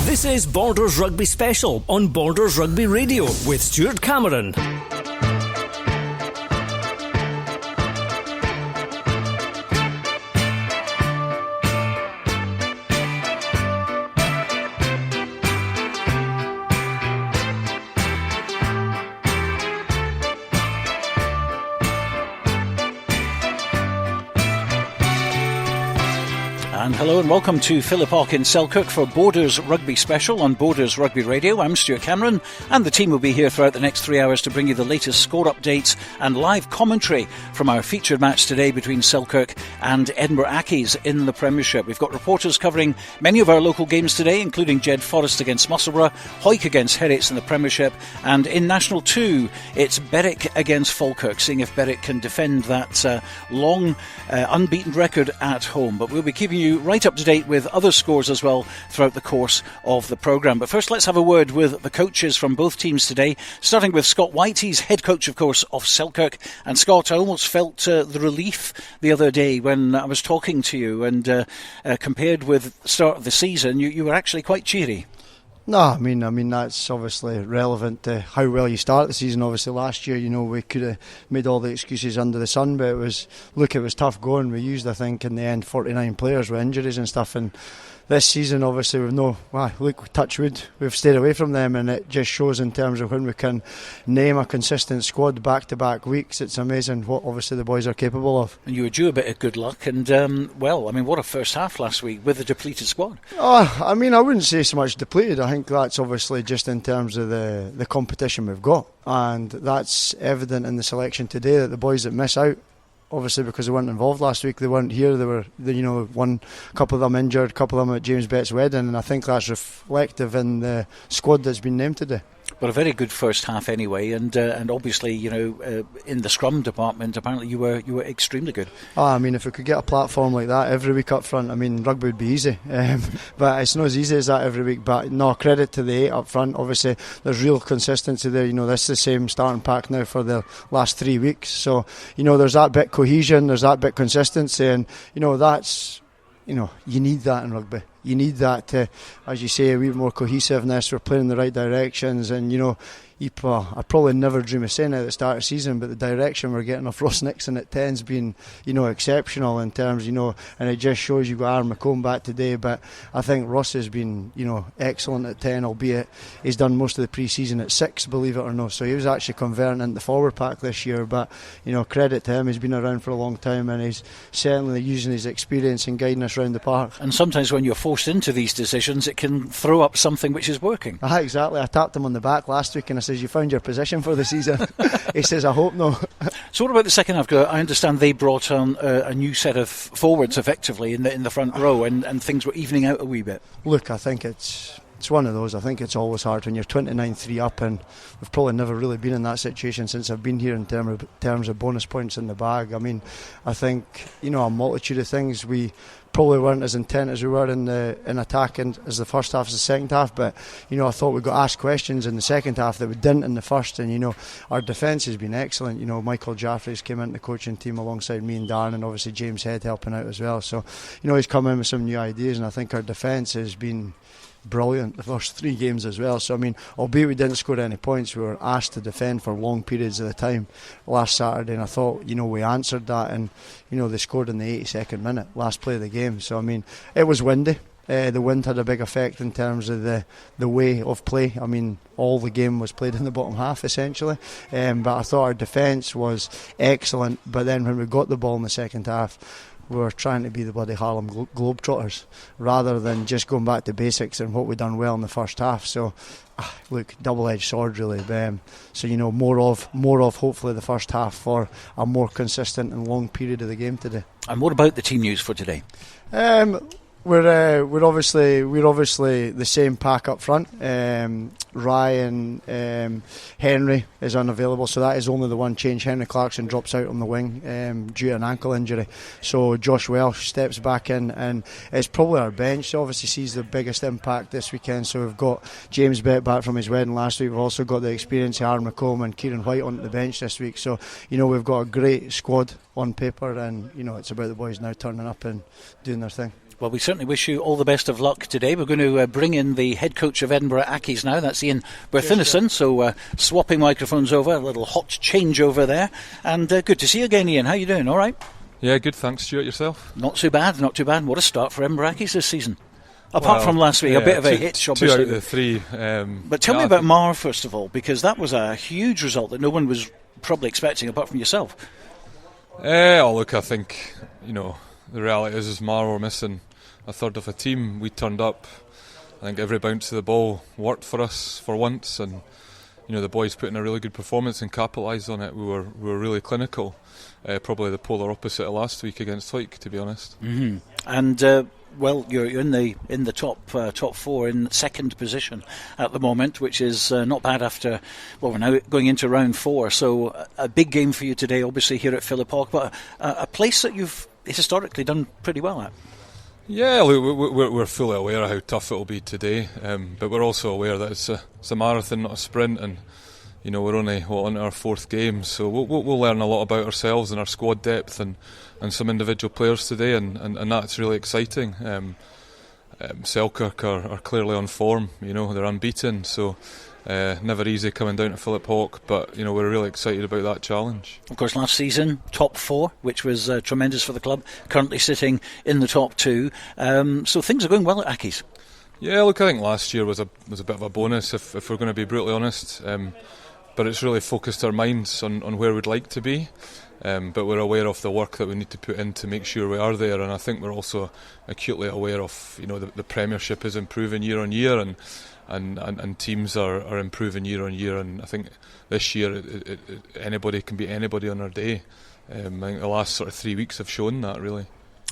This is Borders Rugby Special on Borders Rugby Radio with Stuart Cameron. And hello and welcome to Philiphaugh in Selkirk for Borders Rugby Special on Borders Rugby Radio. I'm Stuart Cameron and the team will be here throughout the next 3 hours to bring you the latest score updates and live commentary from our featured match today between Selkirk and Edinburgh Accies in the Premiership. We've got reporters covering many of our local games today, including Jed Forest against Musselburgh, Hawick against Herets in the Premiership, and in National 2 it's Berwick against Falkirk, seeing if Berwick can defend that long unbeaten record at home. But we'll be keeping you right up to date with other scores as well throughout the course of the programme. But first, let's have a word with the coaches from both teams today, starting with Scott White. He's head coach, of course, of Selkirk. And Scott, I almost felt the relief the other day when I was talking to you, and compared with the start of the season, you were actually quite cheery. No, I mean that's obviously relevant to how well you start the season. Obviously last year, we could have made all the excuses under the sun, but it was tough going. We used, I think, in the end 49 players with injuries and stuff, and this season obviously touch wood, we've stayed away from them, and it just shows in terms of when we can name a consistent squad back-to-back weeks. It's amazing what obviously the boys are capable of. And you were due a bit of good luck, and what a first half last week with a depleted squad. I wouldn't say so much depleted. I think that's obviously just in terms of the competition we've got, and that's evident in the selection today, that the boys that miss out, obviously because they weren't involved last week, they weren't here, one couple of them injured, a couple of them at James Bett's wedding, and I think that's reflective in the squad that's been named today. But a very good first half anyway, and obviously, in the scrum department, apparently you were extremely good. If we could get a platform like that every week up front, rugby would be easy. But it's not as easy as that every week. But no, credit to the 8 up front. Obviously, there's real consistency there. This is the same starting pack now for the last 3 weeks. So, there's that bit cohesion, there's that bit consistency, and that's. You need that in rugby. You need that to, as you say, a wee more cohesiveness. We're playing in the right directions, and I probably never dream of saying it at the start of the season, but the direction we're getting off Ross Nixon at 10's been, exceptional in terms, and it just shows you've got Aaron McComb back today. But I think Ross has been, excellent at 10, albeit he's done most of the pre-season at 6, believe it or not. So he was actually converting into the forward pack this year. But, credit to him, he's been around for a long time, and he's certainly using his experience and guiding us around the park. And sometimes when you're forced into these decisions, it can throw up something which is working. Exactly. I tapped him on the back last week and I says, "You found your position for the season?" He says, "I hope no." So what about the second half? I understand they brought on a new set of forwards effectively in the front row, and things were evening out a wee bit. Look, I think it's one of those. I think it's always hard when you're 29-3 up, and we've probably never really been in that situation since I've been here in terms of bonus points in the bag. I think a multitude of things. We probably weren't as intent as we were in attacking as the first half as the second half, but I thought we got asked questions in the second half that we didn't in the first, and our defence has been excellent. Michael Jaffrey's came into the coaching team alongside me and Darren, and obviously James Head helping out as well, so he's come in with some new ideas, and I think our defence has been brilliant the first 3 games as well. So albeit we didn't score any points, we were asked to defend for long periods of the time last Saturday, and I thought we answered that, and they scored in the 82nd minute, last play of the game. So it was windy. The wind had a big effect in terms of the way of play. All the game was played in the bottom half essentially, but I thought our defence was excellent. But then when we got the ball in the second half, we were trying to be the bloody Harlem Globetrotters rather than just going back to basics and what we'd done well in the first half. So, look, double-edged sword really. So more of hopefully the first half for a more consistent and long period of the game today. And what about the team news for today? We're obviously the same pack up front. Ryan Henry is unavailable, so that is only the one change. Henry Clarkson drops out on the wing due to an ankle injury, so Josh Welsh steps back in, and it's probably our bench obviously sees the biggest impact this weekend. So we've got James Bett back from his wedding last week. We've also got the experience of Aaron McComb and Kieran White onto the bench this week, so we've got a great squad on paper, and it's about the boys now turning up and doing their thing. Well, we certainly wish you all the best of luck today. We're going to bring in the head coach of Edinburgh Accies now. That's Ian Berthinison. So swapping microphones over, a little hot change over there. And good to see you again, Ian. How you doing? All right? Yeah, good. Thanks, Stuart. Yourself? Not too bad, not too bad. What a start for Edinburgh Accies this season. Apart from last week, a bit of a hitch, obviously. 2 out of the 3. But tell me about Mar, first of all, because that was a huge result that no one was probably expecting, apart from yourself. Look, I think, the reality is Mar were missing a third of a team. We turned up. I think every bounce of the ball worked for us for once, and the boys put in a really good performance and capitalised on it. We were really clinical. Probably the polar opposite of last week against Hawick, to be honest. Mm-hmm. And well, you're in the top 4 in second position at the moment, which is not bad after. Well, we're now going into round 4, so a big game for you today, obviously here at Philiphaugh, but a place that you've historically done pretty well at. Yeah, we're fully aware of how tough it will be today, but we're also aware that it's a marathon, not a sprint, and we're only into our 4th game, so we'll learn a lot about ourselves and our squad depth and some individual players today, and that's really exciting. Selkirk are clearly on form, they're unbeaten, so never easy coming down to Philiphaugh, but we're really excited about that challenge. Of course, last season top 4, which was tremendous for the club, currently sitting in the top 2, so things are going well at Accies. Yeah, look, I think last year was a bit of a bonus, if we're going to be brutally honest. But it's really focused our minds on where we'd like to be, but we're aware of the work that we need to put in to make sure we are there, and I think we're also acutely aware of the Premiership is improving year on year, and teams are improving year on year, and I think this year anybody can beat anybody on their day. I think the last sort of 3 weeks have shown that, really.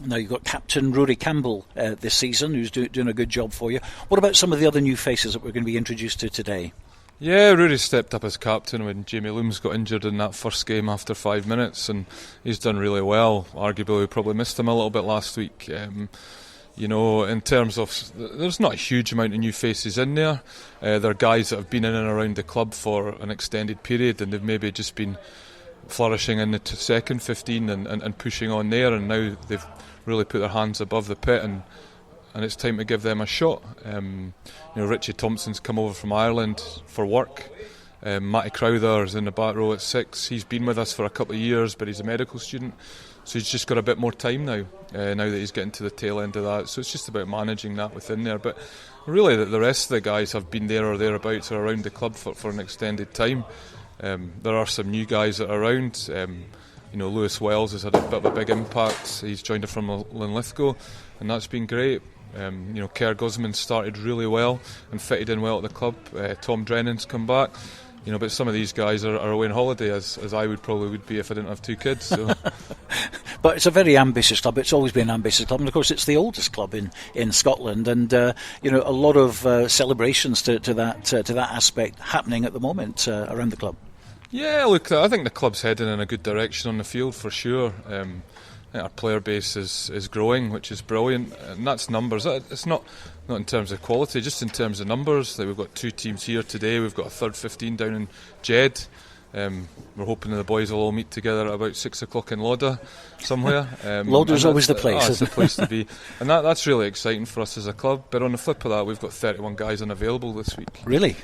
Now you've got Captain Rory Campbell this season, who's doing a good job for you. What about some of the other new faces that we're going to be introduced to today? Yeah, Rory stepped up as captain when Jamie Looms got injured in that first game after 5 minutes, and he's done really well. Arguably we probably missed him a little bit last week. In terms of, there's not a huge amount of new faces in there. They're guys that have been in and around the club for an extended period, and they've maybe just been flourishing in the second 15 and pushing on there, and now they've really put their hands above the pit, and it's time to give them a shot. Richie Thompson's come over from Ireland for work. Matty Crowther's in the back row at 6. He's been with us for a couple of years, but he's a medical student, so he's just got a bit more time now that he's getting to the tail end of that. So it's just about managing that within there. But really the rest of the guys have been there or thereabouts or around the club for an extended time. There are some new guys that are around. Lewis Wells has had a bit of a big impact. He's joined us from Linlithgow, and that's been great. Kerr Gosman started really well and fitted in well at the club. Tom Drennan's come back. But some of these guys are away on holiday, as I would be if I didn't have 2 kids. So. But it's a very ambitious club. It's always been an ambitious club, and of course it's the oldest club in Scotland, and a lot of celebrations to that aspect happening at the moment around the club. Yeah, look, I think the club's heading in a good direction on the field for sure. Our player base is growing, which is brilliant, and that's numbers. It's not in terms of quality, just in terms of numbers. We've got 2 teams here today. We've got a third 15 down in Jed. We're hoping that the boys will all meet together at about 6 o'clock in Lauder somewhere. Lauder's always the place. It's the place to be, and that's really exciting for us as a club. But on the flip of that, we've got 31 guys unavailable this week. Really?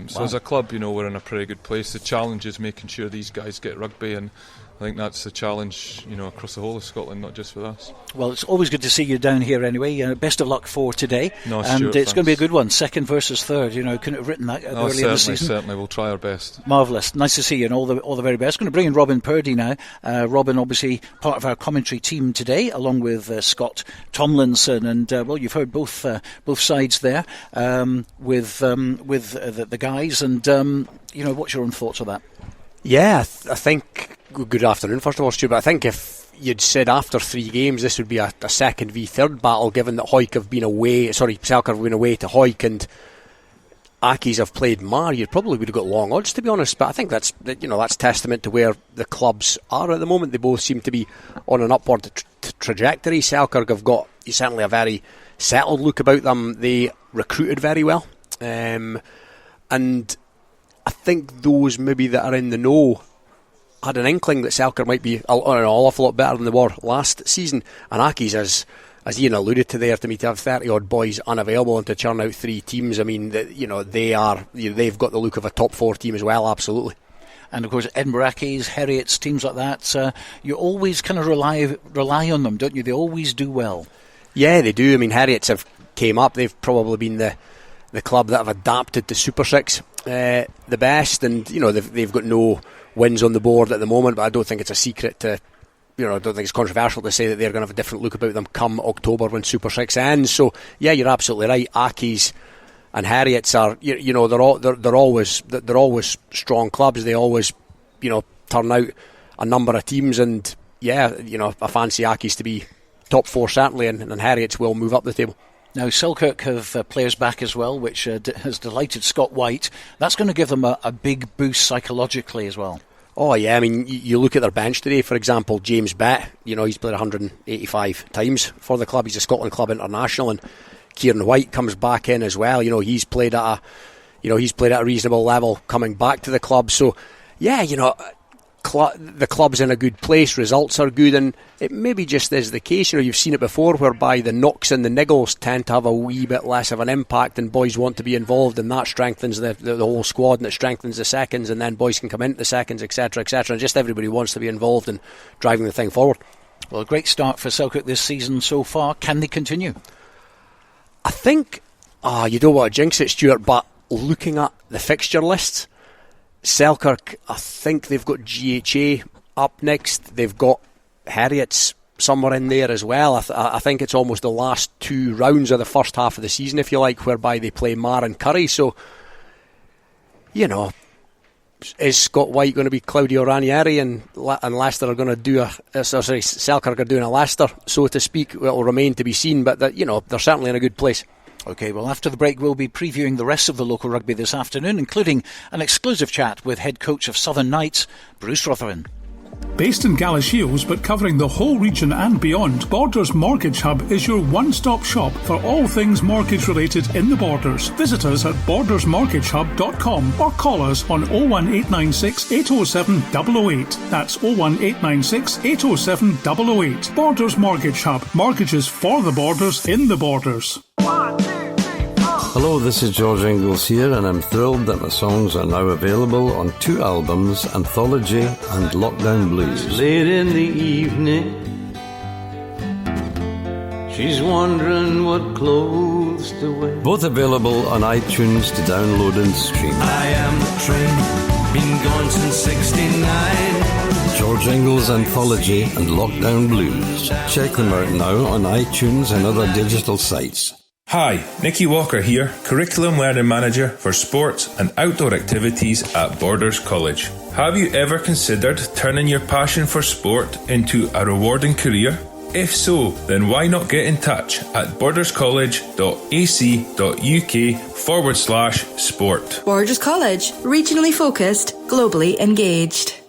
So as a club, we're in a pretty good place. The challenge is making sure these guys get rugby, and I think that's the challenge, across the whole of Scotland, not just with us. Well, it's always good to see you down here anyway. Best of luck for today. No, and Stuart, it's going to be a good one, second versus third. Couldn't have written that earlier this season. Certainly, we'll try our best. Marvellous. Nice to see you, and all the very best. Going to bring in Robin Purdie now. Robin, obviously part of our commentary team today, along with Scott Tomlinson, and you've heard both sides there with the guys, and what's your own thoughts on that? Yeah, I think. Good afternoon, first of all, Stuart. I think if you'd said after 3 games this would be a second v third battle, given that Selkirk have been away to Hawick and Accies have played Mar, you probably would have got long odds, to be honest. But I think that's testament to where the clubs are at the moment. They both seem to be on an upward trajectory. Selkirk have got certainly a very settled look about them. They recruited very well, and I think those maybe that are in the know had an inkling that Selkirk might be an awful lot better than they were last season, and Accies, as Ian alluded to there, to me, to have 30 odd boys unavailable and to churn out 3 teams, I mean, they've got the look of a top 4 team as well, absolutely. And of course, Edinburgh Accies, Heriots, teams like that, you always kind of rely on them, don't you? They always do well. Yeah, they do. I mean, Heriots have came up. They've probably been the club that have adapted to Super 6 the best, and they've got no wins on the board at the moment. But I don't think it's a secret to, I don't think it's controversial to say that they're going to have a different look about them come October when Super 6 ends. So yeah, you're absolutely right. Accies and Heriots are, they're always strong clubs. They always, turn out a number of teams, and yeah, I fancy Accies to be top 4 certainly, and Heriots will move up the table. Now, Selkirk have players back as well, which has delighted Scott White. That's going to give them a big boost psychologically as well. Oh yeah, I mean, you look at their bench today, for example, James Bett, he's played 185 times for the club. He's a Scotland Club international, and Kieran White comes back in as well. He's played at a reasonable level coming back to the club. So yeah, the club's in a good place, results are good, and it maybe just is the case, you've seen it before, whereby the knocks and the niggles tend to have a wee bit less of an impact, and boys want to be involved, and that strengthens the whole squad, and it strengthens the seconds, and then boys can come into the seconds, etc, and just everybody wants to be involved in driving the thing forward. Well, a great start for Selkirk this season so far. Can they continue? I think, you don't want to jinx it, Stuart, but looking at the fixture lists, Selkirk, I think they've got GHA up next. They've got Heriots somewhere in there as well. I think it's almost the last 2 rounds of the first half of the season, if you like, whereby they play Mar and Curry. So, is Scott White going to be Claudio Ranieri, and Leicester are going to do Selkirk are doing a Leicester, so to speak? It will remain to be seen, but they're certainly in a good place. OK, well, after the break, we'll be previewing the rest of the local rugby this afternoon, including an exclusive chat with head coach of Southern Knights, Bruce Ruthven. Based in Galashiels but covering the whole region and beyond, Borders Mortgage Hub is your one-stop shop for all things mortgage related in the Borders. Visit us at bordersmortgagehub.com or call us on 01896 807 008. That's 01896 807 008. Borders Mortgage Hub. Mortgages for the Borders in the Borders. Hello, this is George Ingalls here, and I'm thrilled that my songs are now available on 2 albums, Anthology and Lockdown Blues. Late in the evening, she's wondering what clothes to wear. Both available on iTunes to download and stream. I am the train, been gone since 69. George Ingalls Anthology and Lockdown Blues. Check them out now on iTunes and other digital sites. Hi, Nicky Walker here, Curriculum Learning Manager for Sports and Outdoor Activities at Borders College. Have you ever considered turning your passion for sport into a rewarding career? If so, then why not get in touch at borderscollege.ac.uk/sport. Borders College, regionally focused, globally engaged.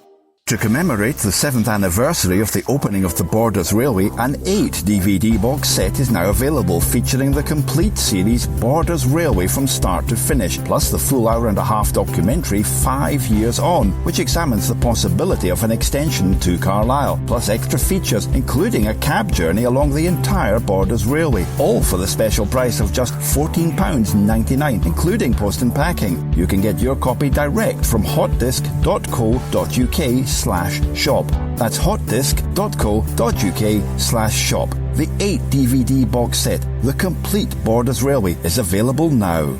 To commemorate the 7th anniversary of the opening of the Borders Railway, an 8 DVD box set is now available featuring the complete series Borders Railway from start to finish, plus the full hour-and-a-half documentary 5 Years On, which examines the possibility of an extension to Carlisle, plus extra features including a cab journey along the entire Borders Railway, all for the special price of just £14.99, including post and packing. You can get your copy direct from hotdisc.co.uk/shop. That's hotdisc.co.uk/shop. The 8 DVD box set, The Complete Borders Railway, is available now.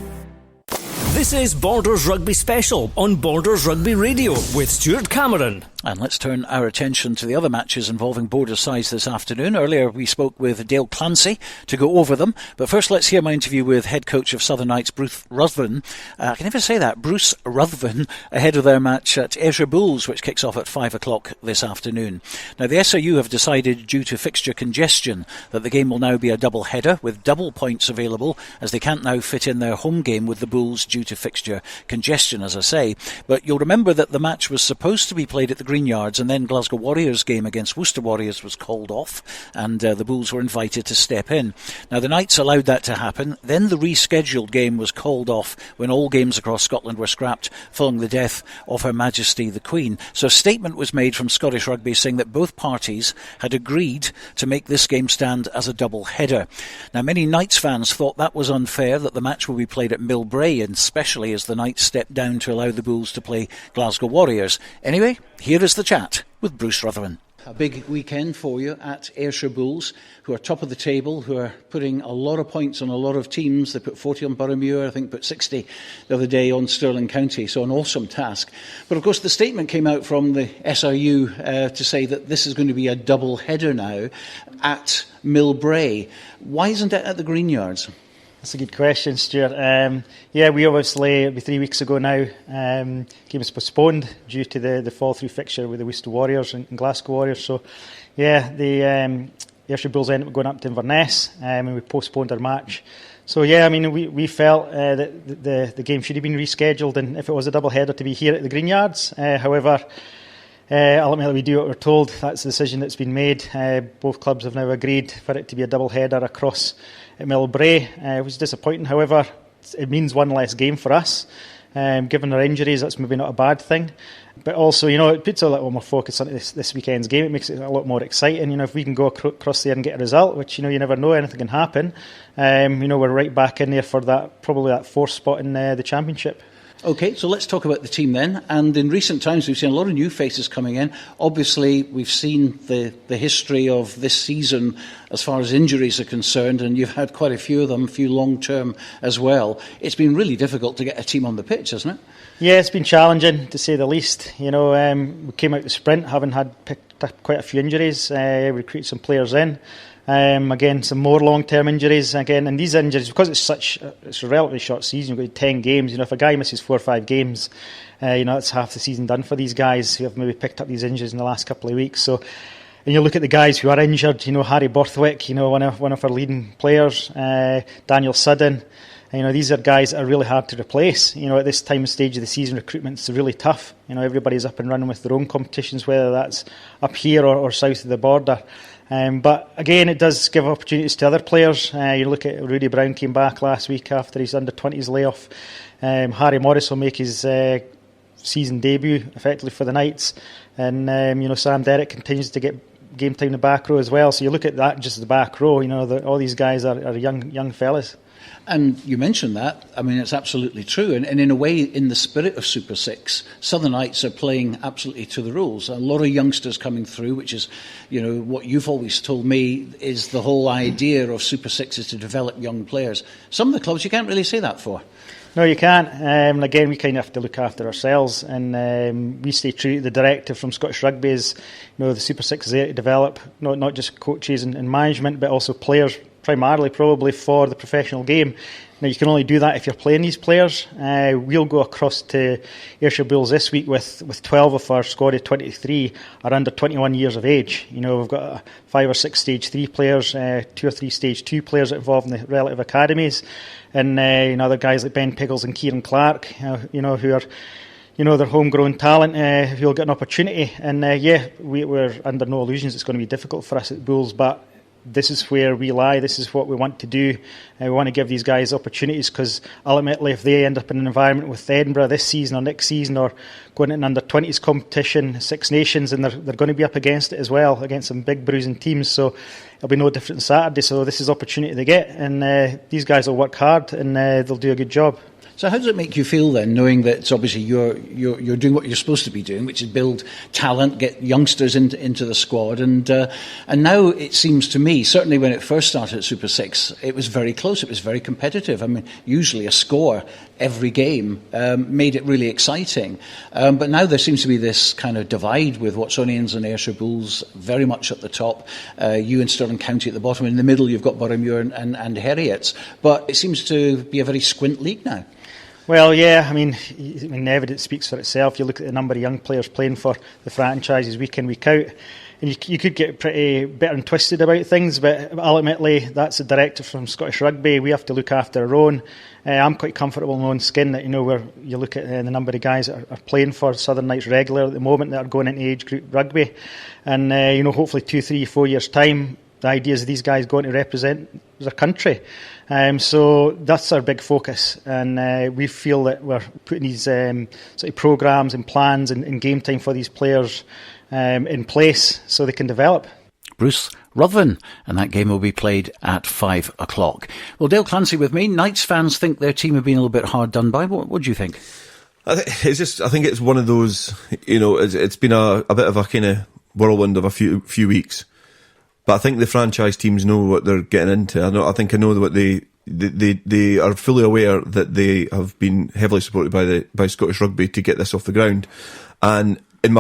This is Borders Rugby Special on Borders Rugby Radio with Stuart Cameron. And let's turn our attention to the other matches involving Borders sides this afternoon. Earlier we spoke with Dale Clancy to go over them. But first let's hear my interview with head coach of Southern Knights, Bruce Ruthven. I can never say that, Bruce Ruthven, ahead of their match at Ayrshire Bulls, which kicks off at 5 o'clock this afternoon. Now the SRU have decided, due to fixture congestion, that the game will now be a double header with double points available, as they can't now fit in their home game with the Bulls due to fixture congestion, as I say. But you'll remember that the match was supposed to be played at the Green Greenyards, and then Glasgow Warriors' game against Worcester Warriors was called off, and the Bulls were invited to step in. Now, the Knights allowed that to happen. Then the rescheduled game was called off when all games across Scotland were scrapped following the death of Her Majesty the Queen. So a statement was made from Scottish Rugby saying that both parties had agreed to make this game stand as a double header. Now, many Knights fans thought that was unfair, that the match will be played at Millbrae, and especially as the Knights stepped down to allow the Bulls to play Glasgow Warriors. Anyway, here is the chat with Bruce Rutherford. A big weekend for you at Ayrshire Bulls, who are top of the table, who are putting a lot of points on a lot of teams. They put 40 on Boroughmuir, I think put 60 the other day on Stirling County, so an awesome task. But of course the statement came out from the SRU to say that this is going to be a double header now at Millbrae. Why isn't it at the Greenyards? That's a good question, Stuart. We obviously, it'll be 3 weeks ago now, game was postponed due to the fall-through fixture with the Worcester Warriors and Glasgow Warriors. So, the Ayrshire Bulls ended up going up to Inverness, and we postponed our match. So, we felt that the game should have been rescheduled, and if it was a double header, to be here at the Greenyards. However, ultimately we do what we're told. That's the decision that's been made. Both clubs have now agreed for it to be a double header across at Millbrae. It was disappointing. However, it means one less game for us. Given our injuries, that's maybe not a bad thing. But also, it puts a little more focus on this weekend's game. It makes it a lot more exciting. If we can go across there and get a result, which, you never know, anything can happen. We're right back in there for probably that fourth spot in the Championship. OK, so let's talk about the team then. And in recent times, we've seen a lot of new faces coming in. Obviously, we've seen the history of this season as far as injuries are concerned, and you've had quite a few of them, a few long-term as well. It's been really difficult to get a team on the pitch, hasn't it? Yeah, it's been challenging, to say the least. We came out the sprint having picked up quite a few injuries, recruited some players in. Again, some more long-term injuries again, and these injuries, because it's a relatively short season, we've got 10 games. If a guy misses 4 or 5 games, that's half the season done for these guys who have maybe picked up these injuries in the last couple of weeks. So, and you look at the guys who are injured. Harry Borthwick, one of our leading players, Daniel Sudden. These are guys that are really hard to replace. At this time and stage of the season, recruitment's really tough. Everybody's up and running with their own competitions, whether that's up here or south of the border. But again, it does give opportunities to other players. You look at Rudy Brown came back last week after his under-20s layoff. Harry Morris will make his season debut effectively for the Knights. And Sam Derrick continues to get game time in the back row as well. So you look at that, just the back row, all these guys are young fellas. And you mentioned that. I mean, it's absolutely true. And in a way, in the spirit of Super 6, Southern Knights are playing absolutely to the rules. A lot of youngsters coming through, which is, what you've always told me is the whole idea of Super 6 is to develop young players. Some of the clubs you can't really say that for. No, you can't. And again, we kind of have to look after ourselves, and we stay true to the directive from Scottish Rugby is, the Super 6 is there to develop not just coaches and management, but also players, primarily probably for the professional game. Now, you can only do that if you're playing these players. We'll go across to Ayrshire Bulls this week with 12 of our squad of 23 are under 21 years of age. We've got 5 or 6 Stage 3 players, 2 or 3 Stage 2 players involved in the relative academies, and other guys like Ben Piggles and Kieran Clark, who are their homegrown talent, who'll get an opportunity. And we're under no illusions it's going to be difficult for us at Bulls, but this is where we lie. This is what we want to do. We want to give these guys opportunities, because ultimately if they end up in an environment with Edinburgh this season or next season, or going in under 20s competition, Six Nations, and they're going to be up against it as well, against some big bruising teams. So it'll be no different Saturday. So this is opportunity they get, and these guys will work hard, and they'll do a good job. So how does it make you feel then, knowing that obviously you're doing what you're supposed to be doing, which is build talent, get youngsters into the squad, and now it seems to me, certainly when it first started at Super 6, it was very close, it was very competitive. I mean, usually a score every game made it really exciting. But now there seems to be this kind of divide with Watsonians and Ayrshire Bulls very much at the top, you and Stirling County at the bottom. In the middle you've got Boroughmuir and Heriots. But it seems to be a very squint league now. Well, yeah, I mean, the evidence speaks for itself. You look at the number of young players playing for the franchises week in, week out. and you could get pretty bitter and twisted about things, but ultimately that's the directive from Scottish Rugby. We have to look after our own. I'm quite comfortable in my own skin that, where you look at the number of guys that are playing for Southern Knights regular at the moment that are going into age group rugby, and hopefully 2, 3, 4 years time, the idea is these guys going to represent their country. So that's our big focus, and we feel that we're putting these sort of programmes and plans and game time for these players in place so they can develop. Bruce Ruthven, and that game will be played at 5 o'clock. Well, Dale Clancy with me. Knights fans think their team have been a little bit hard done by. What do you think? I think it's one of those, it's been a bit of a kind of whirlwind of a few weeks. But I think the franchise teams know what they're getting into. I know what they are fully aware that they have been heavily supported by Scottish Rugby to get this off the ground. And in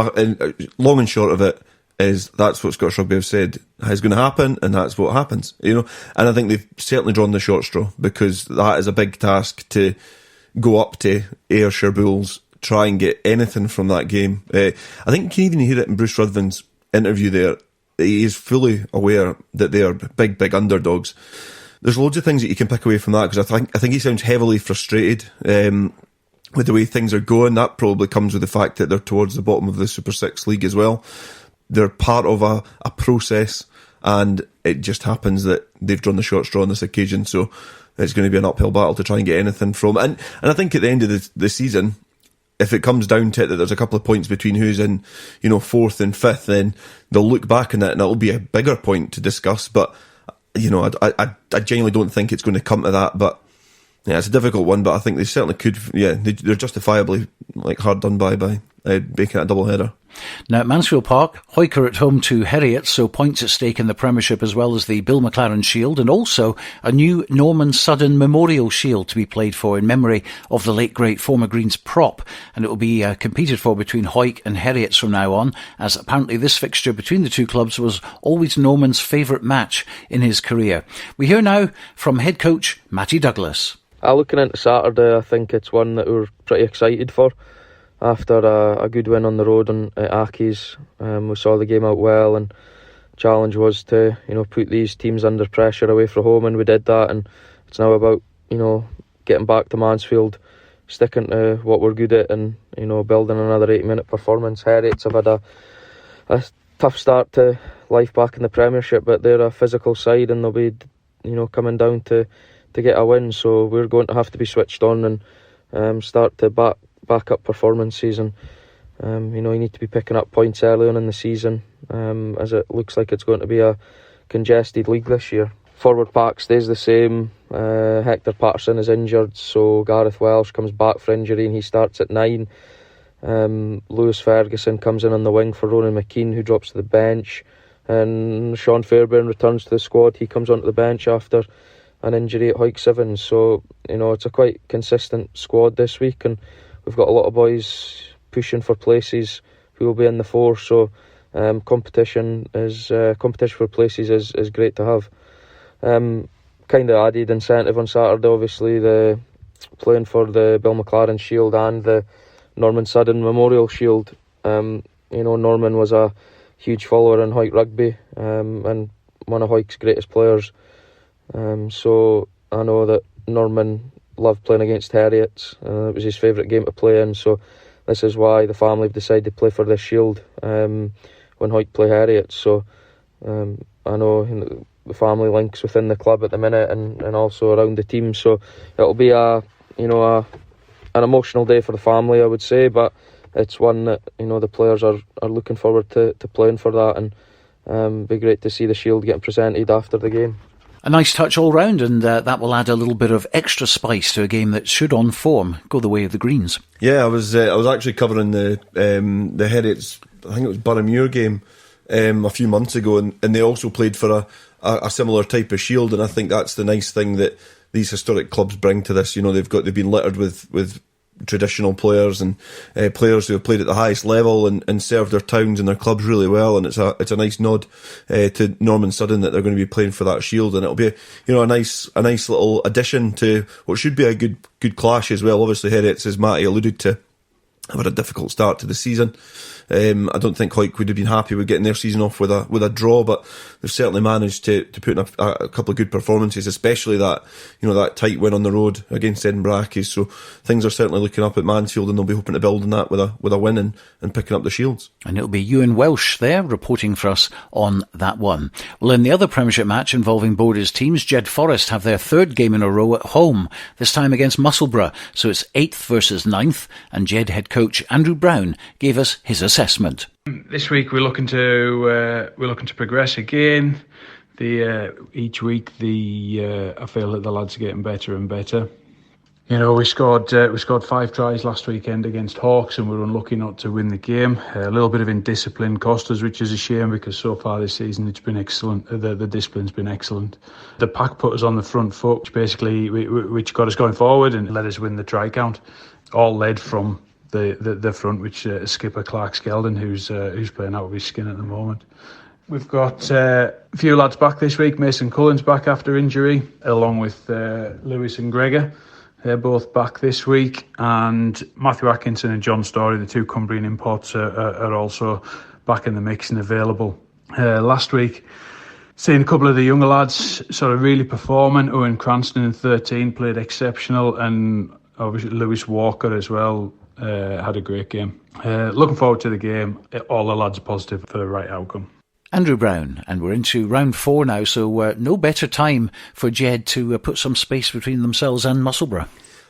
long and short of it is that's what Scottish Rugby have said is going to happen, and that's what happens. And I think they've certainly drawn the short straw, because that is a big task to go up to Ayrshire Bulls, try and get anything from that game. I think you can even hear it in Bruce Ruthven's interview there. He is fully aware that they are big underdogs. There's loads of things that you can pick away from that, because I think he sounds heavily frustrated with the way things are going. That probably comes with the fact that they're towards the bottom of the Super 6 league as well. They're part of a process, and it just happens that they've drawn the short straw on this occasion, so it's going to be an uphill battle to try and get anything from it. And I think at the end of the season, if it comes down to it that there's a couple of points between who's in, 4th and 5th, then they'll look back on it and it'll be a bigger point to discuss. But, I genuinely don't think it's going to come to that. But, yeah, it's a difficult one, but I think they certainly could, they're justifiably hard done by making it a double header. Now, at Mansfield Park, Hoyk are at home to Heriot, so points at stake in the Premiership, as well as the Bill McLaren Shield, and also a new Norman Sudden Memorial Shield to be played for in memory of the late great former Greens prop, and it will be competed for between Hoyk and Heriot from now on, as apparently this fixture between the two clubs was always Norman's favourite match in his career. We hear now from head coach Matty Douglas. Looking into Saturday, I think it's one that we're pretty excited for. After a good win on the road at Accies, we saw the game out well, and challenge was to put these teams under pressure away from home, and we did that. And it's now about getting back to Mansfield, sticking to what we're good at, and building another 80-minute performance. Heriots have had a tough start to life back in the Premiership, but they're a physical side, and they'll be coming down to get a win. So we're going to have to be switched on and start to back up performances, and you need to be picking up points early on in the season, as it looks like it's going to be a congested league this year. Forward pack stays the same. Hector Patterson is injured, so Gareth Welsh comes back for injury and he starts at 9. Lewis Ferguson comes in on the wing for Ronan McKean, who drops to the bench, and Sean Fairbairn returns to the squad. He comes onto the bench after an injury at Hoyk 7. So it's a quite consistent squad this week, and we've got a lot of boys pushing for places who will be in the 4, so competition for places is great to have. Kind of added incentive on Saturday, obviously, the playing for the Bill McLaren Shield and the Norman Sudden Memorial Shield. Norman was a huge follower in Hoyk rugby, and one of Hoyk's greatest players. So I know that Norman loved playing against Heriots. It was his favourite game to play in, so this is why the family have decided to play for this shield when Hoyk play Heriots. So I know the family links within the club at the minute, and also around the team. So it'll be an emotional day for the family, I would say, but it's one that the players are looking forward to playing for that, and be great to see the shield getting presented after the game. A nice touch all round, and that will add a little bit of extra spice to a game that should, on form, go the way of the Greens. Yeah, I was actually covering the Heriots, I think it was Boroughmuir game a few months ago, and they also played for a similar type of shield, and I think that's the nice thing that these historic clubs bring to this. They've been littered with traditional players and players who have played at the highest level and served their towns and their clubs really well, and it's a nice nod to Norman Sudden that they're going to be playing for that shield, and it'll be a nice little addition to what should be a good clash as well. Obviously Heriots, as Matty alluded to, have had a difficult start to the season. I don't think Hoyk would have been happy with getting their season off with a draw, but they've certainly managed to put in a couple of good performances, especially that tight win on the road against Edinburgh Accies. So things are certainly looking up at Mansfield, and they'll be hoping to build on that with a win and picking up the Shields. And it'll be Ewan Welsh there reporting for us on that one. Well, in the other Premiership match involving Borders teams, Jed Forest have their third game in a row at home, this time against Musselburgh. So it's 8th versus 9th, and Jed head coach Andrew Brown gave us his assessment. This week we're looking to progress again. Each week I feel that the lads are getting better and better. We scored 5 tries last weekend against Hawks, and we were unlucky not to win the game. A little bit of indiscipline cost us, which is a shame because so far this season it's been excellent. The discipline's been excellent. The pack put us on the front foot, which got us going forward and let us win the try count. All led from the front, which skipper Clark Skeldon, who's playing out of his skin at the moment. We've got a few lads back this week. Mason Cullen's back after injury, along with Lewis and Gregor. They're both back this week, and Matthew Atkinson and John Story, the 2 Cumbrian imports, are also back in the mix and available. Last week, seeing a couple of the younger lads sort of really performing. Owen Cranston in 13 played exceptional, and obviously Lewis Walker as well had a great game. Looking forward to the game. All the lads are positive for the right outcome. Andrew Brown, and we're into round 4 now, so no better time for Jed to put some space between themselves and Musselburgh.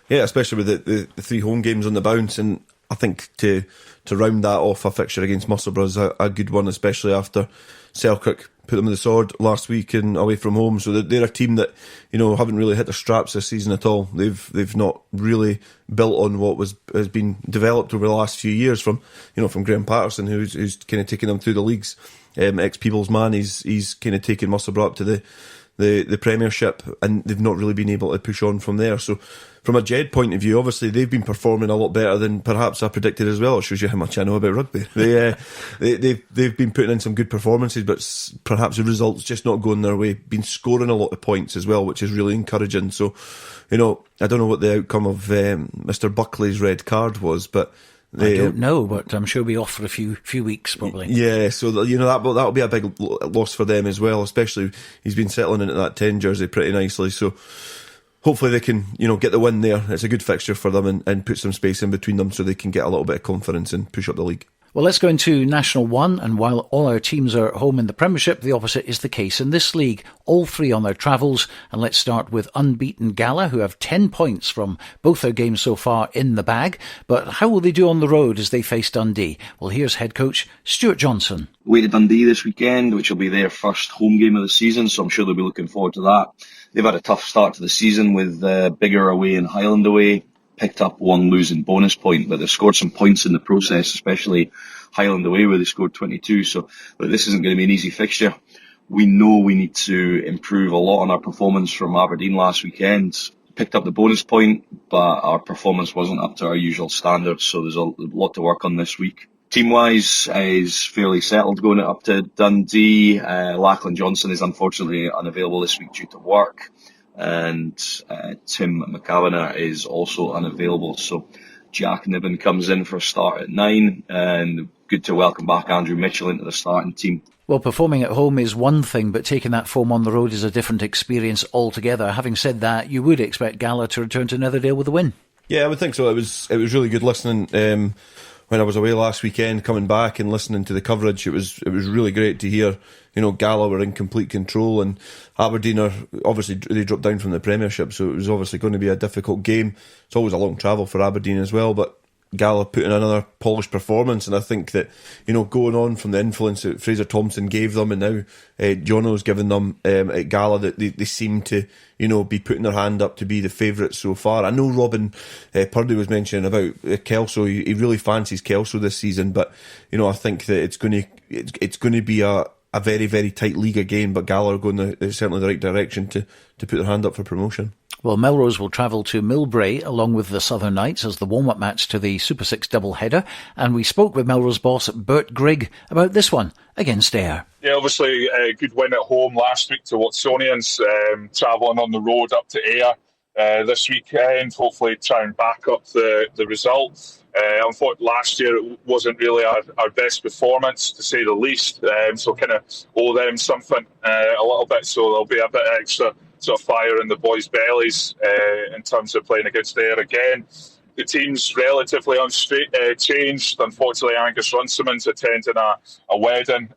Yeah, especially with the 3 home games on the bounce, and I think to round that off, a fixture against Musselburgh is a good one, especially after Selkirk put them with the sword last week and away from home. So they're a team that haven't really hit their straps this season at all. They've not really built on what has been developed over the last few years from Graham Patterson, who's kind of taken them through the leagues. Ex-Peebles man, he's kind of taken Musselburgh up to the Premiership, and they've not really been able to push on from there. So from a Jed point of view, obviously they've been performing a lot better than perhaps I predicted as well. It shows you how much I know about rugby. They've been putting in some good performances, but perhaps the results just not going their way. Been scoring a lot of points as well, which is really encouraging. So, I don't know what the outcome of Mr. Buckley's red card was, but I don't know, but I'm sure he'll be off for a few weeks probably. Yeah, so that'll be a big loss for them as well. Especially he's been settling into that 10 jersey pretty nicely. So hopefully they can get the win there. It's a good fixture for them and put some space in between them so they can get a little bit of confidence and push up the league. Well, let's go into National 1, and while all our teams are at home in the Premiership, the opposite is the case in this league. All 3 on their travels, and let's start with unbeaten Gala, who have 10 points from both their games so far in the bag. But how will they do on the road as they face Dundee? Well, here's head coach Stuart Johnson. Away to Dundee this weekend, which will be their first home game of the season, so I'm sure they'll be looking forward to that. They've had a tough start to the season with Biggar away and Highland away. Picked up 1 losing bonus point, but they've scored some points in the process, especially Highland away where they scored 22. But this isn't going to be an easy fixture. We know we need to improve a lot on our performance from Aberdeen last weekend. Picked up the bonus point, but our performance wasn't up to our usual standards, so there's a lot to work on this week. Team-wise is fairly settled going up to Dundee. Lachlan Johnson is unfortunately unavailable this week due to work. And Tim McAvanagh is also unavailable. So Jack Niven comes in for a start at 9, and good to welcome back Andrew Mitchell into the starting team. Well, performing at home is one thing, but taking that form on the road is a different experience altogether. Having said that, you would expect Gala to return to Nidderdale with a win. Yeah, I would think so. It was really good listening when I was away last weekend, coming back and listening to the coverage. It was really great to hear, Gala were in complete control, and Aberdeen are obviously, they dropped down from the Premiership, so it was obviously going to be a difficult game. It's always a long travel for Aberdeen as well, but Gala put in another polished performance, and I think that, going on from the influence that Fraser Thompson gave them, and now Jono's given them at Gala, that they seem to, be putting their hand up to be the favourites so far. I know Robin Purdie was mentioning about Kelso. He really fancies Kelso this season, but I think that it's going to be a very, very tight league again, but Gala are going certainly the right direction to put their hand up for promotion. Well, Melrose will travel to Millbrae along with the Southern Knights as the warm-up match to the Super 6 double-header, and we spoke with Melrose boss Bert Grigg about this one against Ayr. Yeah, obviously a good win at home last week to Watsonians, travelling on the road up to Ayr. this weekend. Hopefully try and back up the result. Unfortunately, last year it wasn't really our best performance, to say the least. So kind of owe them something a little bit. So there'll be a bit of extra sort of fire in the boys' bellies in terms of playing against Ayr again. The team's relatively unchanged. Unfortunately, Angus Runciman's attending a wedding,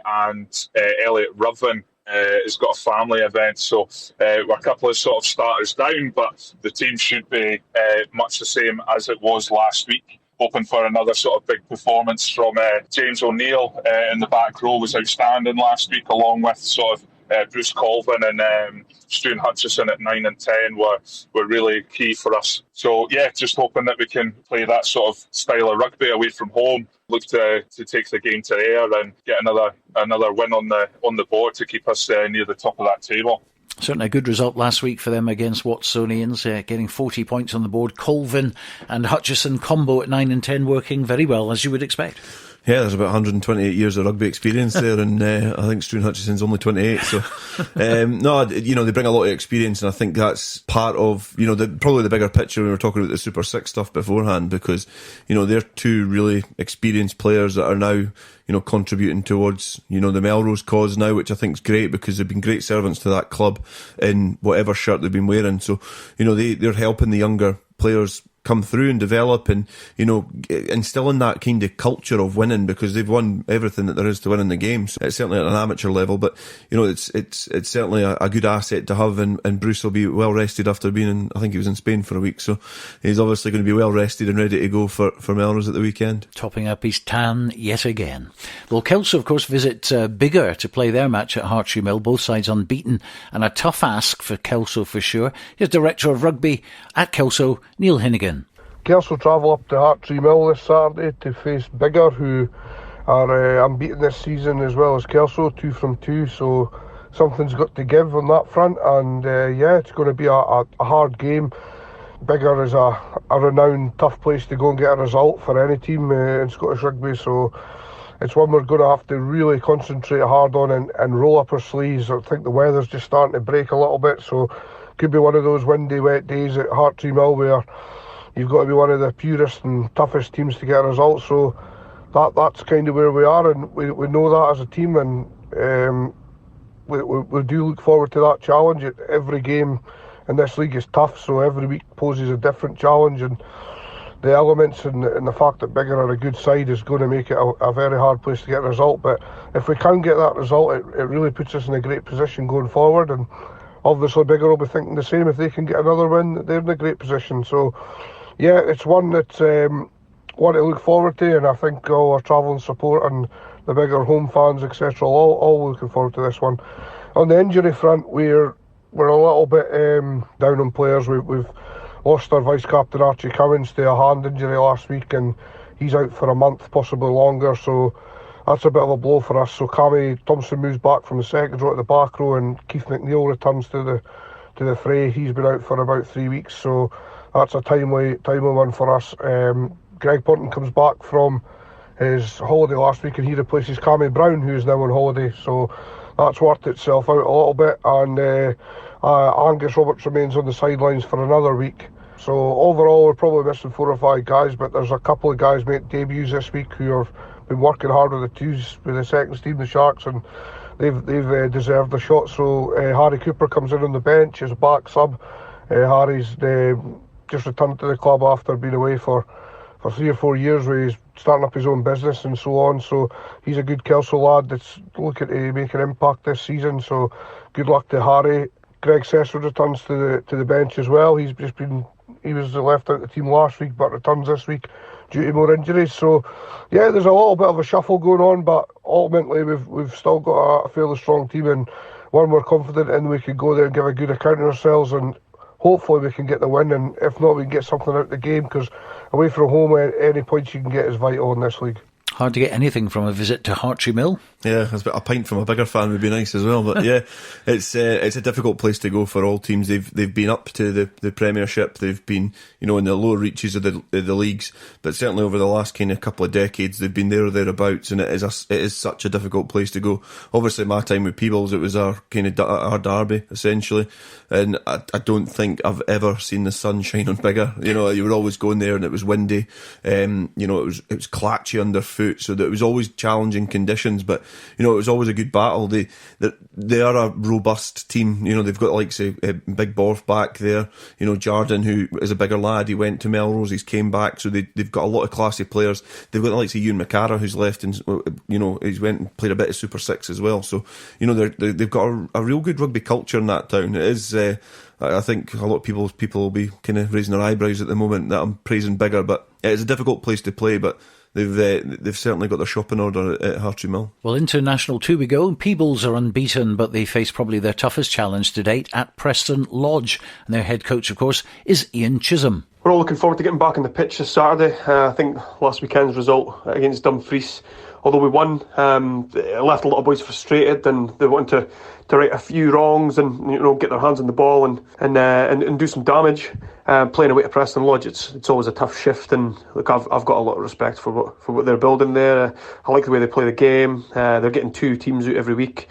and Elliot Ruthven has got a family event. So we're a couple of sort of starters down, but the team should be much the same as it was last week. Hoping for another sort of big performance from James O'Neill in the back row. Was outstanding last week, along with sort of Bruce Colvin and Stuart Hutchison at 9 and 10 were really key for us. So yeah, just hoping that we can play that sort of style of rugby away from home. Look to take the game to Ayr and get another win on the board to keep us near the top of that table. Certainly a good result last week for them against Watsonians, getting 40 points on the board. Colvin and Hutchison combo at 9 and 10 working very well, as you would expect. Yeah, there's about 128 years of rugby experience there, and I think Stuart Hutchison's only 28. So, no, they bring a lot of experience, and I think that's part of, probably the bigger picture when we were talking about the Super 6 stuff beforehand, because, they're two really experienced players that are now, contributing towards, the Melrose cause now, which I think is great because they've been great servants to that club in whatever shirt they've been wearing. So, they're helping the younger players come through and develop and, instilling that kind of culture of winning, because they've won everything that there is to win in the game. So it's certainly at an amateur level, but, it's certainly a good asset to have, and Bruce will be well rested after being in, I think he was in Spain for a week, so he's obviously going to be well rested and ready to go for Melrose at the weekend. Topping up his tan yet again. Well, Kelso, of course, visit Biggar to play their match at Hartree Mill, both sides unbeaten, and a tough ask for Kelso for sure. Here's Director of Rugby at Kelso, Neil Hinnigan. Kelso travel up to Hartree Mill this Saturday to face Biggar, who are unbeaten this season, as well as Kelso, 2 from 2, so something's got to give on that front, and it's going to be a hard game. Biggar is a renowned tough place to go and get a result for any team in Scottish Rugby, so it's one we're going to have to really concentrate hard on and roll up our sleeves. I think the weather's just starting to break a little bit, so could be one of those windy, wet days at Hartree Mill where you've got to be one of the purest and toughest teams to get a result. So that's kind of where we are, and we know that as a team, and we do look forward to that challenge. Every game in this league is tough, so every week poses a different challenge, and the elements and the fact that Biggar are a good side is going to make it a very hard place to get a result. But if we can get that result, it really puts us in a great position going forward, and obviously Biggar will be thinking the same. If they can get another win, they're in a great position. So yeah, it's one that's one to look forward to, and I think all our travelling support and the Biggar home fans, etc., all looking forward to this one. On the injury front, we're a little bit down on players. We've lost our vice captain Archie Cummins to a hand injury last week, and he's out for a month, possibly longer. So that's a bit of a blow for us. So Cammy Thompson moves back from the second row to the back row, and Keith McNeil returns to the fray. He's been out for about 3 weeks, so that's a timely one for us. Greg Ponton comes back from his holiday last week, and he replaces Cammy Brown, who is now on holiday. So that's worked itself out a little bit, and Angus Roberts remains on the sidelines for another week. So overall, we're probably missing 4 or 5 guys, but there's a couple of guys make debuts this week who have been working hard with the twos, with the seconds team, the Sharks, and they've deserved a shot. So Harry Cooper comes in on the bench as a back sub. Harry's just returned to the club after being away for 3 or 4 years, where he's starting up his own business and so on. So he's a good Kelso lad that's looking to make an impact this season. So good luck to Harry. Greg Cecil returns to the bench as well. He was left out of the team last week, but returns this week due to more injuries. So yeah, there's a little bit of a shuffle going on, but ultimately we've still got a fairly strong team, and one we're confident in. We can go there and give a good account of ourselves, and hopefully we can get the win, and if not, we can get something out of the game, because away from home, any points you can get is vital in this league. Hard to get anything from a visit to Hartree Mill. Yeah, a pint from a bigger fan would be nice as well. But yeah, it's a difficult place to go for all teams. They've been up to the Premiership. They've been, you know, in the lower reaches of the leagues. But certainly over the last kind of couple of decades, they've been there or thereabouts, and it is such a difficult place to go. Obviously, my time with Peebles, it was our kind of our derby essentially, and I don't think I've ever seen the sun shine on Biggar. You know, you were always going there, and it was windy. You know, it was clatchy underfoot, so that it was always challenging conditions. But you know, it was always a good battle. They are a robust team. You know, they've got like say Big Borth back there. You know, Jardine, who is a bigger lad, he went to Melrose, he's came back, so they've got a lot of classy players. They've got like say Ewan McCara, who's left, and you know, he's went and played a bit of Super Six as well. So you know, they've got a real good rugby culture in that town. It is. I think a lot of people will be kind of raising their eyebrows at the moment that I'm praising Biggar, but it's a difficult place to play. But they've certainly got their shopping order at Hartree Mill. Well, international 2 we go. Peebles are unbeaten, but they face probably their toughest challenge to date at Preston Lodge. And their head coach, of course, is Ian Chisholm. We're all looking forward to getting back on the pitch this Saturday. I think last weekend's result against Dumfries, although we won, it left a lot of boys frustrated, and they wanted to right a few wrongs and, you know, get their hands on the ball and do some damage. Playing away to Preston Lodge, it's always a tough shift, and look, I've got a lot of respect for what they're building there. I like the way they play the game. They're getting 2 teams out every week,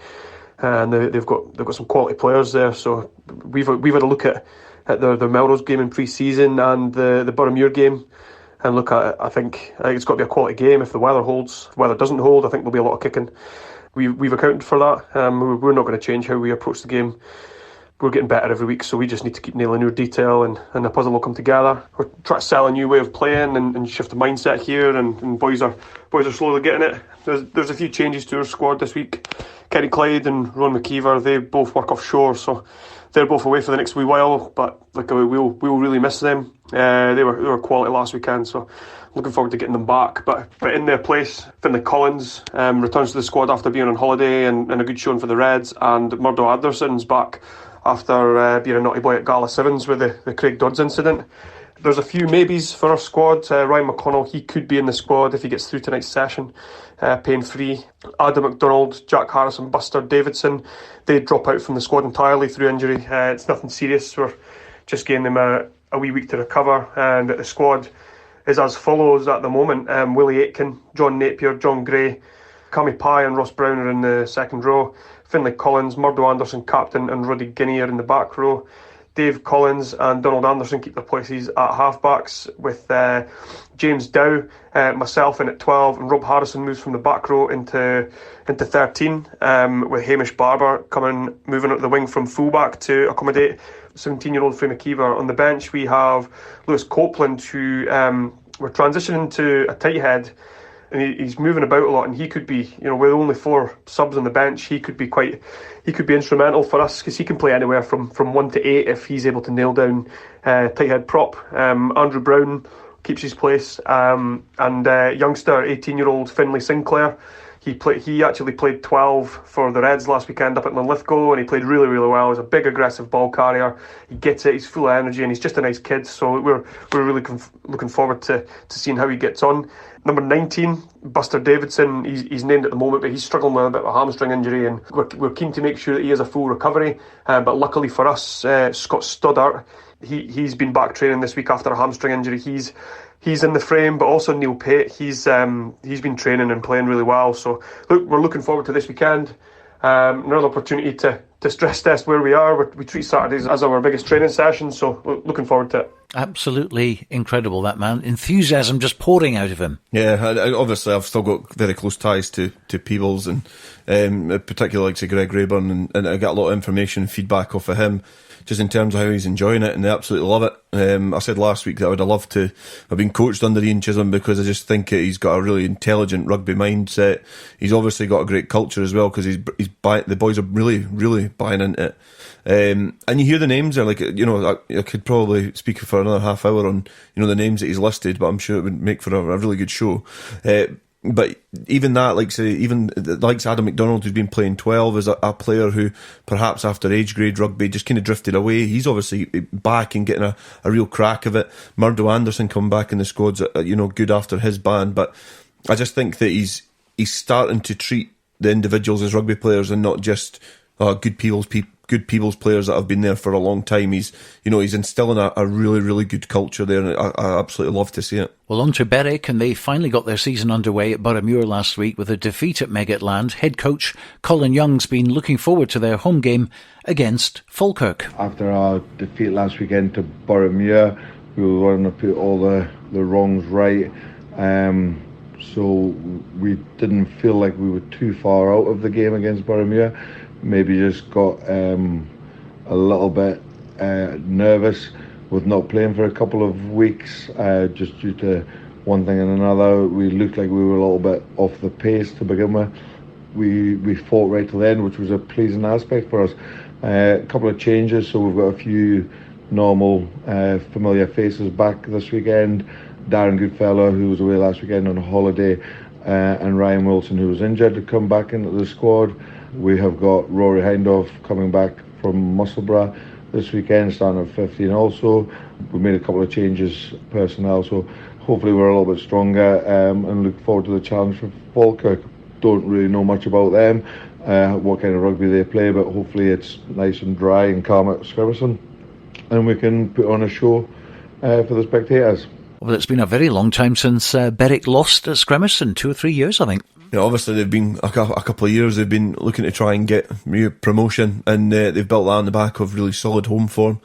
and they've got some quality players there. So we've had a look at the Melrose game in pre-season and the Boroughmuir game. And look, I think it's got to be a quality game. If the weather holds, if the weather doesn't hold, I think there'll be a lot of kicking. We've accounted for that. We're not going to change how we approach the game. We're getting better every week, so we just need to keep nailing new detail, and the puzzle will come together. We're trying to sell a new way of playing and shift the mindset here, and boys are slowly getting it. There's a few changes to our squad this week. Kenny Clyde and Ron McKeever, they both work offshore, so they're both away for the next wee while, but like we'll really miss them. They were quality last weekend, so looking forward to getting them back. But in their place, Finlay Collins returns to the squad after being on holiday, and a good showing for the Reds. And Murdo Anderson's back after being a naughty boy at Gala Sevens with the Craig Dodds incident. There's a few maybes for our squad. Ryan McConnell, he could be in the squad if he gets through tonight's session, pain free. Adam McDonald, Jack Harris and Buster Davidson, they drop out from the squad entirely through injury. It's nothing serious. We're just giving them a wee week to recover. And the squad is as follows at the moment. Willie Aitken, John Napier, John Gray, Cammy Pye and Ross Brown are in the second row. Finlay Collins, Murdo Anderson captain, and Ruddy Guinea are in the back row. Dave Collins and Donald Anderson keep their places at halfbacks, with James Dow, myself in at 12, and Rob Harrison moves from the back row into 13, with Hamish Barber moving up the wing from fullback to accommodate 17-year-old Frey McKeever. On the bench we have Lewis Copeland, who we're transitioning to a tight head, and he's moving about a lot, and he could be, you know, with only 4 subs on the bench, he could be instrumental for us, because he can play anywhere from 1 to 8 if he's able to nail down tight head prop. Andrew Brown keeps his place, and youngster 18-year-old Finlay Sinclair, he actually played 12 for the Reds last weekend up at Linlithgow, and he played really, really well. He's a big aggressive ball carrier, he gets it, he's full of energy, and he's just a nice kid, so we're really looking forward to seeing how he gets on. Number 19, Buster Davidson, he's named at the moment, but he's struggling with a bit of a hamstring injury, and we're keen to make sure that he has a full recovery. But luckily for us, Scott Stoddart, he's been back training this week after a hamstring injury. He's in the frame, but also Neil Pate, he's been training and playing really well. So look, we're looking forward to this weekend. Another opportunity to stress test where we are. We treat Saturdays as our biggest training session, so looking forward to it. Absolutely incredible, that man. Enthusiasm just pouring out of him. Yeah, obviously I've still got very close ties to Peebles, and particularly like say Greg Rayburn, and I get a lot of information and feedback off of him, just in terms of how he's enjoying it, and they absolutely love it. I said last week that I would have loved to have been coached under Ian Chisholm, because I just think he's got a really intelligent rugby mindset. He's obviously got a great culture as well, because the boys are really, really buying into it. And you hear the names there, like, you know, I could probably speak for another half hour on, you know, the names that he's listed, but I'm sure it would make for a really good show. But even that, like say, even like Adam McDonald, who's been playing 12, is a player who perhaps after age grade rugby just kind of drifted away. He's obviously back and getting a real crack of it. Murdo Anderson coming back in the squad's, you know, good after his ban, but I just think that he's starting to treat the individuals as rugby players and not just good people's players that have been there for a long time. He's instilling a really, really good culture there, and I absolutely love to see it. Well, on to Berwick, and they finally got their season underway at Boroughmuir last week with a defeat at Meggetland. Head coach Colin Young's been looking forward to their home game against Falkirk. After our defeat last weekend to Boroughmuir, we were wanting to put all the wrongs right. So we didn't feel like we were too far out of the game against Boroughmuir. Maybe just got a little bit nervous with not playing for a couple of weeks, just due to one thing and another. We looked like we were a little bit off the pace to begin with. We fought right to the end, which was a pleasing aspect for us. A couple of changes, so we've got a few normal, familiar faces back this weekend. Darren Goodfellow, who was away last weekend on holiday, and Ryan Wilson, who was injured, to come back into the squad. We have got Rory Hindhoff coming back from Musselburgh this weekend, starting at 15 also. We made a couple of changes personnel, so hopefully we're a little bit stronger, and look forward to the challenge for Falkirk. Don't really know much about them, what kind of rugby they play, but hopefully it's nice and dry and calm at Scrimmerson, and we can put on a show for the spectators. Well, it's been a very long time since Berwick lost at Scrimmerson, 2 or 3 years, I think. Yeah, obviously they've been a couple of years. They've been looking to try and get promotion, and they've built that on the back of really solid home form.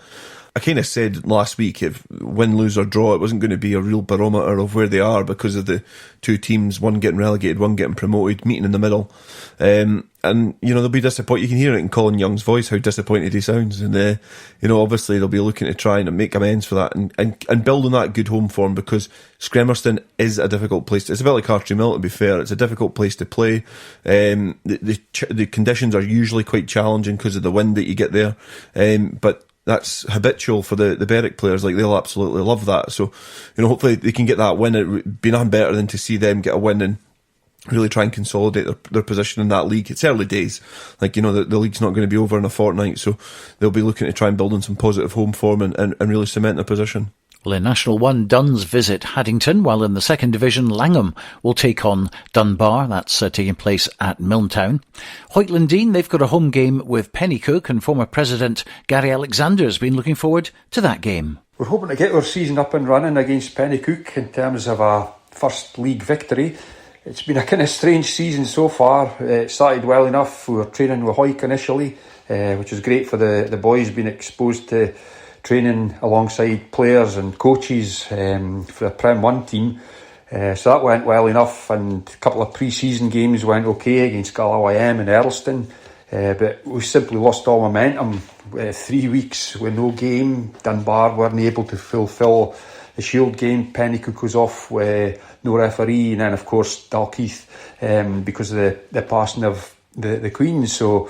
I kind of said last week, if win, lose or draw, it wasn't going to be a real barometer of where they are because of the two teams, one getting relegated, one getting promoted, meeting in the middle. And, they'll be disappointed. You can hear it in Colin Young's voice, how disappointed he sounds. And, obviously they'll be looking to try and make amends for that and build on that good home form, because Scrimmerson is a difficult place. It's a bit like Hartree Mill, to be fair. It's a difficult place to play. The conditions are usually quite challenging because of the wind that you get there. But that's habitual for the Berwick players. Like, they'll absolutely love that. So, hopefully they can get that win. It would be nothing better than to see them get a win and really try and consolidate their position in that league. It's early days. Like, the league's not going to be over in a fortnight, so they'll be looking to try and build on some positive home form and really cement their position. Well, in National 1, Duns visit Haddington, while in the second division, Langham will take on Dunbar. That's taking place at Milntown. Hoytland Dean, they've got a home game with Pennycook, and former president Gary Alexander's been looking forward to that game. We're hoping to get our season up and running against Pennycook in terms of a first league victory. It's been a kind of strange season so far. It started well enough. We were training with Hoyk initially, which was great for the boys, being exposed to training alongside players and coaches for the Prem 1 team. So that went well enough, and a couple of pre-season games went okay against Galloway and Earlston. But we simply lost all momentum. 3 weeks with no game. Dunbar weren't able to fulfil the Shield game. Pennycook was off with no referee, and then of course Dalkeith because of the passing of the Queen. So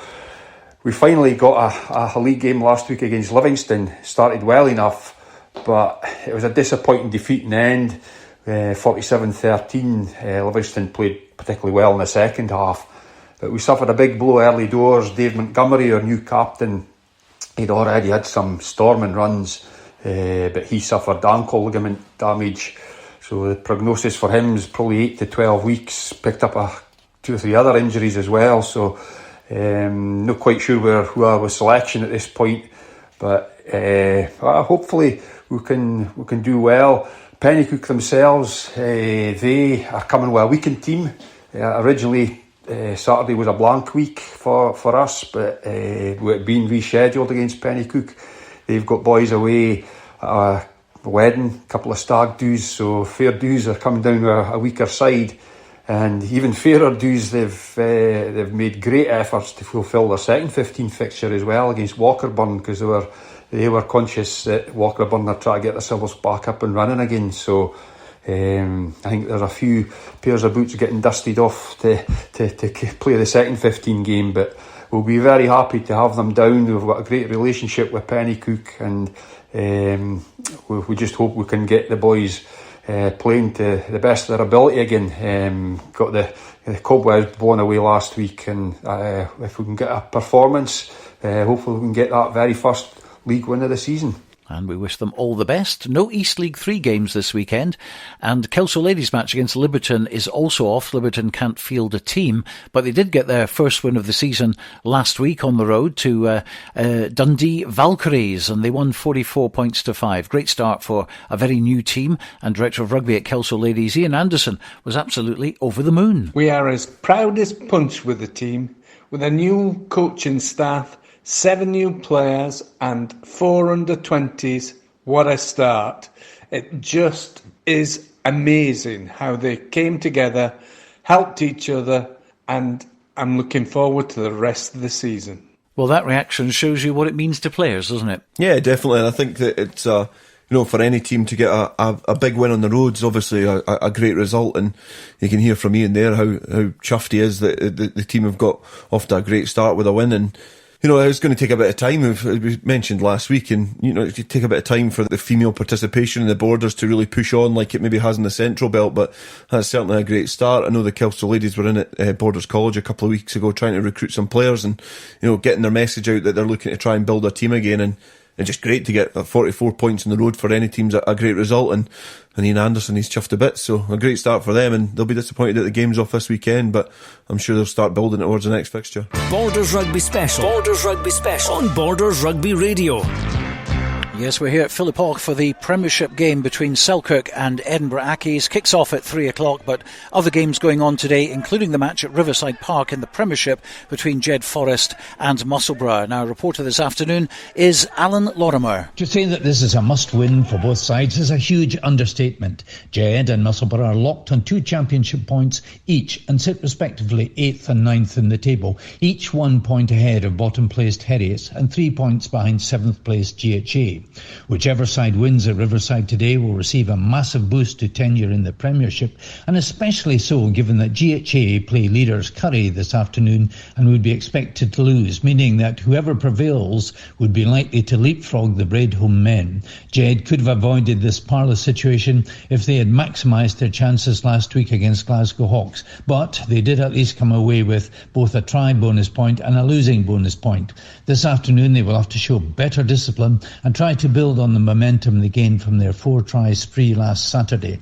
we finally got a league game last week against Livingston. Started well enough, but it was a disappointing defeat in the end. 47-13. Livingston played particularly well in the second half, but we suffered a big blow early doors. Dave Montgomery, our new captain, he'd already had some storming runs, but he suffered ankle ligament damage. So the prognosis for him is probably 8 to 12 weeks. Picked up 2 or 3 other injuries as well. So not quite sure who are with selection at this point, but hopefully we can do well. Pennycook themselves, they are coming with a weekend team. Originally Saturday was a blank week for us, but with it being rescheduled against Pennycook, they've got boys away at a wedding, a couple of stag do's, so fair dues are coming down with a weaker side. And even fairer dues, they've made great efforts to fulfil their second 15 fixture as well against Walkerburn, because they were conscious that Walkerburn are trying to get themselves back up and running again. So I think there's a few pairs of boots getting dusted off to play the second 15 game, but we'll be very happy to have them down. We've got a great relationship with Pennycook, and we just hope we can get the boys playing to the best of their ability again. Got the cobwebs blown away last week, and if we can get a performance, hopefully we can get that very first league win of the season. And we wish them all the best. No East League 3 games this weekend. And Kelso Ladies' match against Liberton is also off. Liberton can't field a team, but they did get their first win of the season last week on the road to Dundee Valkyries, and they won 44 points to 5. Great start for a very new team, and Director of Rugby at Kelso Ladies, Ian Anderson, was absolutely over the moon. We are as proud as punch with the team, with a new coaching staff, 7 new players and 4 under-20s. What a start. It just is amazing how they came together, helped each other, and I'm looking forward to the rest of the season. Well, that reaction shows you what it means to players, doesn't it? Yeah, definitely. And I think that it's, for any team to get a big win on the road's obviously a great result. And you can hear from Ian there how chuffed he is that the team have got off to a great start with a win. And, it's going to take a bit of time, as we mentioned last week, and, it could take a bit of time for the female participation in the Borders to really push on like it maybe has in the Central Belt, but that's certainly a great start. I know the Kelso Ladies were in at Borders College a couple of weeks ago trying to recruit some players and, getting their message out that they're looking to try and build a team again, and it's just great to get 44 points on the road for any team's a great result, and Ian Anderson, he's chuffed a bit, so a great start for them, and they'll be disappointed that the game's off this weekend, but I'm sure they'll start building towards the next fixture. Borders Rugby Special. Borders Rugby Special on Borders Rugby Radio. Yes, we're here at Philiphaugh for the Premiership game between Selkirk and Edinburgh Accies. Kicks off at 3 o'clock, but other games going on today, including the match at Riverside Park in the Premiership between Jed Forest and Musselburgh. Now, a reporter this afternoon is Alan Lorimer. To say that this is a must-win for both sides is a huge understatement. Jed and Musselburgh are locked on 2 championship points each and sit respectively 8th and 9th in the table, each 1 point ahead of bottom-placed Heriots and 3 points behind 7th-placed GHA. Whichever side wins at Riverside today will receive a massive boost to tenure in the Premiership, and especially so given that GHA play leaders Currie this afternoon and would be expected to lose, meaning that whoever prevails would be likely to leapfrog the Braidholme men. Jed could have avoided this parlous situation if they had maximised their chances last week against Glasgow Hawks, but they did at least come away with both a try bonus point and a losing bonus point. This afternoon they will have to show better discipline and try to build on the momentum they gained from their 4-try spree last Saturday.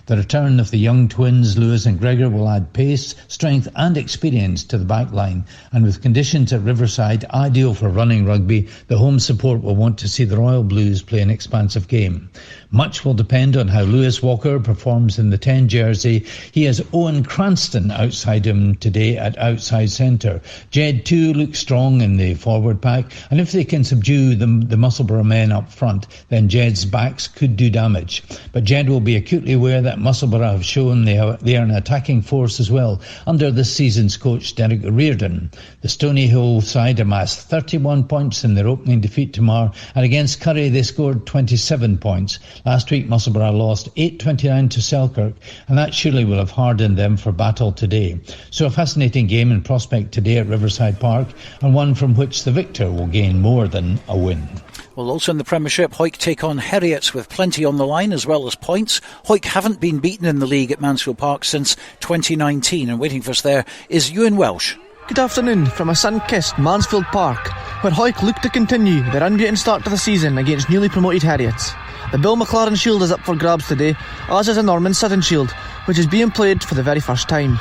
The return of the young twins, Lewis and Gregor, will add pace, strength and experience to the back line, and with conditions at Riverside ideal for running rugby, the home support will want to see the Royal Blues play an expansive game. Much will depend on how Lewis Walker performs in the 10 jersey. He has Owen Cranston outside him today at outside centre. Jed too looks strong in the forward pack, and if they can subdue the Musselburgh men up front, then Jed's backs could do damage. But Jed will be acutely aware that Musselburgh have shown they are an attacking force as well, under this season's coach Derek Reardon. The Stony Hill side amassed 31 points in their opening defeat to Mar, and against Currie they scored 27 points. Last week Musselburgh lost 8-29 to Selkirk, and that surely will have hardened them for battle today. So a fascinating game in prospect today at Riverside Park, and one from which the victor will gain more than a win. Well, also in the Premiership, Hawick take on Heriots with plenty on the line as well as points. Hawick haven't been beaten in the league at Mansfield Park since 2019, and waiting for us there is Ewan Welsh. Good afternoon from a sun-kissed Mansfield Park, where Hawick look to continue their unbeaten start to the season against newly promoted Heriots. The Bill McLaren Shield is up for grabs today, as is the Norman Southern Shield, which is being played for the very first time.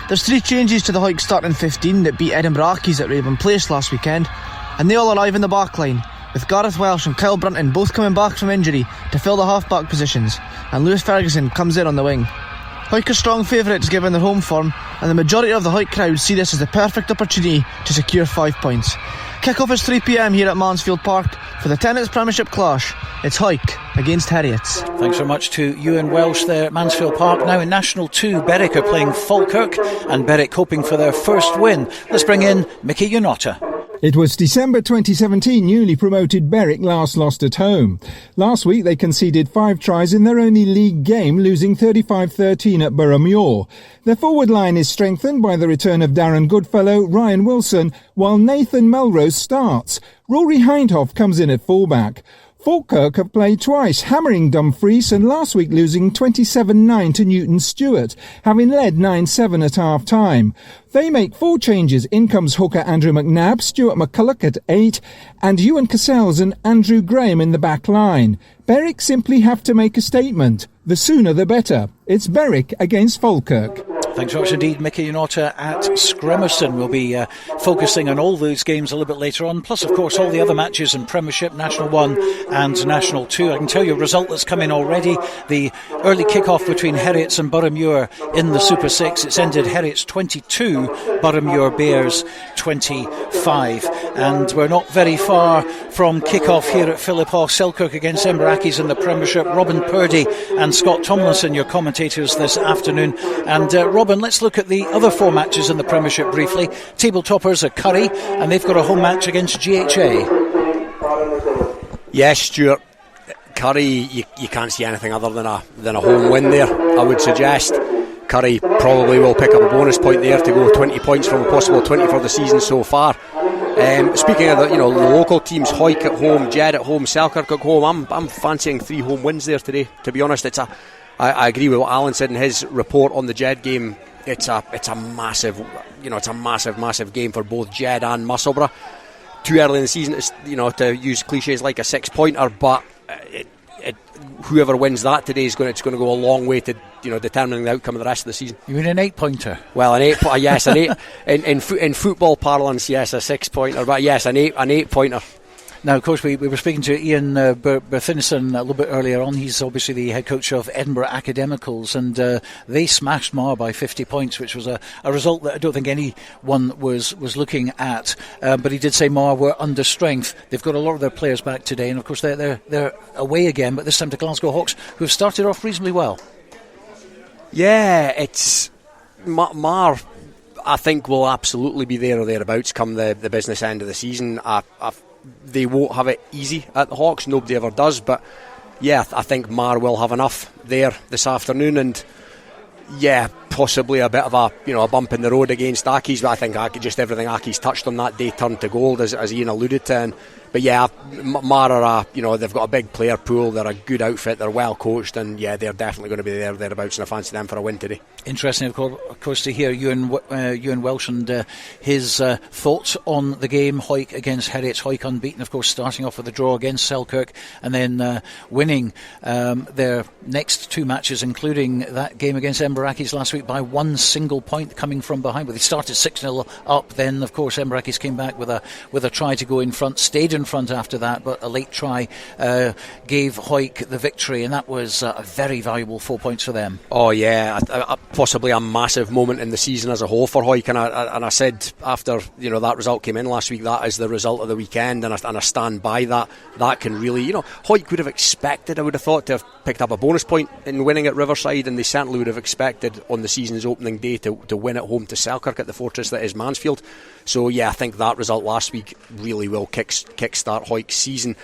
There's 3 changes to the Hawick starting 15 that beat Edinburgh Accies at Raven Place last weekend, and they all arrive in the back line, with Gareth Welsh and Kyle Brunton both coming back from injury to fill the half-back positions, and Lewis Ferguson comes in on the wing. Hawick are strong favourites given their home form, and the majority of the Hawick crowd see this as the perfect opportunity to secure 5 points. Kick-off is 3 p.m. here at Mansfield Park for the Tenants Premiership clash. It's Hawick against Heriots. Thanks very much to Ewan Welsh there at Mansfield Park. Now in National 2, Berwick are playing Falkirk, and Berwick hoping for their first win. Let's bring in Mickey Unota. It was December 2017 newly promoted Berwick last lost at home. Last week they conceded 5 tries in their only league game, losing 35-13 at Boroughmuir. Their forward line is strengthened by the return of Darren Goodfellow, Ryan Wilson, while Nathan Melrose starts. Rory Hindhoff comes in at fullback. Falkirk have played twice, hammering Dumfries and last week losing 27-9 to Newton Stewart, having led 9-7 at half-time. They make 4 changes. In comes hooker Andrew McNabb, Stuart McCulloch at 8, and Ewan Cassels and Andrew Graham in the back line. Berwick simply have to make a statement. The sooner the better. It's Berwick against Falkirk. Thanks very much indeed, Mickey Unotta at Scremerson. We'll be focusing on all those games a little bit later on, plus of course all the other matches in Premiership, National 1 and National 2. I can tell you a result that's come in already. The early kick-off between Heriots and Boroughmuir in the Super 6. It's ended Heriots 22, Boroughmuir Bears 25. And we're not very far from kick-off here at Philiphaugh. Selkirk against Edinburgh Accies in the Premiership. Robin Purdie and Scott Tomlinson, your commentators this afternoon. And Robin, let's look at the other 4 matches in the Premiership briefly. Table toppers are Curry, and they've got a home match against GHA. Yes, Stuart. Curry, you can't see anything other than a home win there, I would suggest. Curry probably will pick up a bonus point there to go 20 points from a possible 20 for the season so far. Speaking of the local teams, Hawick at home, Jed at home, Selkirk at home, I'm fancying 3 home wins there today. To be honest, I agree with what Alan said in his report on the Jed game. It's a massive, massive game for both Jed and Musselburgh. Too early in the season, to use cliches like a 6-pointer, but whoever wins that today it's going to go a long way to determining the outcome of the rest of the season. You mean an 8-pointer? Well, yes, an 8. in football parlance, yes, a 6-pointer, but yes, an 8-pointer. Now, of course, we were speaking to Ian Berthinison a little bit earlier on. He's obviously the head coach of Edinburgh Academicals, and they smashed Mar by 50 points, which was a result that I don't think anyone was looking at. But he did say Mar were under strength. They've got a lot of their players back today, and of course they're away again, but this time to Glasgow Hawks, who have started off reasonably well. Yeah, it's Mar. I think will absolutely be there or thereabouts come the business end of the season. They won't have it easy at the Hawks, nobody ever does, but yeah, I think Mar will have enough there this afternoon, and yeah, possibly a bit of a bump in the road against Accies, but I think just everything Accies touched on that day turned to gold, as Ian alluded to. But yeah, Mar are they've got a big player pool, they're a good outfit, they're well coached, and yeah, they're definitely going to be there thereabouts, and I fancy them for a win today. Interesting, of course, to hear Ewan Welsh and his thoughts on the game. Hawick against Heriots. Hawick unbeaten, of course, starting off with a draw against Selkirk, and then winning their next 2 matches, including that game against Edinburgh Accies last week, by 1 single point coming from behind. But they started 6-0 up. Then, of course, Edinburgh Accies came back with a try to go in front, stayed in front after that, but a late try gave Hawick the victory, and that was a very valuable 4 points for them. Oh yeah, possibly a massive moment in the season as a whole for Hawick, and I said after that result came in last week, that is the result of the weekend, and I stand by that. That can really, Hawick would have expected, I would have thought, to have picked up a bonus point in winning at Riverside, and they certainly would have expected on the season's opening day to win at home to Selkirk at the fortress that is Mansfield. So yeah, I think that result last week really will kickstart Hawick's season,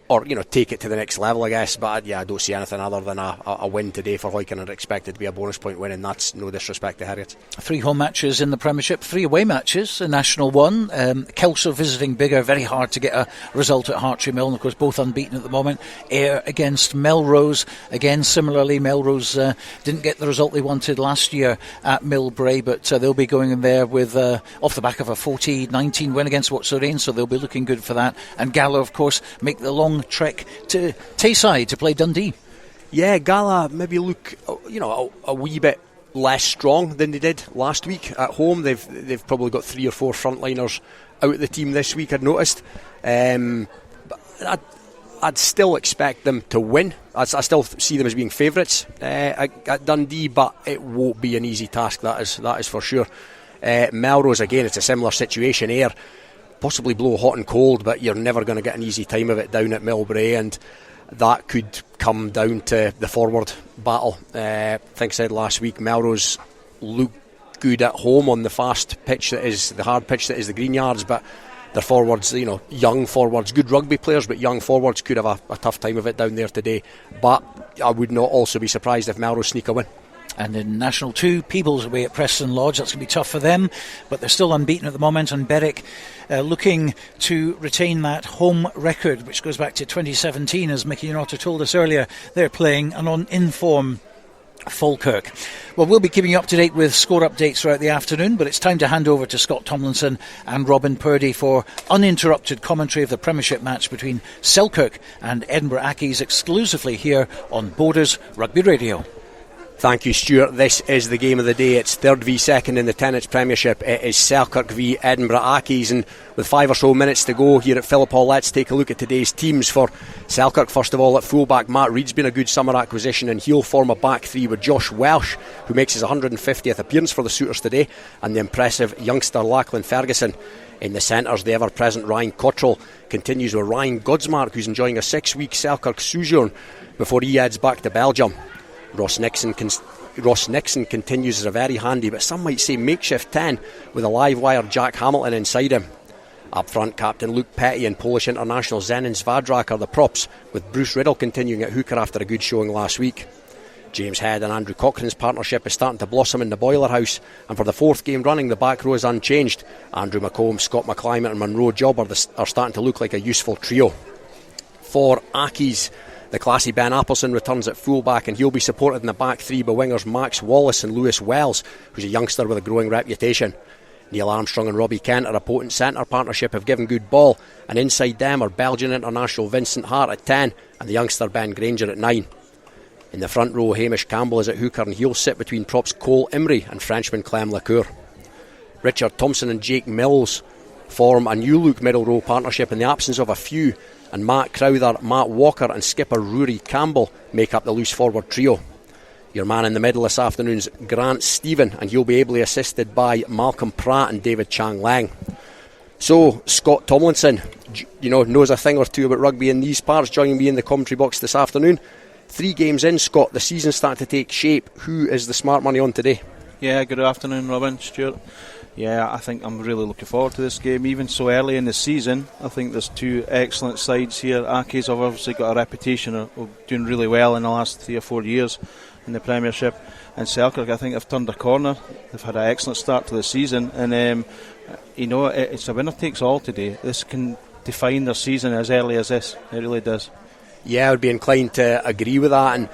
or take it to the next level, I guess. But yeah, I don't see anything other than a win today for Hawick, and I'd expect it to be a bonus point win, and that's no disrespect to Heriots. 3 home matches in the Premiership, 3 away matches in National 1. Kelso visiting Biggar, very hard to get a result at Hartree Mill, and of course both unbeaten at the moment. Ayr against Melrose, again similarly, Melrose didn't get the result they wanted last year at Millbrae, but they'll be going in there with off the back of a 40-19 win against Wattsarain, so they'll be looking good for that. And Gala, of course, make the long trek to Tayside to play Dundee. Yeah, Gala maybe look a wee bit less strong than they did last week at home. They've probably got 3 or 4 frontliners out of the team this week, I'd noticed. But I'd still expect them to win. I still see them as being favourites at Dundee, but it won't be an easy task, that is for sure. Melrose, again, it's a similar situation. Ayr possibly blow hot and cold, but you're never going to get an easy time of it down at Millbrae, and that could come down to the forward battle. I think I said last week, Melrose look good at home on the fast pitch that is the hard pitch that is the Green Yards, but their forwards, young forwards, good rugby players, but young forwards could have a tough time of it down there today. But I would not also be surprised if Melrose sneak a win. And in National 2, Peebles away at Preston Lodge. That's going to be tough for them, but they're still unbeaten at the moment. And Berwick looking to retain that home record, which goes back to 2017, as Mickey Notter told us earlier. They're playing an in-form Falkirk. Well, we'll be keeping you up to date with score updates throughout the afternoon, but it's time to hand over to Scott Tomlinson and Robin Purdie for uninterrupted commentary of the Premiership match between Selkirk and Edinburgh Accies, exclusively here on Borders Rugby Radio. Thank you, Stuart. This is the game of the day. It's 3rd v 2nd in the Tennis Premiership. It is Selkirk v Edinburgh Accies, and with 5 or so minutes to go here at Philiphaugh, let's take a look at today's teams. For Selkirk, first of all, at fullback, Matt Reid's been a good summer acquisition, and he'll form a back three with Josh Welsh, who makes his 150th appearance for the Suitors today, and the impressive youngster Lachlan Ferguson. In the centres, the ever-present Ryan Cottrell continues with Ryan Godsmark, who's enjoying a 6-week Selkirk sojourn before he heads back to Belgium. Ross Nixon continues as a very handy, but some might say makeshift 10, with a live wire Jack Hamilton inside him. Up front, captain Luke Petty and Polish international Zenon Svadrak are the props, with Bruce Riddle continuing at hooker after a good showing last week. James Head and Andrew Cochrane's partnership is starting to blossom in the Boiler House, and for the 4th game running, the back row is unchanged. Andrew McComb, Scott McClimate and Monroe Job are starting to look like a useful trio. For Accies, the classy Ben Appleson returns at fullback, and he'll be supported in the back three by wingers Max Wallace and Lewis Wells, who's a youngster with a growing reputation. Neil Armstrong and Robbie Kent, a potent centre partnership, have given good ball, and inside them are Belgian international Vincent Hart at 10 and the youngster Ben Granger at 9. In the front row, Hamish Campbell is at hooker, and he'll sit between props Cole Imrie and Frenchman Clem Lacour. Richard Thompson and Jake Mills form a new look middle row partnership in the absence of a few, and Matt Crowther, Matt Walker and skipper Rory Campbell make up the loose forward trio. Your man in the middle this afternoon's Grant Stephen, and he'll be ably assisted by Malcolm Pratt and David Chang Lang. So, Scott Tomlinson, knows a thing or two about rugby in these parts, joining me in the commentary box this afternoon. 3 games in, Scott, the season's starting to take shape. Who is the smart money on today? Yeah, good afternoon, Robin, Stuart. Yeah, I think I'm really looking forward to this game, even so early in the season. I think there's 2 excellent sides here. Accies have obviously got a reputation of doing really well in the last 3 or 4 years in the Premiership, and Selkirk, I think, have turned a corner. They've had an excellent start to the season, and it's a winner takes all today. This can define their season as early as this. It really does. Yeah, I would be inclined to agree with that, and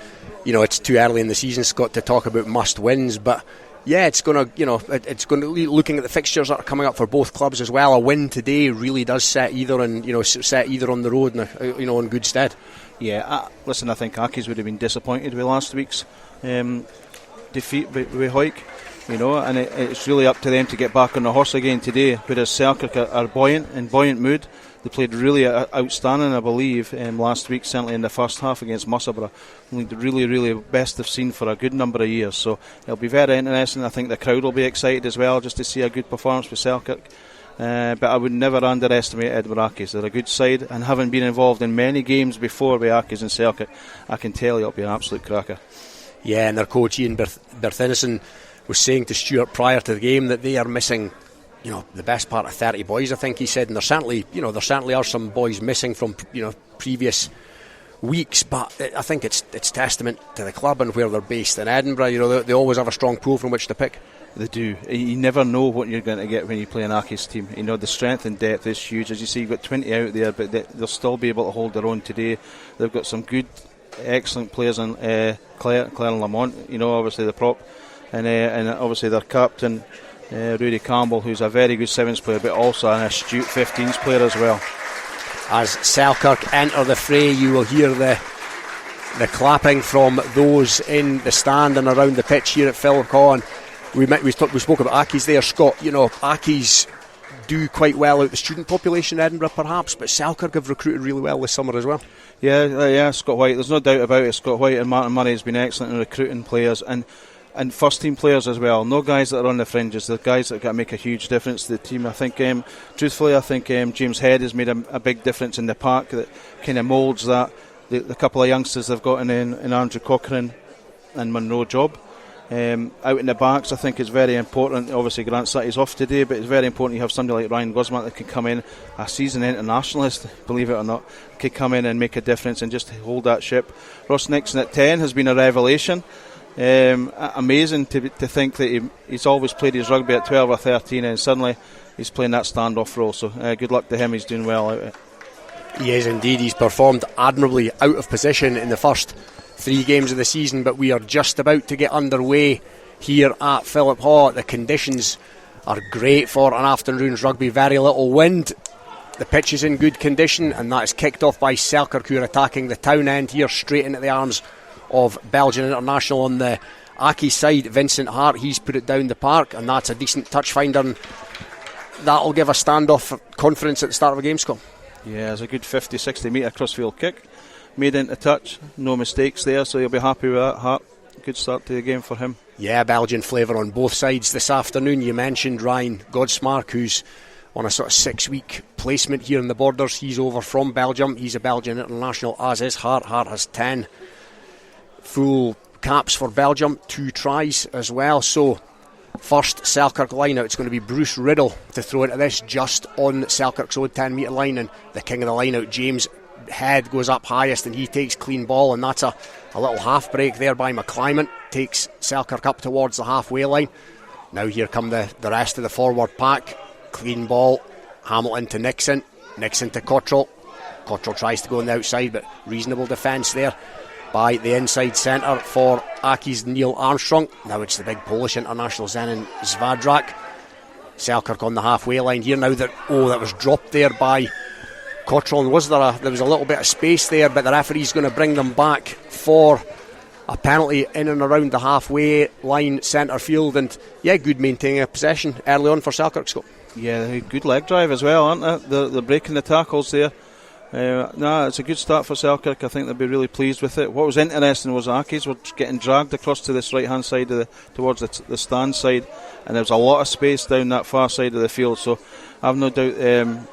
it's too early in the season, Scott, to talk about must wins, but yeah, it's going to looking at the fixtures that are coming up for both clubs as well. A win today really does set either on the road and in good stead. Yeah, listen, I think Accies would have been disappointed with last week's defeat with Hawick, and it's really up to them to get back on the horse again today. Whereas Selkirk are buoyant mood. They played really outstanding, I believe, last week, certainly in the first half against Musselburgh. The really, really best they've seen for a good number of years. So it'll be very interesting. I think the crowd will be excited as well, just to see a good performance for Selkirk. But I would never underestimate Edinburgh Accies. They're a good side, and having been involved in many games before with Accies and Selkirk, I can tell you it'll be an absolute cracker. Yeah, and their coach Ian Berthinison was saying to Stuart prior to the game that they are missing the best part of 30 boys, I think he said, and there certainly are some boys missing from previous weeks, but I think it's testament to the club and where they're based in Edinburgh. They always have a strong pool from which to pick. They do. You never know what you're going to get when you play an Accies team. The strength and depth is huge. As you see, you've got 20 out there, but they'll still be able to hold their own today. They've got some good, excellent players in Claire Lamont, obviously the prop, and obviously their captain Rudy Campbell, who's a very good sevens player, but also an astute 15s player as well. As Selkirk enter the fray, you will hear the clapping from those in the stand and around the pitch here at Philiphaugh. And we spoke about Accies there, Scott. Accies do quite well out the student population in Edinburgh, perhaps, but Selkirk have recruited really well this summer as well. Yeah, Scott White. There's no doubt about it. Scott White and Martin Murray has been excellent in recruiting players and first team players as well. No guys that are on the fringes. The guys that got to make a huge difference to the team. I think, truthfully, James Head has made a big difference in the park that kind of moulds that. The couple of youngsters they've got in Andrew Cochrane and Monroe Job. Out in the backs, I think it's very important. Obviously, Grant City's off today, but it's very important you have somebody like Ryan Gosmark that can come in, a seasoned internationalist, believe it or not, could come in and make a difference and just hold that ship. Ross Nixon at 10 has been a revelation. amazing to think that he's always played his rugby at 12 or 13 and suddenly he's playing that standoff role. So good luck to him, he's doing well out of it. He is indeed. He's performed admirably out of position in the first 3 games of the season, but we are just about to get underway here at Philiphaugh. The conditions are great for an afternoon's rugby. Very little wind. The pitch is in good condition, and that is kicked off by Selkirk, who are attacking the town end here, straight into the arms of Belgian international on the Accies side. Vincent Hart, he's put it down the park, and that's a decent touch finder, and that'll give a standoff confidence at the start of a game, Scott. Yeah, it's a good 50-60 metre crossfield kick, made into touch, no mistakes there, so you'll be happy with that. Hart, good start to the game for him. Yeah, Belgian flavour on both sides this afternoon. You mentioned Ryan Godsmark, who's on a sort of 6-week placement here in the Borders. He's over from Belgium. He's a Belgian international, as is Hart. Hart has 10 full caps for Belgium, 2 tries as well. So first Selkirk line out, it's going to be Bruce Riddle to throw into this, just on Selkirk's own 10 metre line, and the king of the line out, James Head, goes up highest and he takes clean ball, and that's a little half break there by McClymondt, takes Selkirk up towards the halfway line. Now here come the rest of the forward pack. Clean ball, Hamilton to Nixon to Cottrell. Cottrell tries to go on the outside, but reasonable defence there by the inside centre for Accies, Neil Armstrong. Now it's the big Polish international Zenon Zvadrak. Selkirk on the halfway line here now. That was dropped there by Cottrell, and there was a little bit of space there, but the referee's going to bring them back for a penalty in and around the halfway line, centre field. And yeah, good maintaining of possession early on for Selkirk, Scott. Yeah, good leg drive as well, aren't they? They're breaking the tackles there. It's a good start for Selkirk. I think they'll be really pleased with it. What was interesting was Accies were getting dragged across to this right hand side towards the stand side, and there was a lot of space down that far side of the field, so I've no doubt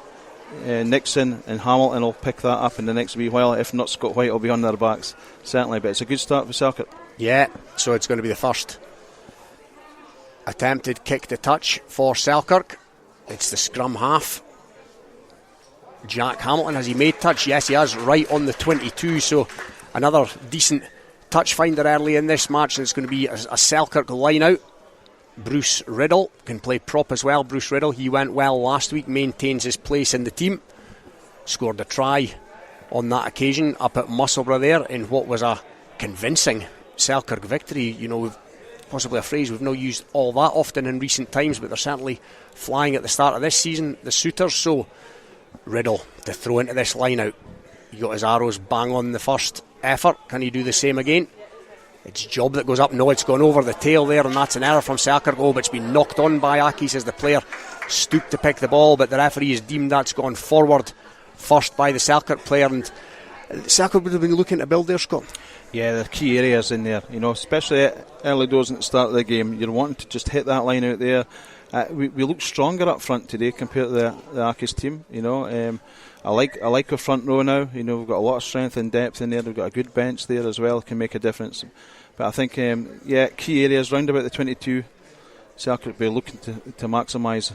Nixon and Hamilton will pick that up in the next wee while. If not, Scott White will be on their backs, certainly, but it's a good start for Selkirk. Yeah, so it's going to be the first attempted kick to touch for Selkirk. It's the scrum half. Jack Hamilton, has he made touch? Yes, he has, right on the 22. So another decent touch finder early in this match, and it's going to be a Selkirk line out. Bruce Riddle can play prop as well. Bruce Riddle, he went well last week, maintains his place in the team. Scored a try on that occasion up at Musselburgh there in what was a convincing Selkirk victory. You know, possibly a phrase we've not used all that often in recent times, but they're certainly flying at the start of this season, the Sooters. So Riddle to throw into this line out. He got his arrows bang on the first effort. Can he do the same again? It's Job that goes up. No, it's gone over the tail there, and that's an error from Selkirk. But it's been knocked on by Accies as the player stooped to pick the ball, but the referee has deemed that's gone forward first by the Selkirk player, and Selkirk would have been looking to build their Scott. Yeah, there are key areas in there, especially early doors at the start of the game. You're wanting to just hit that line out there. We look stronger up front today compared to the Accies team. I like our front row now. We've got a lot of strength and depth in there. We've got a good bench there as well, can make a difference. But I think, key areas round about the 22, Selkirk will be looking to maximise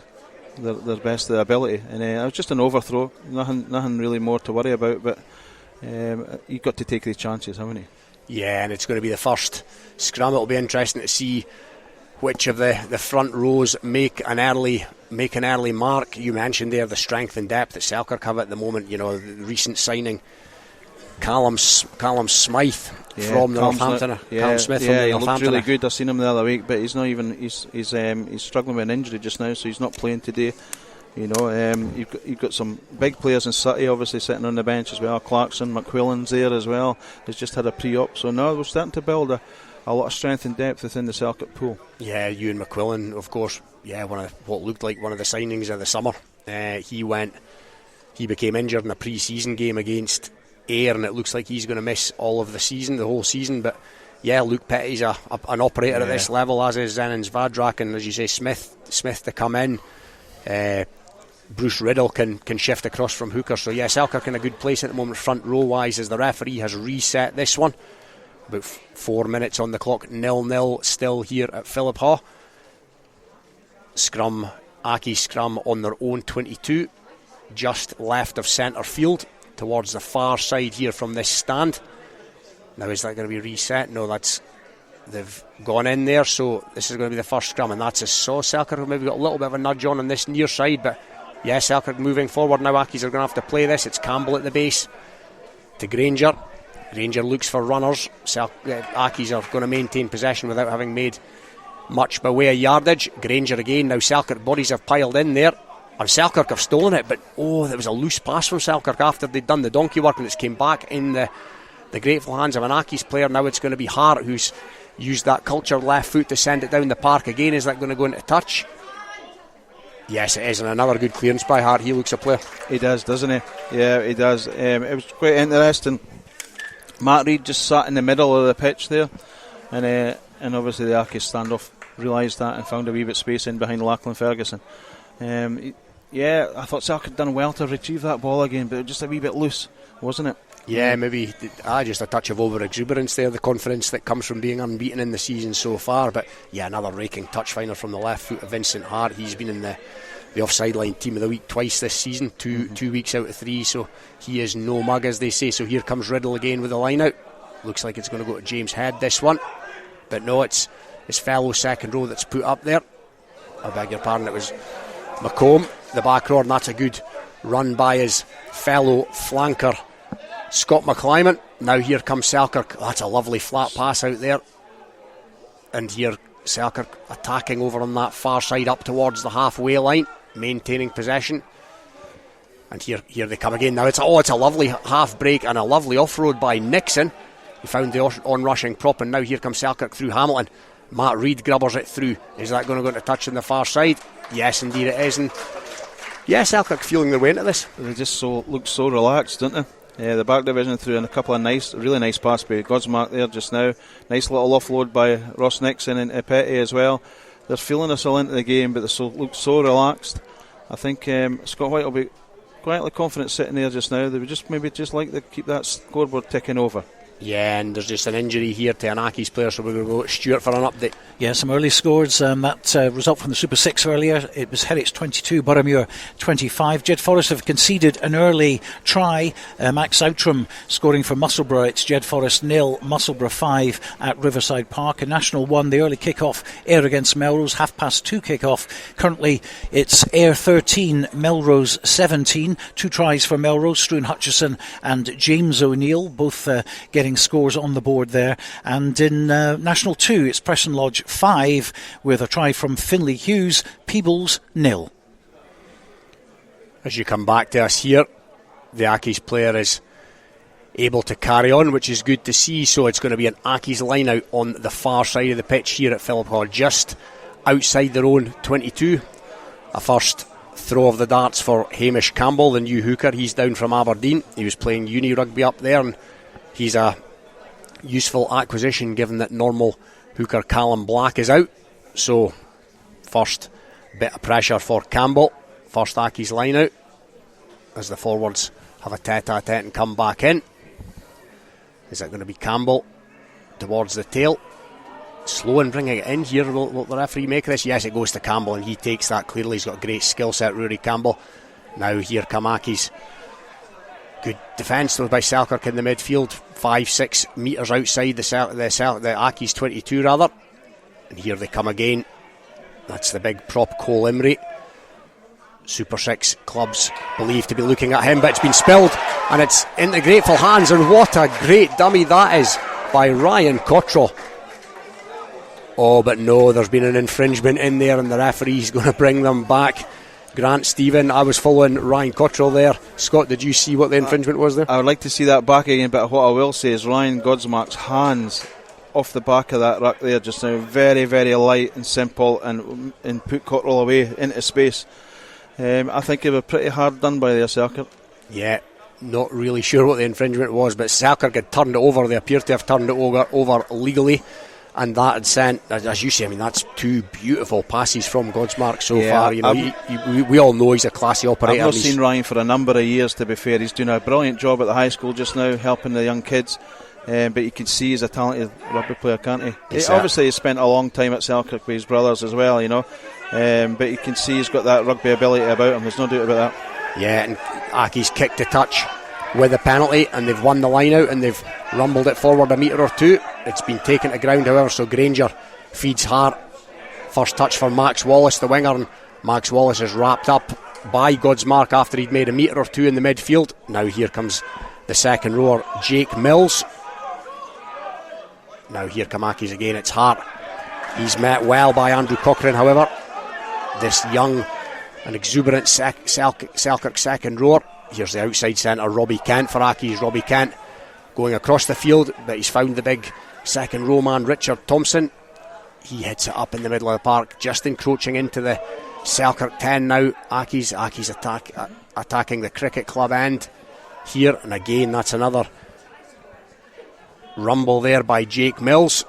their best of their ability. And it was just an overthrow, nothing really more to worry about. But you've got to take these chances, haven't you? Yeah, and it's going to be the first scrum. It'll be interesting to see which of the front rows make an early mark. You mentioned there the strength and depth that Selkirk have at the moment. The recent signing, Callum Smythe from Northampton. Callum Smith from Northampton. He looked really good. I seen him the other week, but he's not even. He's struggling with an injury just now, so he's not playing today. You've got some big players in City obviously sitting on the bench as well. Clarkson, McQuillan's there as well. He's just had a pre-op, so now we're starting to build a lot of strength and depth within the Selkirk pool. Yeah, Ewan McQuillan, of course. Yeah, one of what looked like one of the signings of the summer. He became injured in a pre-season game against Ayr, and it looks like he's going to miss all of the whole season. But yeah, Luke Petty's an operator at this level, as is Zenon Zvadrak, and as you say, Smith to come in. Bruce Riddle can shift across from hooker. So yeah, Selkirk in a good place at the moment, front row wise, as the referee has reset this one. About 4 minutes on the clock, 0-0 still here at Philiphaugh. Accies scrum on their own 22, just left of centre field, towards the far side here from this stand. Now is that going to be reset? No, that's They've gone in there, so this is going to be the first scrum, and that's a saw. Selkirk have maybe got a little bit of a nudge on this near side, but yeah, Selkirk moving forward now. Accies are going to have to play this. It's Campbell at the base to Granger. Granger looks for runners. Accies are going to maintain possession without having made much by way of yardage. Granger again. Now Selkirk bodies have piled in there, and Selkirk have stolen it, but there was a loose pass from Selkirk after they'd done the donkey work, and it's came back in the grateful hands of an Accies player. Now it's going to be Hart who's used that cultured left foot to send it down the park again. Is that going to go into touch? Yes, it is, and another good clearance by Hart. He looks a player. He does, doesn't he? Yeah, he does. It was quite interesting. Matt Reid just sat in the middle of the pitch there, and obviously the Accies standoff realised that and found a wee bit space in behind Lachlan Ferguson. Yeah, I thought Selkirk done well to retrieve that ball again, but just a wee bit loose, wasn't it? Yeah, maybe just a touch of over-exuberance there, the confidence that comes from being unbeaten in the season so far. But yeah, another raking touch finder from the left foot of Vincent Hart. He's been in the offside line team of the week twice this season, two weeks out of 3, so he is no mug, as they say. So here comes Riddle again with the line out. Looks like it's going to go to James Head, this one, but no, it's his fellow second row that's put up there. I beg your pardon, it was McComb, the back row, and that's a good run by his fellow flanker Scott McClyman. Now here comes Selkirk. That's a lovely flat pass out there, and here Selkirk attacking over on that far side up towards the halfway line, maintaining possession. And here they come again. Now it's a lovely half break and a lovely off-road by Nixon. He found the on-rushing prop, and now here comes Selkirk through Hamilton. Matt Reid grubbers it through. Is that going to go into touch on the far side? Yes, indeed it is. And yeah, Selkirk feeling their way into this. They just look so relaxed, don't they? Yeah, the back division through, and a couple of really nice pass by Godsmark there just now. Nice little offload by Ross Nixon and Petty as well. They're feeling us all into the game, but they look so relaxed. I think Scott White will be quietly confident sitting there just now. They would just like to keep that scoreboard ticking over. Yeah, and there's just an injury here to an Accies player, so we're going to go to Stuart for an update. Yeah, some early scores. That result from the Super 6 earlier, it was Herrick's 22, Boroughmuir 25. Jed Forest have conceded an early try. Max Outram scoring for Musselburgh. It's Jed Forest 0, Musselburgh 5 at Riverside Park. And National 1, the early kick-off, Ayr against Melrose, 2:30 kick-off. Currently, it's Ayr 13, Melrose 17. 2 tries for Melrose, Struan Hutchison and James O'Neill, both getting scores on the board there. And in National 2, it's Preston Lodge 5 with a try from Finlay Hughes, Peebles 0. As you come back to us here, the Accies player is able to carry on, which is good to see. So it's going to be an Accies line out on the far side of the pitch here at Philiphaugh, just outside their own 22. A first throw of the darts for Hamish Campbell, the new hooker. He's down from Aberdeen. He was playing uni rugby up there, and he's a useful acquisition given that normal hooker Callum Black is out. So first bit of pressure for Campbell. First Accies line out as the forwards have a tete-a-tete and come back in. Is it going to be Campbell towards the tail? Slow in bringing it in here. Will the referee make this? Yes, it goes to Campbell, and he takes that clearly. He's got a great skill set, Rory Campbell. Now here come Accies. Good defence by Selkirk in the midfield, 5-6 metres outside the Accies 22 rather. And here they come again. That's the big prop Cole Imrie. Super 6 clubs believed to be looking at him, but it's been spilled and it's in the grateful hands, and what a great dummy that is by Ryan Cottrell. Oh, but no, there's been an infringement in there, and the referee's going to bring them back. Grant Stephen, I was following Ryan Cottrell there. Scott, did you see what the infringement was there? I would like to see that back again, but what I will say is Ryan Godsmark's hands off the back of that ruck there just now, very, very light and simple, and put Cottrell away into space. I think they were pretty hard done by their Selkirk. Yeah, not really sure what the infringement was, but Selkirk had turned it over. They appear to have turned it over legally, and that had sent, as you say, I mean, that's 2 beautiful passes from Godsmark so far. You know, we all know he's a classy operator. I've not seen Ryan for a number of years, to be fair. He's doing a brilliant job at the high school just now, helping the young kids. But you can see he's a talented rugby player, can't he? Obviously, he spent a long time at Selkirk with his brothers as well, you know. But you can see he's got that rugby ability about him. There's no doubt about that. Yeah, and Accies kicked the touch with a penalty, and they've won the line out, and they've rumbled it forward a metre or 2. It's been taken to ground, however, so Granger feeds hard. First touch for Max Wallace, the winger, and Max Wallace is wrapped up by Godsmark after he'd made a metre or two in the midfield. Now here comes the second rower, Jake Mills. Now here come Accies again, it's Hart. He's met well by Andrew Cochrane, however. This young and exuberant Selkirk second rower. Here's the outside centre, Robbie Kent for Accies. Robbie Kent going across the field, but he's found the big second row man, Richard Thompson. He hits it up in the middle of the park, just encroaching into the Selkirk 10 now. Accies attacking the cricket club end here, and again that's another rumble there by Jake Mills.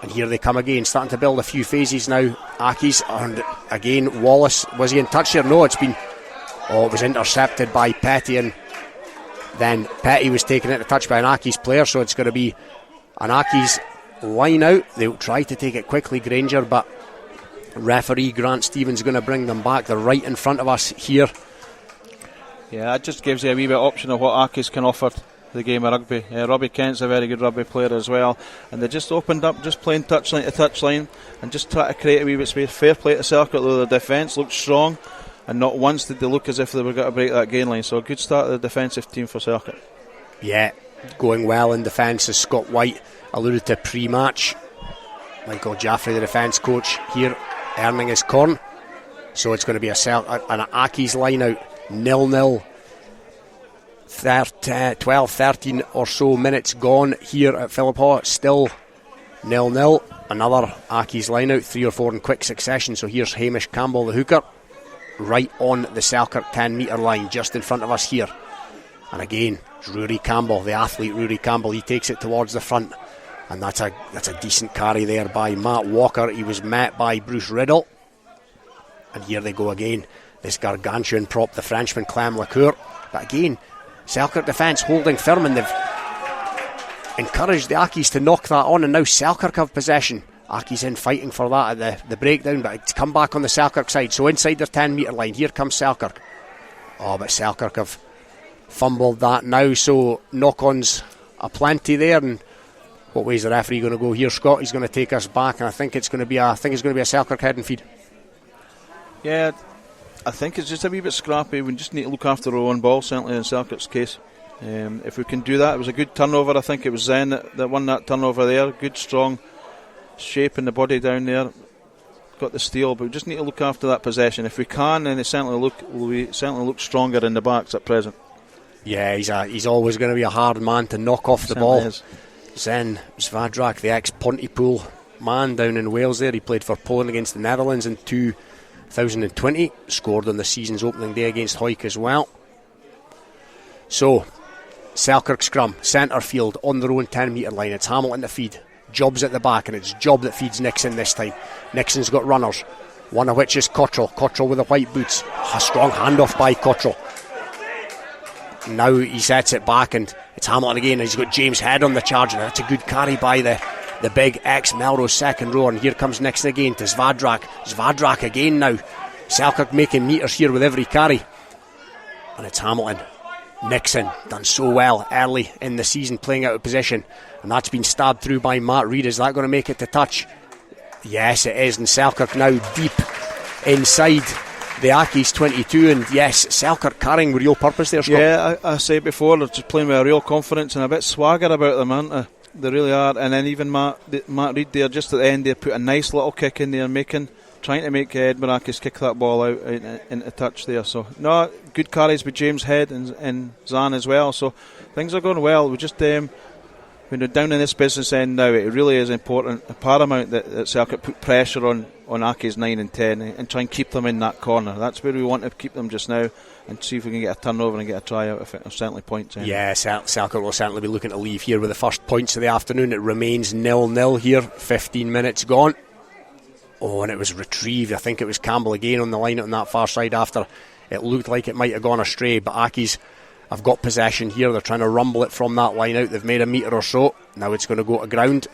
And here they come again, starting to build a few phases now. Accies, and again Wallace, was he in touch here? No, it was intercepted by Petty, and then Petty was taken into touch by an Accies player, so it's going to be an Accies line out. They'll try to take it quickly, Granger, but referee Grant Stevens is going to bring them back. They're right in front of us here. Yeah, that just gives you a wee bit of option of what Accies can offer the game of rugby. Robbie Kent's a very good rugby player as well, and they just opened up, just playing touchline to touchline and just try to create a wee bit of space. Fair play to Selkirk, though the defence looked strong, and not once did they look as if they were going to break that gain line. So a good start of the defensive team for Selkirk. Yeah, going well in defence, as Scott White alluded to pre-match. Michael Jaffrey, the defence coach, here earning his corn. So it's going to be an Accies line out, 0-0. 12-13 or so minutes gone here at Philiphaugh, still 0-0. Another Accies line out, 3 or 4 in quick succession. So here's Hamish Campbell, the hooker, right on the Selkirk 10 metre line, just in front of us here. And again, it's Rory Campbell, the athlete Rory Campbell. He takes it towards the front, and that's a decent carry there by Matt Walker. He was met by Bruce Riddle, and here they go again. This gargantuan prop, the Frenchman Clem Lacour. But again, Selkirk defence holding firm, and they've encouraged the Accies to knock that on, and now Selkirk have possession. Accies in fighting for that at the breakdown, but it's come back on the Selkirk side, so inside their 10 metre line. Here comes Selkirk. But Selkirk have fumbled that now, so knock-ons aplenty there. And what way is the referee going to go here, Scott? He's going to take us back, and I think it's going to be a Selkirk head and feed. Yeah, I think it's just a wee bit scrappy. We just need to look after our own ball, certainly in Selkirk's case. If we can do that, it was a good turnover. I think it was Zen that won that turnover there. Good, strong shape in the body down there. Got the steal, but we just need to look after that possession. If we can, then we certainly look stronger in the backs at present. Yeah, he's always going to be a hard man to knock off the ball. Zen Svadrak, the ex-Pontypool man down in Wales there. He played for Poland against the Netherlands in 2020. Scored on the season's opening day against Hawick as well. So, Selkirk scrum, centre field, on their own 10 metre line. It's Hamilton to feed. Job's at the back, and it's Job that feeds Nixon this time. Nixon's got runners, one of which is Cottrell. Cottrell with the white boots. A strong handoff by Cottrell. Now he sets it back, and it's Hamilton again, and he's got James Head on the charge, and that's a good carry by the big ex-Melrose second row. And here comes Nixon again to Svadrak. Svadrak again now. Selkirk making metres here with every carry. And it's Hamilton. Nixon done so well early in the season, playing out of position, and that's been stabbed through by Matt Reid. Is that going to make it to touch? Yes, it is, and Selkirk now deep inside the Accies 22, and yes, Selkirk carrying with real purpose there, Scott. Yeah, I said before, they're just playing with a real confidence and a bit swagger about them, aren't they? They really are. And then even Matt Reid there, just at the end there, put a nice little kick in there, trying to make Edinburgh Accies kick that ball out into touch there. So, no, good carries with James Head and Zan as well. So, things are going well. We just, when we're down in this business end now, it really is important, paramount that Selkirk put pressure on Accies 9 and 10 and try and keep them in that corner. That's where we want to keep them just now, and see if we can get a turnover and get a try out of certainly points. Yeah, Selkirk will certainly be looking to leave here with the first points of the afternoon. It remains 0-0 here, 15 minutes gone. And it was retrieved. I think it was Campbell again on the line on that far side after it looked like it might have gone astray. But Accies have got possession here. They're trying to rumble it from that line out. They've made a metre or so. Now it's going to go to ground.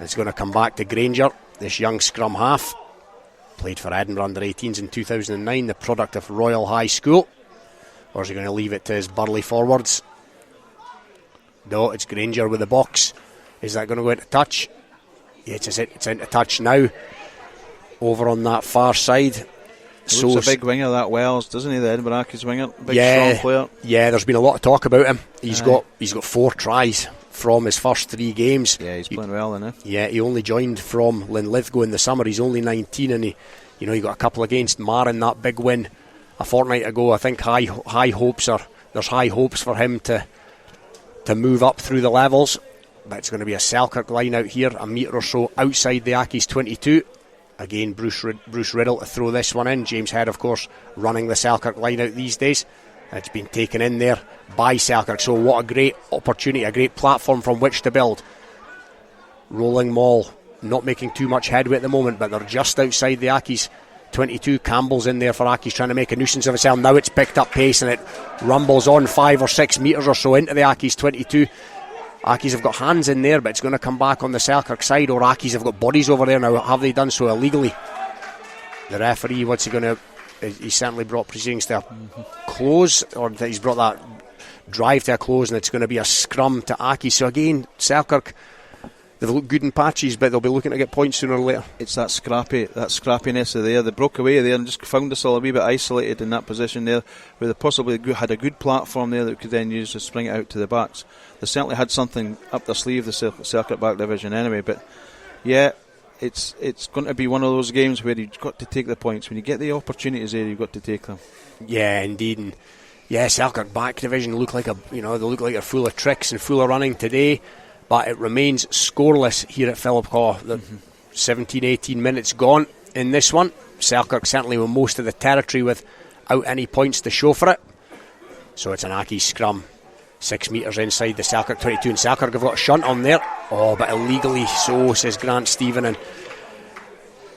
It's going to come back to Granger, this young scrum half. Played for Edinburgh under-18s in 2009, the product of Royal High School. Or is he going to leave it to his Burley forwards? No, it's Granger with the box. Is that going to go into touch? Yeah, it's into touch now. Over on that far side. He looks a big winger, that Wells, doesn't he? The Edinburgh Accies winger, big strong player. Yeah, there's been a lot of talk about him. He's got 4 tries from his first 3 games. Yeah, he's playing well, isn't he? Yeah, he only joined from Linlithgow in the summer. He's only 19, and he got a couple against Marin, that big win a fortnight ago. I think there's high hopes for him to move up through the levels. But it's going to be a Selkirk line out here, a metre or so outside the Accies 22. Again, Bruce Riddle to throw this one in. James Head, of course, running the Selkirk line out these days. It's been taken in there by Selkirk. So what a great opportunity, a great platform from which to build. Rolling maul, not making too much headway at the moment, but they're just outside the Accies 22. Campbell's in there for Accies, trying to make a nuisance of itself. Now it's picked up pace and it rumbles on 5 or 6 metres or so into the Accies 22. Accies have got hands in there, but it's going to come back on the Selkirk side, or Accies have got bodies over there now. Have they done so illegally? The referee, what's he going to... He's certainly brought proceedings to a close, or he's brought that drive to a close, and it's going to be a scrum to Accies. So again, Selkirk, they've looked good in patches, but they'll be looking to get points sooner or later. It's that scrappiness of there. They broke away there and just found us all a wee bit isolated in that position there, where they possibly had a good platform there that we could then use to spring it out to the backs. They certainly had something up their sleeve, the Selkirk back division anyway, but yeah, it's going to be one of those games where you've got to take the points. When you get the opportunities there, you've got to take them. Yeah, indeed. And yeah, Selkirk back division look like they look like they're full of tricks and full of running today, but it remains scoreless here at Philiphaugh. 17-18 minutes gone in this one. Selkirk certainly with most of the territory without any points to show for it. So it's an Accies scrum. 6 metres inside the Selkirk 22, and Selkirk have got a shunt on there. Oh, but illegally so, says Grant Stephen. And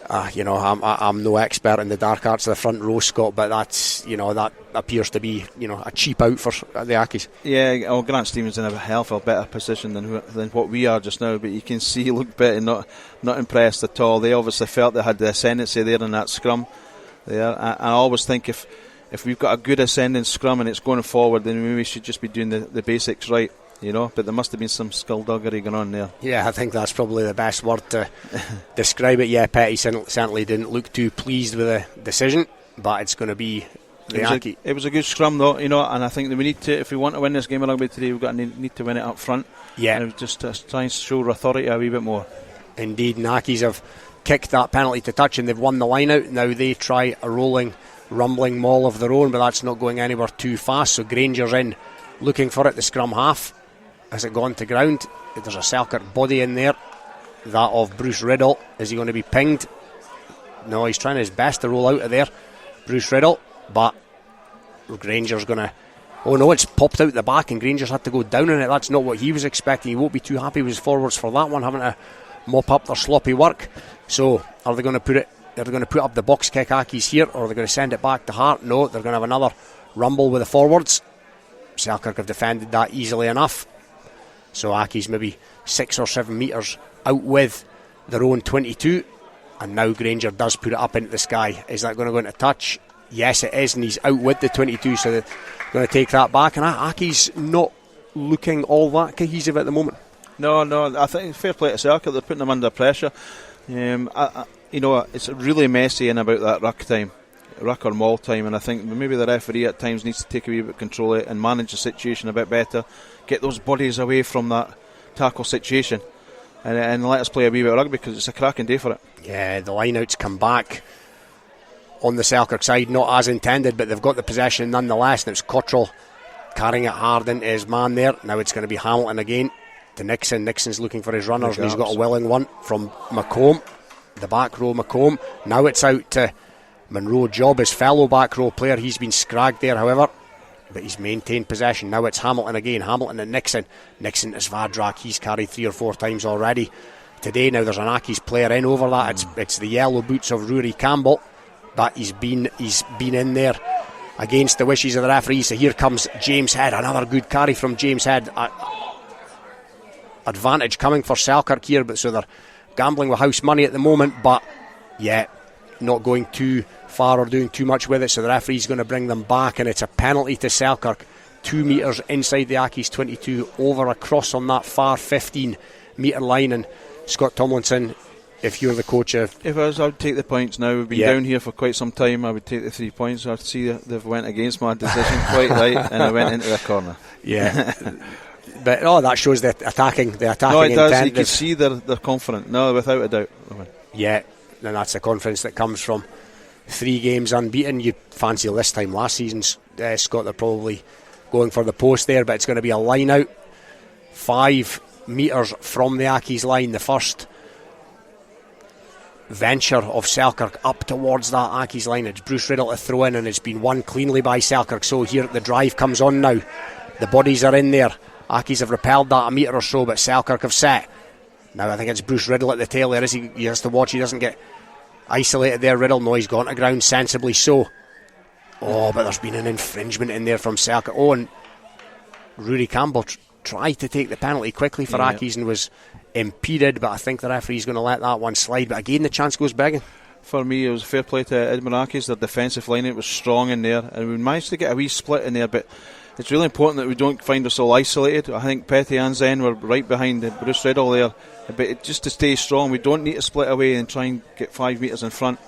I'm no expert in the dark arts of the front row, Scott, but that appears to be a cheap out for the Accies. Yeah, Grant Stephen's in a hell of a better position than what we are just now, but you can see he looked better, not impressed at all. They obviously felt they had the ascendancy there in that scrum. I always think if we've got a good ascending scrum and it's going forward, then maybe we should just be doing the basics right, but there must have been some skullduggery going on there. Yeah, I think that's probably the best word to describe it. Yeah, Petty certainly didn't look too pleased with the decision, but it's going to be it was a good scrum though, and I think that we need to, if we want to win this game of rugby today, we've got to need to win it up front. Yeah, and just to try and show our authority a wee bit more. Indeed, Accies have kicked that penalty to touch and they've won the line out. Now they try a rumbling maul of their own, but that's not going anywhere too fast. So Granger's in looking for it. The scrum half, has it gone to ground? There's a Selkirk body in there, that of Bruce Riddle. Is he going to be pinged? No, he's trying his best to roll out of there, Bruce Riddle, but Granger's going to... Oh no, it's popped out the back and Granger's had to go down on it. That's not what he was expecting. He won't be too happy with his forwards for that one, having to mop up their sloppy work. So are they going to put it... Are they going to put up the box kick Accies here, or are they going to send it back to Hart? No, they're going to have another rumble with the forwards. Selkirk have defended that easily enough. So Accies maybe 6 or 7 metres out with their own 22. And now Granger does put it up into the sky. Is that going to go into touch? Yes, it is, and he's out with the 22, so they're going to take that back. And Accies not looking all that cohesive at the moment. No, I think fair play to Selkirk. They're putting them under pressure. It's really messy in about that ruck or maul time, and I think maybe the referee at times needs to take a wee bit of control of it and manage the situation a bit better, get those bodies away from that tackle situation, and let us play a wee bit of rugby, because it's a cracking day for it. Yeah, the lineouts come back on the Selkirk side, not as intended, but they've got the possession nonetheless, and it's Cottrell carrying it hard into his man there. Now it's going to be Hamilton again to Nixon. Nixon's looking for his runners, and he's got a willing one from Macomb. The back row Macomb. Now it's out to Monroe Job, his fellow back row player. He's been scragged there, however, but he's maintained possession. Now it's Hamilton again. Hamilton and Nixon. Nixon to Svadrak. He's carried 3 or 4 times already today. Now there's an Accies player in over that. It's the yellow boots of Rory Campbell, but he's been in there against the wishes of the referee. So here comes James Head. Another good carry from James Head. Advantage coming for Selkirk here, but so they're gambling with house money at the moment, but yeah, not going too far or doing too much with it, so the referee's going to bring them back, and it's a penalty to Selkirk. 2 metres inside the Accies 22, over across on that far 15. metre line. And Scott Tomlinson, if you're the coach of... If I would take the points now. We've been down here for quite some time. I would take the 3 points. I see they've went against my decision quite right, and I went into the corner. Yeah. But that shows the attacking No, it does. intent. You can see they're confident. No, without a doubt. Yeah, and that's the confidence that comes from 3 games unbeaten. You fancy this time last season, Scott, they're probably going for the post there, but it's going to be a line out 5 metres from the Accies line. The first venture of Selkirk up towards that Accies line. It's Bruce Riddle to throw in, and it's been won cleanly by Selkirk. So here the drive comes on now. The bodies are in there. Accies have repelled that a metre or so, but Selkirk have set. Now I think it's Bruce Riddle at the tail there. He has to watch he doesn't get isolated there. Riddle, no, he's gone to ground sensibly so. Oh, but there's been an infringement in there from Selkirk. Oh, and Rory Campbell tried to take the penalty quickly for Accies and was impeded, but I think the referee's going to let that one slide. But again, the chance goes begging. For me, it was fair play to Edinburgh Accies. Their defensive line, it was strong in there, and we managed to get a wee split in there, but it's really important that we don't find ourselves isolated. I think Petty and Zen were right behind Bruce Riddle there, but just to stay strong, we don't need to split away and try and get 5 metres in front.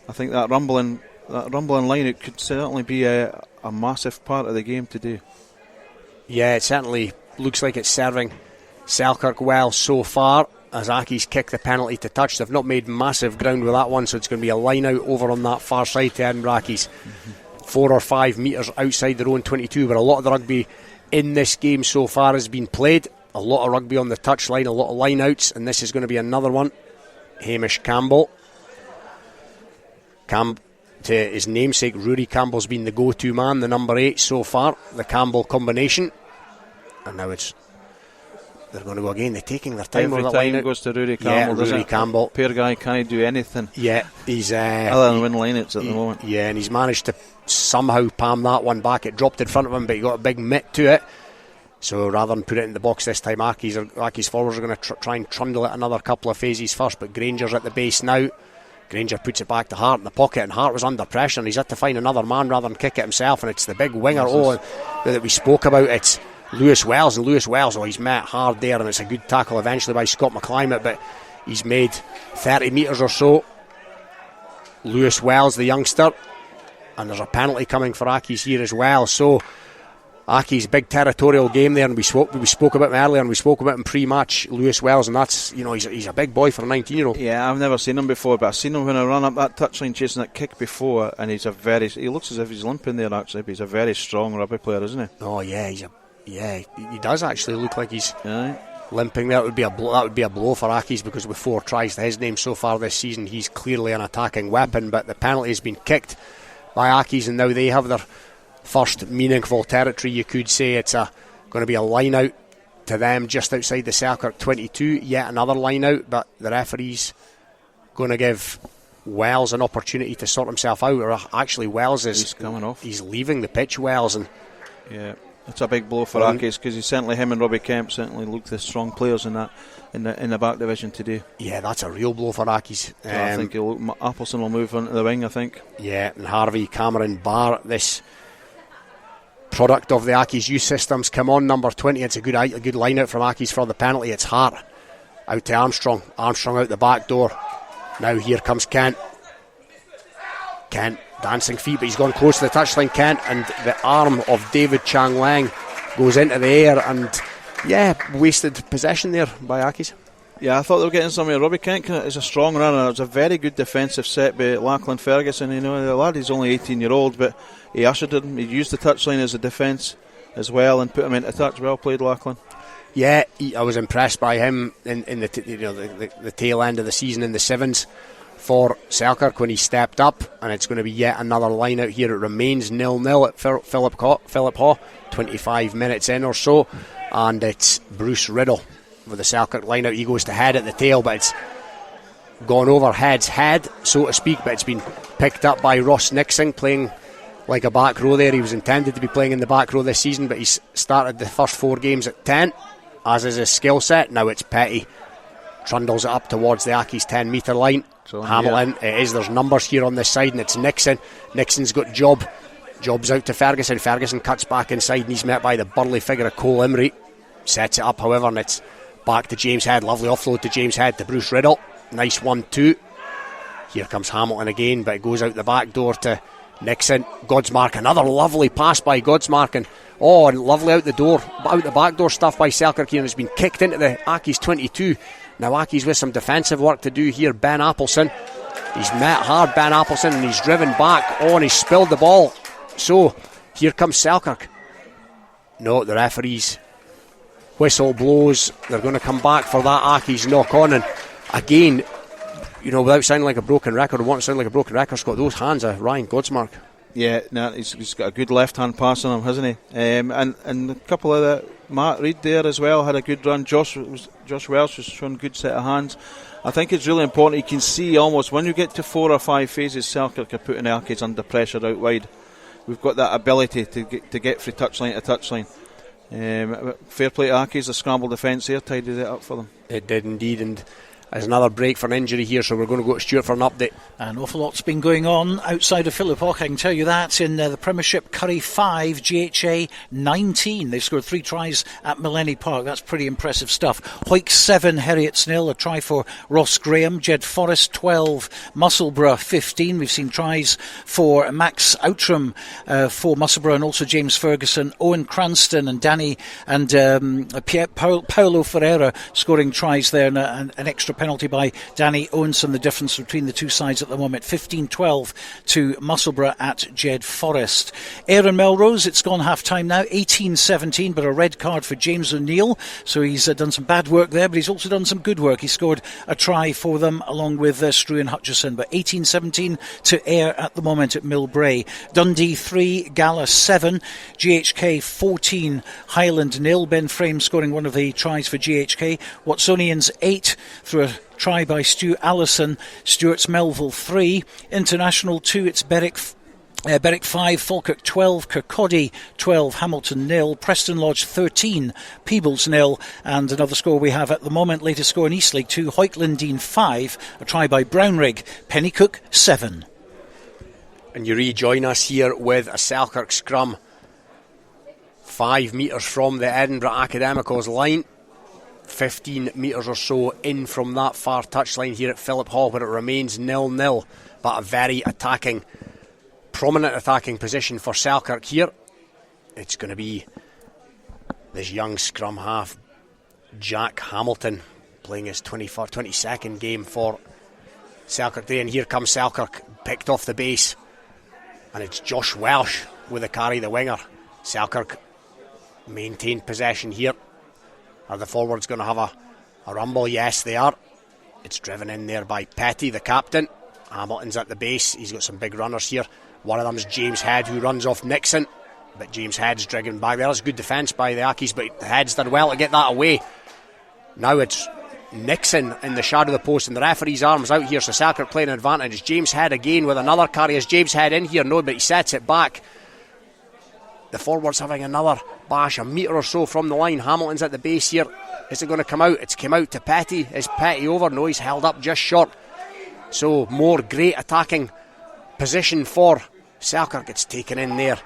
I think that rumbling line, it could certainly be a massive part of the game to do. Yeah, it certainly looks like it's serving Selkirk well so far, as Accies kick the penalty to touch. They've not made massive ground with that one, so it's going to be a line out over on that far side to Edinburgh Accies. 4 or 5 metres outside their own 22, but a lot of the rugby in this game so far has been played. A lot of rugby on the touchline, a lot of line outs, and this is going to be another one. Hamish Campbell. To his namesake, Rory Campbell's been the go-to man, the number 8 so far, the Campbell combination. And now they're going to go again. They're taking their time every on the time line out. Goes to Rory Campbell. Yeah, Rory Campbell. Poor guy can't do anything. Yeah, he's other than win lineouts at the moment. Yeah, and he's managed to somehow palm that one back. It dropped in front of him, but he got a big mitt to it. So rather than put it in the box this time, Accies forwards are going to try and trundle it another couple of phases first. But Granger's at the base now. Granger puts it back to Hart in the pocket, and Hart was under pressure, and he's had to find another man rather than kick it himself. And it's the big winger that we spoke about. It's Lewis Wells, and Lewis Wells, he's met hard there, and it's a good tackle eventually by Scott McClimate, but he's made 30 metres or so. Lewis Wells, the youngster, and there's a penalty coming for Accies here as well. So Accies, big territorial game there, and we spoke about him earlier, and we spoke about him pre-match, Lewis Wells, and that's, he's a big boy for a 19-year-old. Yeah, I've never seen him before, but I've seen him when I ran up that touchline chasing that kick before, and he looks as if he's limping there actually, but he's a very strong rugby player, isn't he? Oh yeah, he does actually look like he's limping there. That would be a blow for Accies, because with 4 tries to his name so far this season, he's clearly an attacking weapon. But the penalty has been kicked by Accies, and now they have their first meaningful territory, you could say. It's going to be a line out to them just outside the Selkirk 22. Yet another line out, but the referee's going to give Wells an opportunity to sort himself out. Or actually, Wells is coming off. He's leaving the pitch, Wells, and yeah. It's a big blow for Accies, because him and Robbie Kemp certainly looked the strong players in the back division today. Yeah, that's a real blow for Accies. I think Appleson will move onto the wing, I think. Yeah, and Harvey, Cameron, Barr, this product of the Accies youth systems, come on, number 20. It's a good line out from Accies for the penalty. It's Hart out to Armstrong out the back door. Now here comes Kent dancing feet, but he's gone close to the touchline, Kent, and the arm of David Chang Lang goes into the air, and wasted possession there by Accies. Yeah, I thought they were getting somewhere. Robbie Kent is a strong runner. It was a very good defensive set by Lachlan Ferguson. The lad is only 18-year-old, but he ushered him. He used the touchline as a defence as well and put him into touch. Well played, Lachlan. Yeah, I was impressed by him in the tail end of the season in the sevens for Selkirk when he stepped up, and it's going to be yet another line out here. It remains 0-0 at Philiphaugh, 25 minutes in or so, and it's Bruce Riddle with the Selkirk line out. He goes to head at the tail, but it's gone over head's head, so to speak, but it's been picked up by Ross Nixon, playing like a back row there. He was intended to be playing in the back row this season, but he's started the first 4 games at 10, as is his skill set. Now it's Petty, trundles it up towards the Accies 10 metre line. Hamilton, there's numbers here on this side, and it's Nixon. Nixon's got Job's out to Ferguson. Ferguson cuts back inside, and he's met by the burly figure of Cole Imrie. Sets it up, however, and it's Back to James Head, lovely offload to James Head to Bruce Riddle. Nice 1-2. Here comes Hamilton again, but it goes out the back door to Nixon. Godsmark, another lovely pass by Godsmark, and lovely out the back door stuff by Selkirk here, and it's been kicked into the Accies 22. Now Accies with some defensive work to do here. Ben Appleson, he's met hard, Ben Appleson, and he's driven back, and he's spilled the ball. So here comes Selkirk. No, the referee's whistle blows. They're going to come back for that Accies knock on, and again, without sounding like a broken record, or wanting to sound like a broken record, Scott, those hands of Ryan Godsmark. Yeah, he's got a good left hand pass on him, hasn't he? And a couple of the Matt Reid there as well had a good run. Josh Welsh was showing a good set of hands. I think it's really important. You can see almost when you get to 4 or 5 phases, Selkirk are putting Accies under pressure out wide. We've got that ability to get from touchline to touchline. Fair play to Accies, the scramble defence there tidied it up for them. It did indeed, and there's another break for an injury here, so we're going to go to Stuart for an update. An awful lot's been going on outside of Philiphaugh, I can tell you that. In the Premiership, Curry 5, GHA 19. They've scored 3 tries at Millennium Park. That's pretty impressive stuff. Hoyk 7, Heriots 0. A try for Ross Graham. Jed Forrest 12, Musselburgh 15. We've seen tries for Max Outram for Musselburgh, and also James Ferguson, Owen Cranston and Danny and Paulo Ferreira scoring tries there, and an extra penalty by Danny Owenson. The difference between the two sides at the moment, 15-12 to Musselburgh at Jed Forrest. Aaron Melrose, it's gone half time now, 18-17, but a red card for James O'Neill, so he's done some bad work there, but he's also done some good work. He scored a try for them along with Struan Hutchison, but 18-17 to Ayr at the moment at Millbrae. Dundee 3, Gala 7, GHK 14, Highland 0. Ben Frame scoring one of the tries for GHK. Watsonians 8 through a try by Stu Allison. Stewart's Melville 3, International 2, it's Berwick 5, Falkirk 12, Kirkcaldy 12, Hamilton 0, Preston Lodge 13, Peebles 0, and another score we have at the moment, latest score in East League 2, Hoyk Lindeen 5, a try by Brownrigg, Pennycook 7. And you rejoin us here with a Selkirk scrum 5 metres from the Edinburgh Academicals line, 15 metres or so in from that far touchline here at Philiphaugh, where it remains 0-0, but a very prominent attacking position for Selkirk here. It's going to be this young scrum half, Jack Hamilton, playing his 22nd game for Selkirk today, and here comes Selkirk, picked off the base, and it's Josh Welsh with the carry, the winger. Selkirk maintained possession here. Are the forwards going to have a rumble? Yes, they are. It's driven in there by Petty, the captain. Hamilton's at the base. He's got some big runners here. One of them is James Head, who runs off Nixon, but James Head's drigging back there. That's good defence by the Accies, but the Head's done well to get that away. Now it's Nixon in the shadow of the post, and the referee's arm's out here, so Selkirk playing an advantage. It's James Head again with another carry. Is James Head in here? No, but he sets it back. The forwards having another bash, a metre or so from the line. Hamilton's at the base here. Is it going to come out? It's come out to Petty. Is Petty over? No, he's held up just short. So more great attacking position for Selkirk. It's taken in there.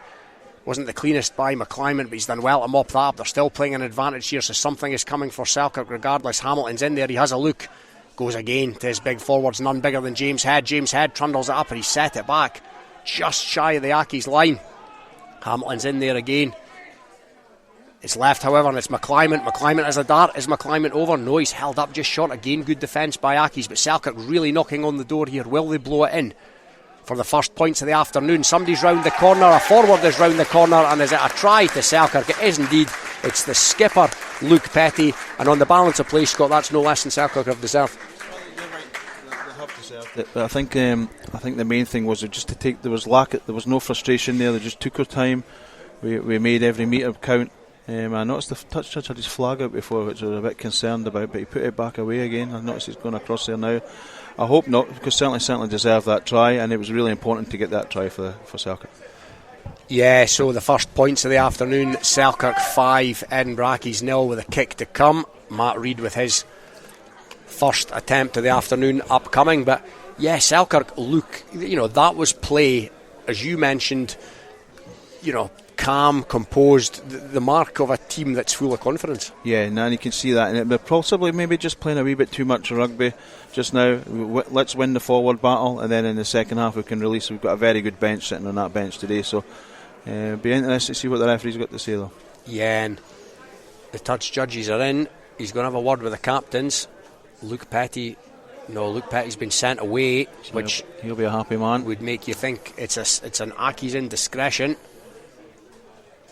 Wasn't the cleanest by McClymondt, but he's done well to mop that up. They're still playing an advantage here, so something is coming for Selkirk regardless. Hamilton's in there. He has a look. Goes again to his big forwards, none bigger than James Head. James Head trundles it up and he set it back just shy of the Accies line. Hamilton's in there again. It's left, however, and it's McClymondt. McClymondt has a dart. Is McClymondt over? No, he's held up just short. Again, good defence by Accies, but Selkirk really knocking on the door here. Will they blow it in for the first points of the afternoon? Somebody's round the corner. A forward is round the corner, and is it a try to Selkirk? It is indeed. It's the skipper, Luke Petty, and on the balance of play, Scott, that's no less than Selkirk have deserved. But I think the main thing was just to take. There was no frustration there. They just took our time. We made every metre count. I noticed the touch had his flag out before, which I was a bit concerned about, but he put it back away again. I noticed he's going across there now. I hope not, because certainly deserved that try, and it was really important to get that try for Selkirk. Yeah, so the first points of the afternoon, Selkirk 5, Edinburgh Accies 0 with a kick to come. Matt Reid with his first attempt of the afternoon upcoming, but yeah, Selkirk look, that was play, as you mentioned, calm, composed, the mark of a team that's full of confidence. Yeah, and you can see that, and they're possibly maybe just playing a wee bit too much rugby just now. Let's win the forward battle, and then in the second half we can release. We've got a very good bench sitting on that bench today, so be interested to see what the referee's got to say though. Yeah, and the touch judges are in. He's going to have a word with the captains. Luke Petty's been sent away, which he'll be a happy man. Would make you think it's an Accies indiscretion.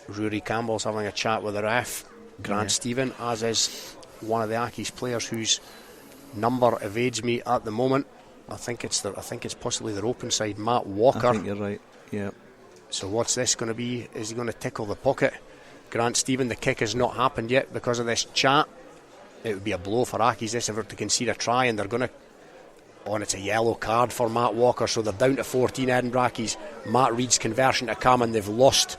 Rory Campbell's having a chat with the ref, Grant Stephen, as is one of the Accies players whose number evades me at the moment. I think it's possibly their open side, Matt Walker. I think you're right. Yeah. So what's this going to be? Is he going to tickle the pocket? Grant Stephen, the kick has not happened yet because of this chat. It would be a blow for Accies this if they were to concede a try, and they're going to. And it's a yellow card for Matt Walker, so they're down to 14 Edinburgh Accies. Matt Reid's conversion to come, and they've lost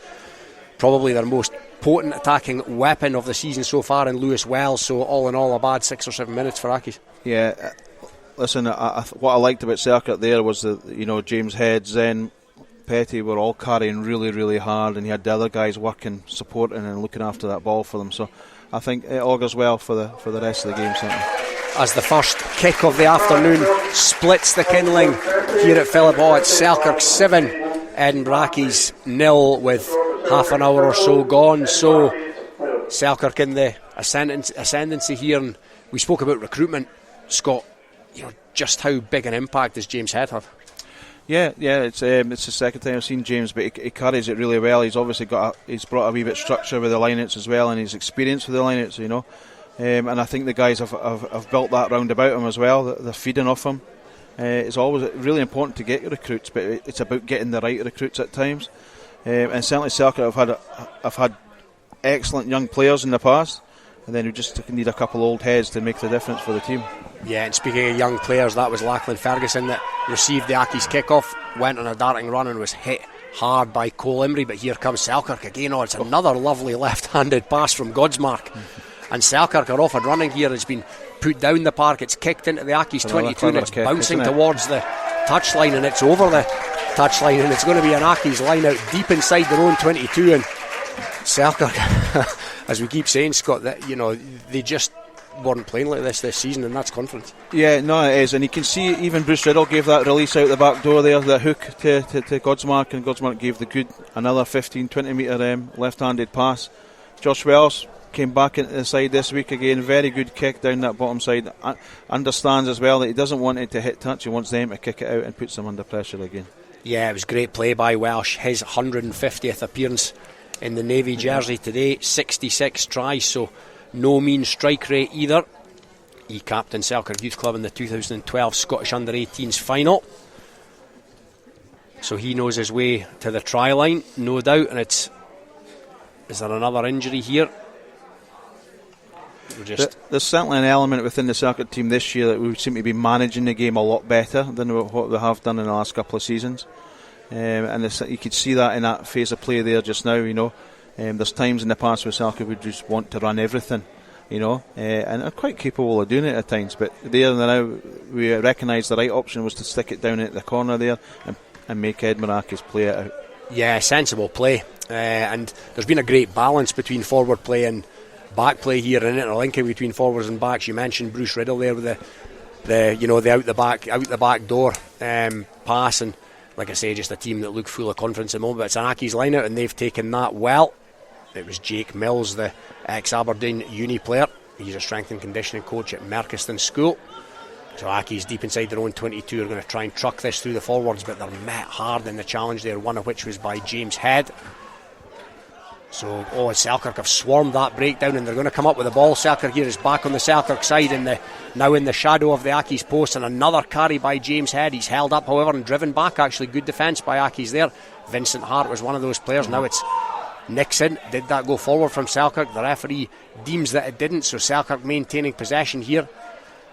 probably their most potent attacking weapon of the season so far in Lewis Wells. So all in all, a bad 6 or 7 minutes for Accies. Yeah, listen, what I liked about Selkirk there was that James Head, Zen, Petty were all carrying really, really hard, and he had the other guys working, supporting and looking after that ball for them. So I think it augurs well for the rest of the game, certainly. As the first kick of the afternoon splits the kindling here at Philiphaugh, it's Selkirk 7, Edinburgh Accies 0 with half an hour or so gone. So Selkirk in the ascendancy here, and we spoke about recruitment, Scott. Just how big an impact does James Head have? Yeah, it's the second time I've seen James, but he carries it really well. He's obviously he's brought a wee bit of structure with the lineouts as well, and his experience with the lineouts, and I think the guys have built that round about him as well. They're feeding off him. It's always really important to get your recruits, but it's about getting the right recruits at times. And certainly Selkirk have had excellent young players in the past, and then we just need a couple old heads to make the difference for the team. Yeah, and speaking of young players, that was Lachlan Ferguson that received the Accies kickoff, went on a darting run and was hit hard by Cole Imrie. But here comes Selkirk again. It's another lovely left-handed pass from Godsmark, and Selkirk are off and running here. It's been put down the park, it's kicked into the Accies 22, and it's bouncing towards the touchline, and it's over the touchline, and it's going to be an Accies line out deep inside their own 22. And Selkirk, as we keep saying, Scott, that they just weren't playing like this season, and that's confidence. Yeah, no, it is, and you can see even Bruce Riddle gave that release out the back door there, that hook to Godsmark, and Godsmark gave the good another 15-20 metre left-handed pass. Josh Wells came back into the side this week again, very good kick down that bottom side. Understands as well that he doesn't want it to hit touch, he wants them to kick it out and puts them under pressure again. Yeah, it was great play by Welsh, his 150th appearance in the Navy jersey today, 66 tries, so no mean strike rate either. He captained Selkirk Youth Club in the 2012 Scottish Under-18s final, so he knows his way to the try line, no doubt. And is there another injury here? There's certainly an element within the Selkirk team this year that we seem to be managing the game a lot better than what we have done in the last couple of seasons, and you could see that in that phase of play there just now. There's times in the past where Selkirk would just want to run everything, and are quite capable of doing it at times, but there and now we recognise the right option was to stick it down at the corner there and make Edinburgh Accies play it out. Yeah, sensible play, and there's been a great balance between forward play and back play here, and interlinking between forwards and backs. You mentioned Bruce Riddle there with the out the back door pass, and like I say, just a team that look full of confidence at the moment. But it's an Accies line out, and they've taken that well. It was Jake Mills, the ex-Aberdeen uni player. He's a strength and conditioning coach at Merchiston School. So Accies deep inside their own 22 are going to try and truck this through the forwards, but they're met hard in the challenge there, one of which was by James Head. So Selkirk have swarmed that breakdown, and they're going to come up with the ball. Selkirk here is back on the Selkirk side, now in the shadow of the Accies post, and another carry by James Head. He's held up, however, and driven back. Actually, good defence by Accies there. Vincent Hart was one of those players. Now it's Nixon. Did that go forward from Selkirk? The referee deems that it didn't, so Selkirk maintaining possession here.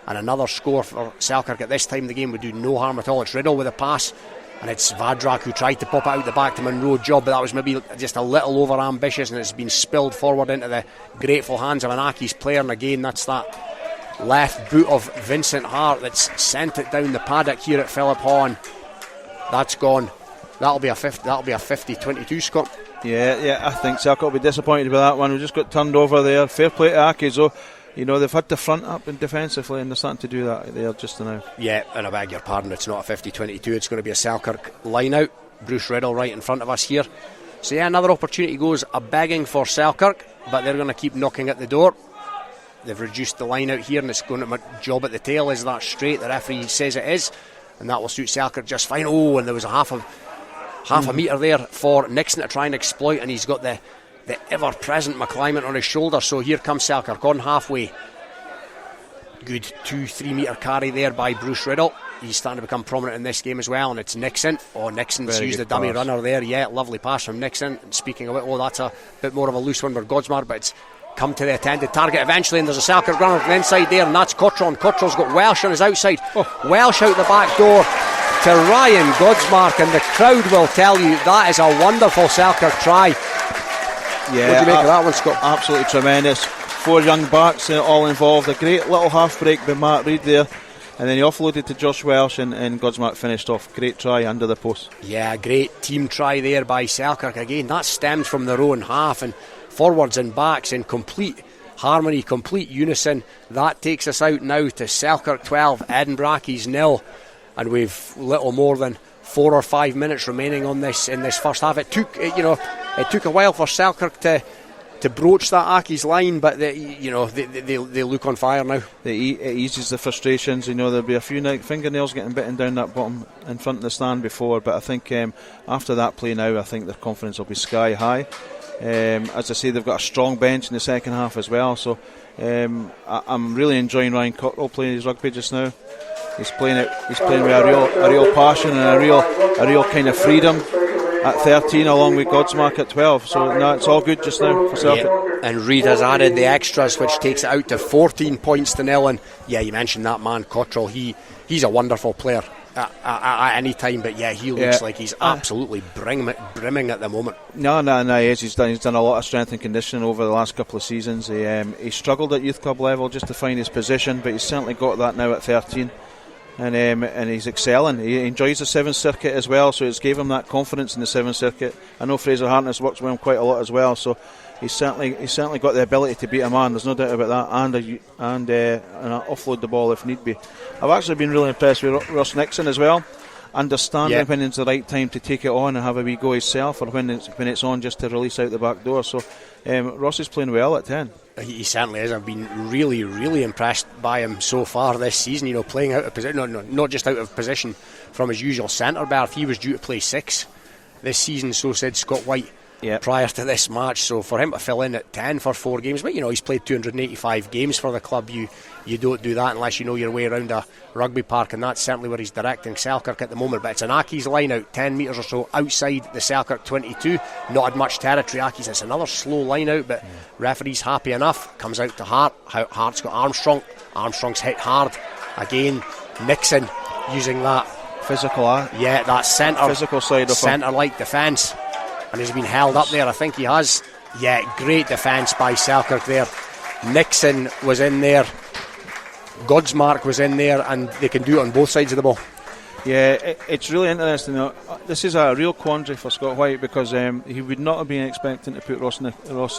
And another score for Selkirk at this time the game would do no harm at all. It's Riddle with a pass, and it's Vadrak who tried to pop it out the back to Monroe Job, but that was maybe just a little over ambitious, and it's been spilled forward into the grateful hands of an Accies player. And again, that's that left boot of Vincent Hart that's sent it down the paddock here at Philiphaugh, and that's gone. That'll be a 50-22, Scott. Yeah, I think Selkirk will be disappointed with that one. We just got turned over there. Fair play to Accies, though. You know, they've had to front up and defensively, and they're starting to do that there just now. Yeah, and I beg your pardon, it's not a 50-22, it's going to be a Selkirk line out. Bruce Riddle right in front of us here. So yeah, another opportunity goes a-begging for Selkirk, but they're going to keep knocking at the door. They've reduced the line out here, and it's going to my job at the tail. Is that straight? The referee says it is, and that will suit Selkirk just fine. Oh, and there was a half a metre there for Nixon to try and exploit, and he's got the ever-present McClymont on his shoulder. So here comes Selkirk on halfway. Good 2-3 metre carry there by Bruce Riddle. He's starting to become prominent in this game as well, and it's Nixon. Oh, Nixon's used the dummy runner there. Yeah, lovely pass from Nixon. And speaking of it, that's a bit more of a loose one for Godsmark, but it's come to the intended target eventually, and there's a Selkirk runner from the inside there, and that's Cottrell. Cottrell's got Welsh on his outside. Welsh out the back door to Ryan Godsmark, and the crowd will tell you that is a wonderful Selkirk try. Yeah, what do you make of that one, Scott? Absolutely tremendous. 4 young backs all involved. A great little half break by Matt Reid there, and then he offloaded to Josh Welsh, and Godsmark finished off. Great try under the post. Yeah, great team try there by Selkirk. Again, that stems from their own half, and forwards and backs in complete harmony, complete unison. That takes us out now to Selkirk 12, Edinburgh Accies 0, and we've little more than 4 or 5 minutes remaining on this in this first half. It took a while for Selkirk to broach that Accies line, but they look on fire now. It eases the frustrations. There'll be a few fingernails getting bitten down that bottom in front of the stand before, but I think after that play now, I think their confidence will be sky high. As I say, they've got a strong bench in the second half as well, so I'm really enjoying Ryan Cottrell playing his rugby just now. He's playing with a real passion and a real kind of freedom at 13, along with Godsmark at 12. So no, it's all good just now for Celtic. Yeah. And Reid has added the extras, which takes it out to 14 points to 0. And yeah, you mentioned that man Cottrell. He's a wonderful player at any time, but yeah, he looks like he's absolutely brimming at the moment. No, he is. He's done a lot of strength and conditioning over the last couple of seasons. He struggled at youth club level just to find his position, but he's certainly got that now at 13. And he's excelling. He enjoys the 7th Circuit as well, so it's gave him that confidence in the 7th Circuit. I know Fraser Hartness works with him quite a lot as well, so he's certainly got the ability to beat a man. There's no doubt about that, and offload the ball if need be. I've actually been really impressed with Ross Nixon as well, understanding when it's the right time to take it on and have a wee go himself, or when it's on just to release out the back door. So Ross is playing well at 10. He certainly is. I've been really, really impressed by him so far this season. Playing out of position, not just out of position from his usual centre berth. He was due to play 6 this season, so said Scott White prior to this match. So for him to fill in at 10 for 4 games, but he's played 285 games for the club. You don't do that unless you know your way around a rugby park, and that's certainly where he's directing Selkirk at the moment. But it's an Accies line out 10 metres or so outside the Selkirk 22. Not had much territory. Accies, it's another slow line out, but referee's happy enough. Comes out to Hart. Hart's got Armstrong. Armstrong's hit hard again. Nixon using that physical that centre physical side of centre-like defence, and he's been held up there. I think he has. Great defence by Selkirk there. Nixon was in there, Godsmark was in there, and they can do it on both sides of the ball. Yeah, it's really interesting. This is a real quandary for Scott White, because he would not have been expecting to put Ross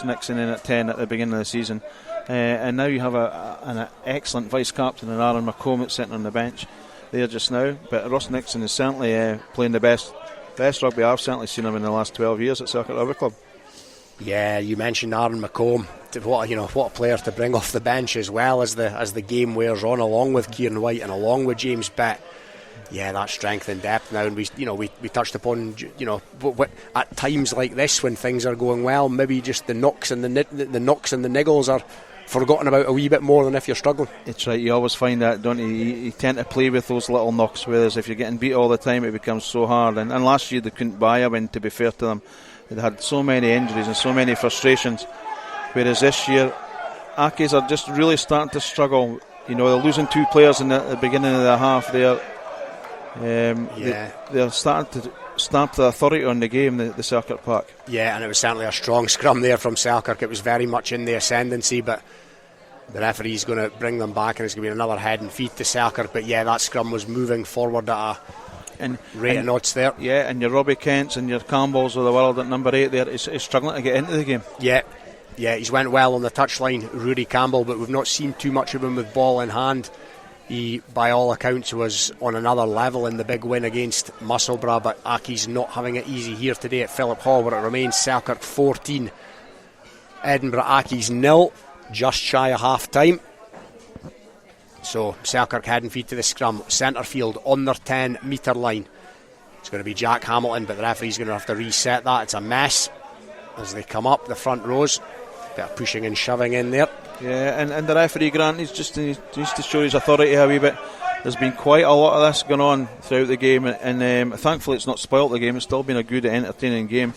Nixon in at 10 at the beginning of the season, and now you have an excellent vice captain in Aaron McComb sitting on the bench there just now. But Ross Nixon is certainly playing the best rugby I've certainly seen him in the last 12 years at Selkirk Rugby Club. Yeah, you mentioned Aaron McComb. What a player to bring off the bench as well as the game wears on, along with Kieran White and along with James Bett. Yeah, that strength and depth now, and we touched upon at times like this when things are going well, maybe just the knocks and the niggles are forgotten about a wee bit more than if you're struggling. It's right, you always find that, don't you? You tend to play with those little knocks, whereas if you're getting beat all the time, it becomes so hard. And last year they couldn't buy a win, to be fair to them. They'd had so many injuries and so many frustrations, whereas this year Accies are just really starting to struggle. They're losing 2 players in the beginning of the half there. They're starting to stamp the authority on the game, the Selkirk Park. Yeah, and it was certainly a strong scrum there from Selkirk. It was very much in the ascendancy, but the referee's going to bring them back, and it's going to be another head and feet to Selkirk. But yeah, that scrum was moving forward at and rate of knots there. Yeah, and your Robbie Kents and your Campbells of the world at number 8 there is struggling to get into the game. Yeah, he's went well on the touchline, Rudy Campbell, but we've not seen too much of him with ball in hand. He, by all accounts, was on another level in the big win against Musselburgh, but Accies not having it easy here today at Philiphaugh, where it remains Selkirk 14, Edinburgh Accies 0, just shy of half time. So Selkirk heading feet to the scrum, centre field on their 10 metre line. It's going to be Jack Hamilton, but the referee's going to have to reset that. It's a mess as they come up the front rows. Bit of pushing and shoving in there. Yeah, and the referee, Grant, he needs to show his authority a wee bit. There's been quite a lot of this going on throughout the game, and thankfully it's not spoilt the game. It's still been a good, entertaining game.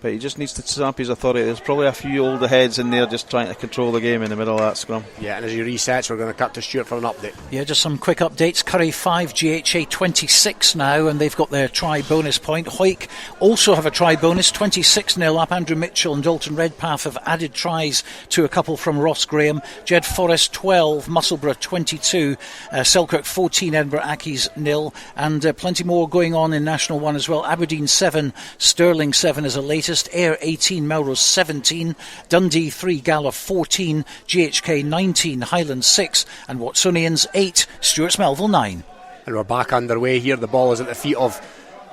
But he just needs to stamp his authority. There's probably a few older heads in there just trying to control the game in the middle of that scrum. Yeah, and as he resets, we're going to cut to Stuart for an update. Yeah, just some quick updates. Curry 5, GHA 26 now, and they've got their try bonus point. Hoyk also have a try bonus, 26-0 up. Andrew Mitchell and Dalton Redpath have added tries to a couple from Ross Graham. Jed Forrest 12, Musselburgh 22, Selkirk 14, Edinburgh Accies 0, and plenty more going on in National 1 as well. Aberdeen 7, Stirling 7 is a latest. Ayr 18, Melrose 17, Dundee 3, Gala 14, GHK 19, Highlands 6, and Watsonians 8, Stewart's Melville 9. And we're back underway here. The ball is at the feet of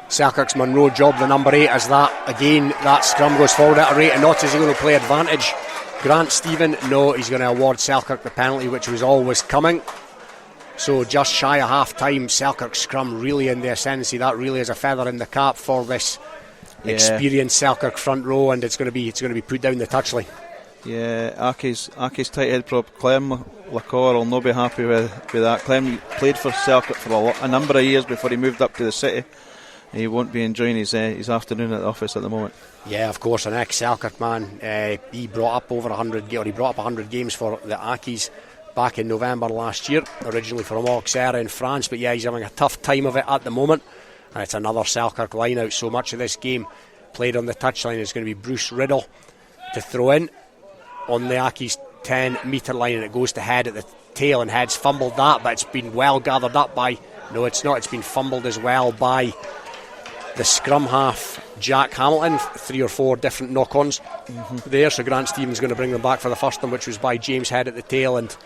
Selkirk's Munro Job, the number 8, as that scrum goes forward at a rate of knots. Is he going to play advantage? Grant Stephen, no, he's going to award Selkirk the penalty, which was always coming. So just shy of half time, Selkirk's scrum really in the ascendancy. That really is a feather in the cap for this experienced Selkirk front row, and it's going to be put down the touchline. Yeah, Aki's tight head prop Clem Lacour will not be happy with that. Clem played for Selkirk for a number of years before he moved up to the city. He won't be enjoying his afternoon at the office at the moment. Yeah, of course, an ex-Selkirk man. He brought up 100 games for the Accies back in November last year, originally from Auxerre in France, but yeah, he's having a tough time of it at the moment. And it's another Selkirk line out. So much of this game played on the touchline is going to be Bruce Riddle to throw in on the Accies 10 metre line, and it goes to Head at the tail, and Head's fumbled that, but it's been well gathered up by, no it's not, it's been fumbled as well by the scrum half Jack Hamilton. 3 or 4 different knock-ons there, so Grant Stevens going to bring them back for the first one, which was by James Head at the tail, and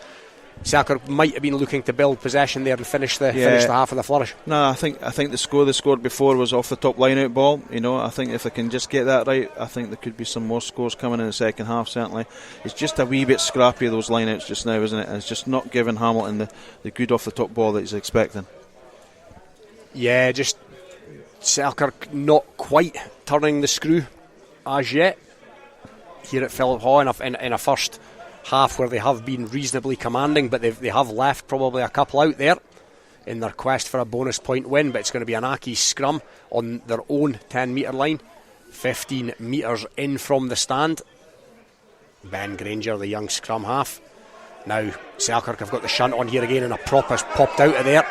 Selkirk might have been looking to build possession there and finish the half of the flourish. No, I think the score they scored before was off the top line out ball. I think if they can just get that right, I think there could be some more scores coming in the second half. Certainly, it's just a wee bit scrappy those line outs just now, isn't it? And it's just not giving Hamilton the good off the top ball that he's expecting. Yeah, just Selkirk not quite turning the screw as yet here at Philiphaugh in a first half where they have been reasonably commanding, but they have left probably a couple out there in their quest for a bonus point win. But it's going to be an Accies scrum on their own 10 metre line, 15 metres in from the stand. Ben Granger, the young scrum half. Now Selkirk have got the shunt on here again, and a prop has popped out of there.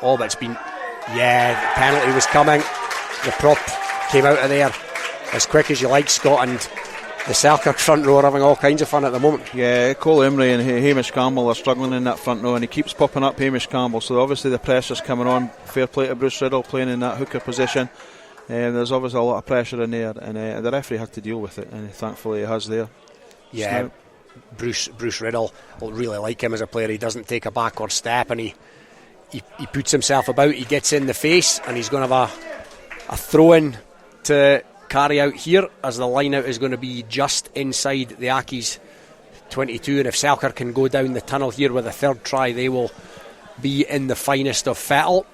Oh, but it's been, the penalty was coming. The prop came out of there as quick as you like, Scott, and the Selkirk front row are having all kinds of fun at the moment. Yeah, Cole Emery and Hamish Campbell are struggling in that front row, and he keeps popping up, Hamish Campbell, so obviously the pressure's coming on. Fair play to Bruce Riddle playing in that hooker position. There's obviously a lot of pressure in there, and the referee had to deal with it, and thankfully he has there. Yeah, Bruce Riddle, will really like him as a player. He doesn't take a backward step, and he puts himself about, he gets in the face, and he's going to have a throw-in to carry out here, as the line out is going to be just inside the Accies 22, and if Selkirk can go down the tunnel here with a third try, they will be in the finest of fettle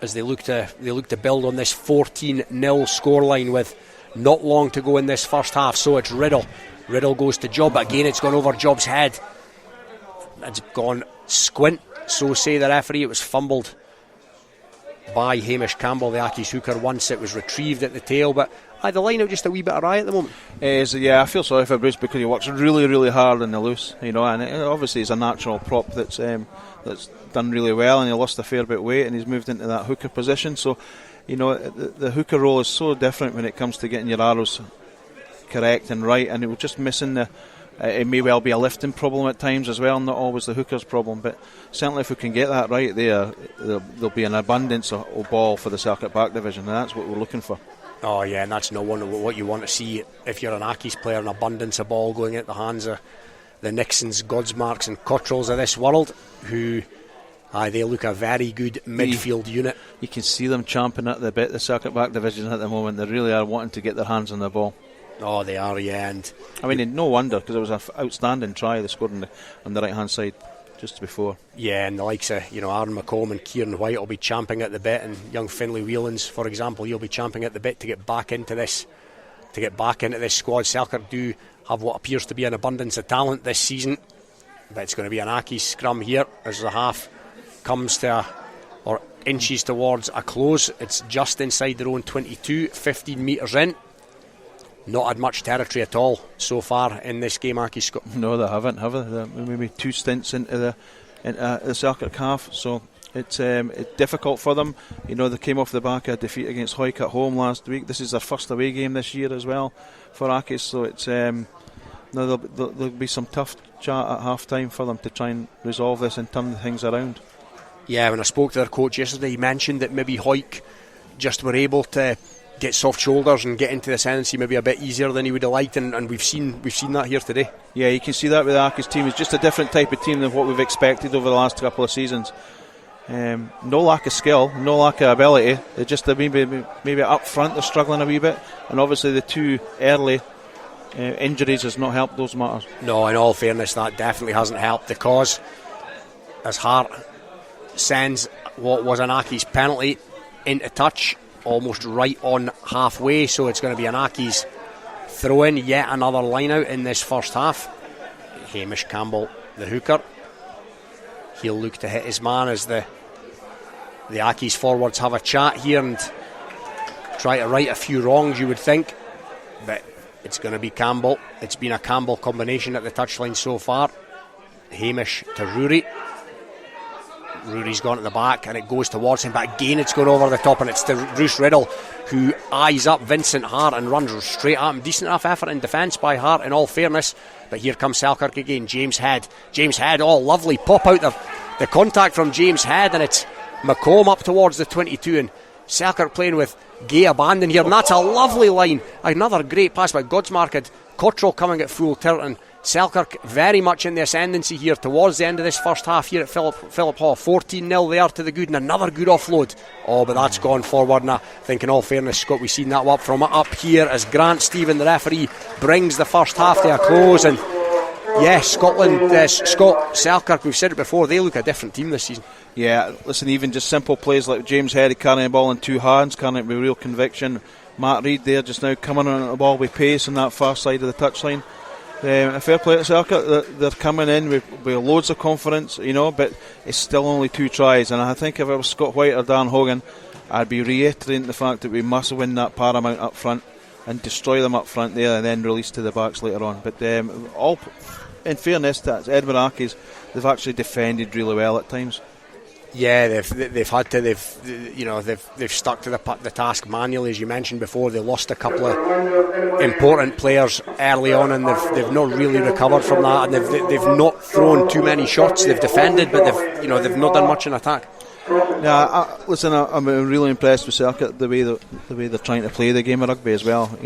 as they look to build on this 14-0 scoreline with not long to go in this first half. So it's Riddle goes to Job, but again it's gone over Job's head, it's gone squint, so say the referee. It was fumbled by Hamish Campbell, the Accies hooker, once it was retrieved at the tail, but the line out just a wee bit awry at the moment. I feel sorry for Bruce because he works really, really hard in the loose, and obviously he's a natural prop that's done really well, and he lost a fair bit of weight and he's moved into that hooker position. So the hooker role is so different when it comes to getting your arrows correct and right, and it was just missing It may well be a lifting problem at times as well, not always the hooker's problem, but certainly if we can get that right there, there'll be an abundance of ball for the Selkirk back division, and that's what we're looking for. Oh yeah, and that's not what you want to see if you're an Accies player, an abundance of ball going at the hands of the Nixons, Godsmarks and Cottrells of this world, who they look a very good midfield unit. You can see them champing at the bit, the Selkirk back division at the moment. They really are wanting to get their hands on the ball. Oh, they are, yeah. And I mean, no wonder, because it was an outstanding try they scored on the right hand side just before. Yeah, and the likes of Aaron McComb and Kieran White will be champing at the bit, and young Finlay Whelans, for example, he'll be champing at the bit to get back into this squad. Selkirk do have what appears to be an abundance of talent this season, but it's going to be an Accies scrum here as the half comes to or inches towards a close. It's just inside their own 22, 15 metres in. Not had much territory at all so far in this game, Accies. No, they haven't, have they? Maybe 2 stints into the Selkirk half, so it's difficult for them. They came off the back of a defeat against Hawick at home last week. This is their first away game this year as well for Accies, so it's there'll be some tough chat at half time for them to try and resolve this and turn things around. Yeah, when I spoke to their coach yesterday, he mentioned that maybe Hawick just were able to get soft shoulders and get into the ascendancy maybe a bit easier than he would have liked, and we've seen that here today. Yeah, you can see that with the Accies team. It's just a different type of team than what we've expected over the last couple of seasons. No lack of skill, no lack of ability. They're just maybe up front they're struggling a wee bit, and obviously the 2 early injuries has not helped those matters. No, in all fairness, that definitely hasn't helped the cause, as Hart sends what was an Accies penalty into touch almost right on halfway, so it's going to be an Accies throw in, yet another line out in this first half. Hamish Campbell, the hooker, he'll look to hit his man as the Accies forwards have a chat here and try to right a few wrongs, you would think, but it's going to be Campbell. It's been a Campbell combination at the touchline so far. Hamish to Rory. Rory's gone at the back and it goes towards him, but again it's gone over the top, and it's to Bruce Riddle, who eyes up Vincent Hart and runs straight at him. Decent enough effort in defence by Hart, in all fairness, but here comes Selkirk again. James Head, lovely pop out the contact from James Head, and it's McComb up towards the 22, and Selkirk playing with gay abandon here, and that's a lovely line. Another great pass by Godsmark, and Cottrell coming at full tilt, and Selkirk very much in the ascendancy here towards the end of this first half here at Philiphaugh. 14-0 there to the good, and another good offload. Oh, but that's gone forward, and I think in all fairness, Scott, we've seen that up from up here as Grant Stephen, the referee, brings the first half to a close. And yes, Selkirk, we've said it before, they look a different team this season. Yeah, listen, even just simple plays like James Head carrying the ball in 2 hands, carrying it with real conviction. Matt Reid there just now coming on the ball with pace on that far side of the touchline. A fair play to Selkirk, they're coming in with loads of confidence, but it's still only 2 tries, and I think if I was Scott White or Dan Hogan, I'd be reiterating the fact that we must win that paramount up front and destroy them up front there and then release to the backs later on. But all in fairness to Edinburgh Accies, they've actually defended really well at times. Yeah, they've stuck to the task manually, as you mentioned before. They lost a couple of important players early on, and they've not really recovered from that, and they've not thrown too many shots. They've defended, but they've not done much in attack. Yeah, I'm really impressed with Selkirk, the way they're trying to play the game of rugby as well.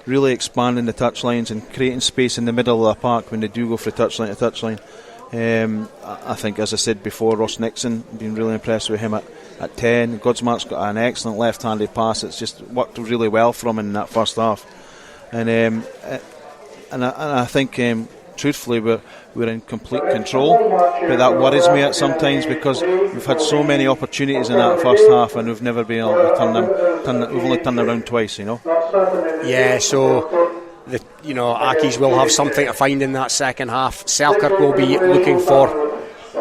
Really expanding the touchlines and creating space in the middle of the park when they do go from touchline to touchline. I think, as I said before, Ross Nixon, been really impressed with him at 10. Godsmark's got an excellent left-handed pass. It's just worked really well for him in that first half, and I think truthfully we're in complete control, but that worries me at sometimes because we've had so many opportunities in that first half and we've never been able to we've only turned around twice. Yeah, so Accies will have something to find in that second half. Selkirk will be looking for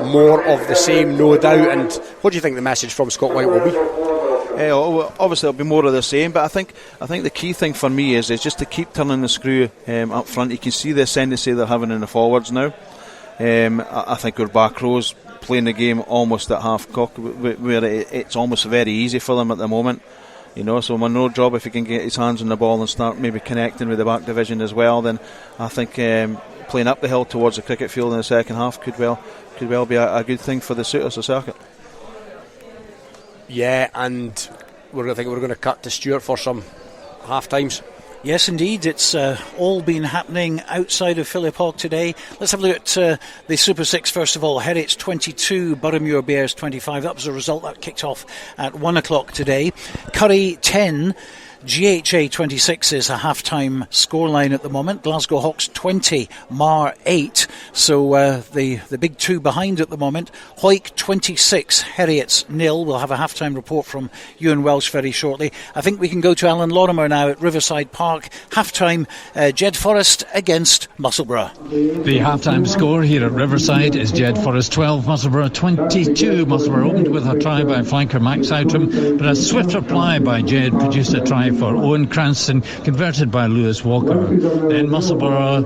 more of the same, no doubt. And what do you think the message from Scott White will be? Obviously it'll be more of the same, but I think the key thing for me is just to keep turning the screw up front. You can see the ascendancy they're having in the forwards now. I think our back rows playing the game almost at half cock, where it's almost very easy for them at the moment. So Monroe job, if he can get his hands on the ball and start maybe connecting with the back division as well, then I think playing up the hill towards the cricket field in the second half could well be a good thing for the suitors of Selkirk. Yeah, and we're going to cut to Stuart for some half times. Yes, indeed. It's all been happening outside of Philiphaugh today. Let's have a look at the Super 6 first of all. Heriots 22, Boroughmuir Bears 25. That was a result that kicked off at 1 o'clock today. Curry 10. GHA 26 is a half-time scoreline at the moment. Glasgow Hawks 20, Mar 8. So the big two behind at the moment. Hawick 26, Heriots 0. We'll have a half-time report from Ewan Welsh very shortly. I think we can go to Alan Lorimer now at Riverside Park. Half-time, Jed Forest against Musselburgh. The half-time score here at Riverside is Jed Forest 12, Musselburgh 22. Musselburgh opened with a try by flanker Max Outram, but a swift reply by Jed produced a try for Owen Cranston, converted by Lewis Walker. Then Musselburgh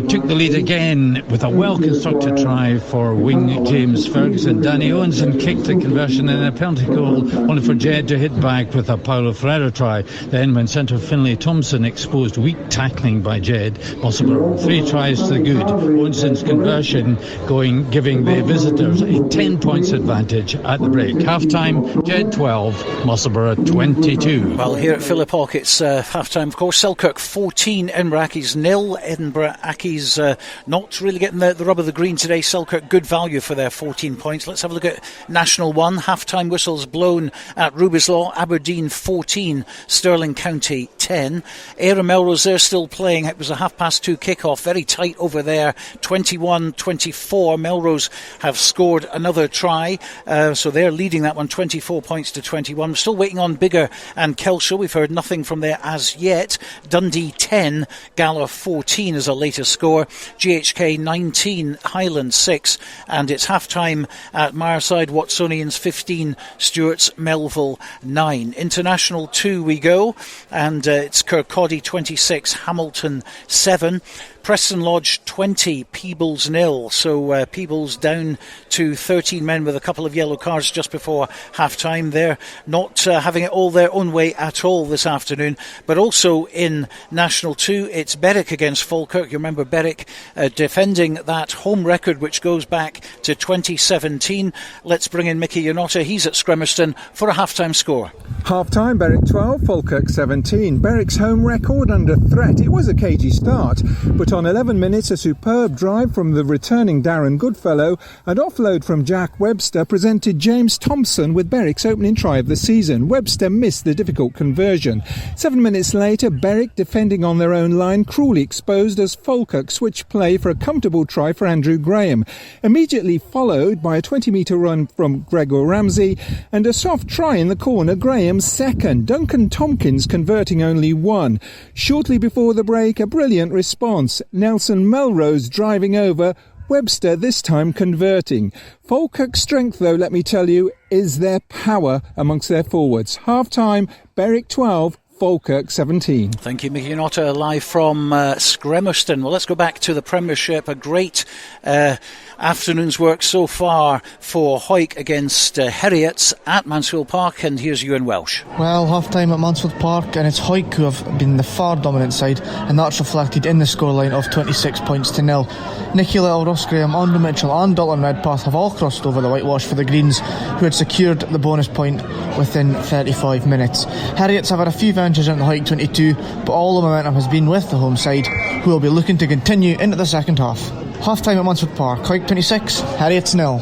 took the lead again with a well-constructed try for wing James Ferguson. Danny Owenson kicked the conversion in a penalty goal, only for Jed to hit back with a Paulo Ferreira try. Then when centre Finlay Thompson exposed weak tackling by Jed, Musselburgh 3 tries to the good. Owenson's conversion giving the visitors a 10 points advantage at the break. Half-time, Jed 12, Musselburgh 22. Well, here at Philiphaugh it's half-time, of course. Selkirk 14, Edinburgh Accies 0. Edinburgh Accies not really getting the rub of the green today. Selkirk good value for their 14 points. Let's have a look at National 1. Half-time whistles blown at Rubislaw. Aberdeen 14, Stirling County 10. Ayr Melrose, they're still playing. It was a 2:30 kick-off. Very tight over there. 21-24. Melrose have scored another try. So they're leading that one 24 points to 21. We're still waiting on Biggar and Kelso. We've heard nothing from there as yet. Dundee 10, Gala 14 is a latest score. GHK 19, Highland 6, and it's half-time at Mireside. Watsonians 15, Stewart's Melville 9. International 2 we go, and it's Kirkcaldy 26, Hamilton 7. Preston Lodge 20, Peebles 0. So Peebles down to 13 men with a couple of yellow cards just before half-time. They're not having it all their own way at all this afternoon. But also in National 2, it's Berwick against Falkirk. You remember Berwick defending that home record which goes back to 2017. Let's bring in Mickey Yanotta. He's at Scremerston for a half-time score. Half-time, Berwick 12, Falkirk 17. Berwick's home record under threat. It was a cagey start, but on 11 minutes, a superb drive from the returning Darren Goodfellow and offload from Jack Webster presented James Thompson with Berwick's opening try of the season. Webster missed the difficult conversion. 7 minutes later, Berwick, defending on their own line, cruelly exposed as Falkirk switched play for a comfortable try for Andrew Graham. Immediately followed by a 20-metre run from Gregor Ramsey and a soft try in the corner, Graham's second. Duncan Tompkins converting only one. Shortly before the break, a brilliant response. Nelson Melrose driving over, Webster this time converting. Falkirk's strength, though, let me tell you, is their power amongst their forwards. Half-time, Berwick 12, Falkirk 17. Thank you, Mickey Yanotta, live from Scremerston. Well, let's go back to the Premiership. A great afternoon's work so far for Hawick against Heriots at Mansfield Park, and here's Ewan Welsh. Well, half-time at Mansfield Park, and it's Hawick who have been the far dominant side, and that's reflected in the scoreline of 26 points to 0. Nicky Little, Ross Graham, Andrew Mitchell and Dalton Redpath have all crossed over the whitewash for the Greens, who had secured the bonus point within 35 minutes. Heriots have had a few ventures into Hawick 22, but all the momentum has been with the home side, who will be looking to continue into the second half. Half-time at Mansfield Park, Hawick 26, Heriots 0.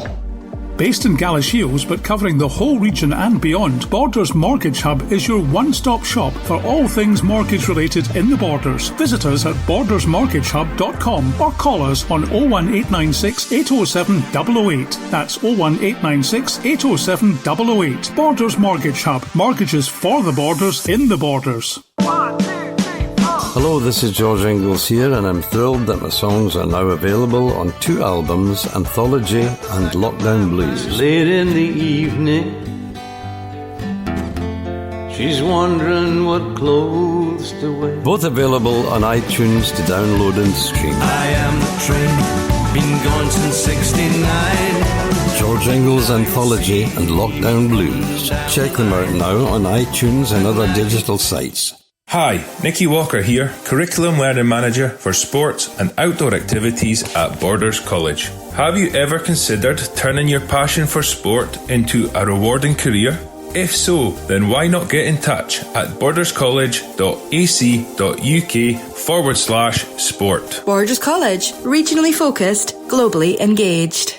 Based in Galashiels but covering the whole region and beyond, Borders Mortgage Hub is your one-stop shop for all things mortgage related in the Borders. Visit us at bordersmortgagehub.com or call us on 01896 807 008. That's 01896 807 008. Borders Mortgage Hub. Mortgages for the Borders in the Borders. Hello, this is George Ingles here, and I'm thrilled that my songs are now available on 2 albums, Anthology and Lockdown Blues. Late in the evening, she's wondering what clothes to wear. Both available on iTunes to download and stream. I am the train, been gone since 69. George Ingles Anthology and Lockdown Blues. Check them out now on iTunes and other digital sites. Hi, Nicky Walker here, Curriculum Learning Manager for Sports and Outdoor Activities at Borders College. Have you ever considered turning your passion for sport into a rewarding career? If so, then why not get in touch at borderscollege.ac.uk/sport. Borders College, regionally focused, globally engaged.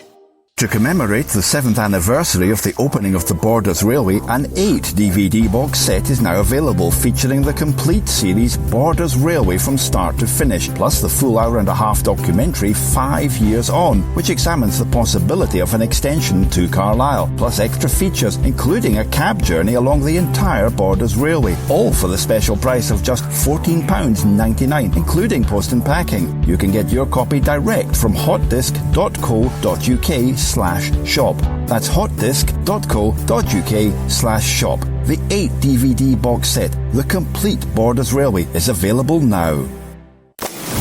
To commemorate the 7th anniversary of the opening of the Borders Railway, an 8 DVD box set is now available featuring the complete series Borders Railway from start to finish, plus the full hour-and-a-half documentary 5 Years On, which examines the possibility of an extension to Carlisle, plus extra features, including a cab journey along the entire Borders Railway, all for the special price of just £14.99, including post and packing. You can get your copy direct from hotdisc.co.uk/shop. That's hotdisc.co.uk/shop. The 8 DVD box set, The Complete Borders Railway, is available now.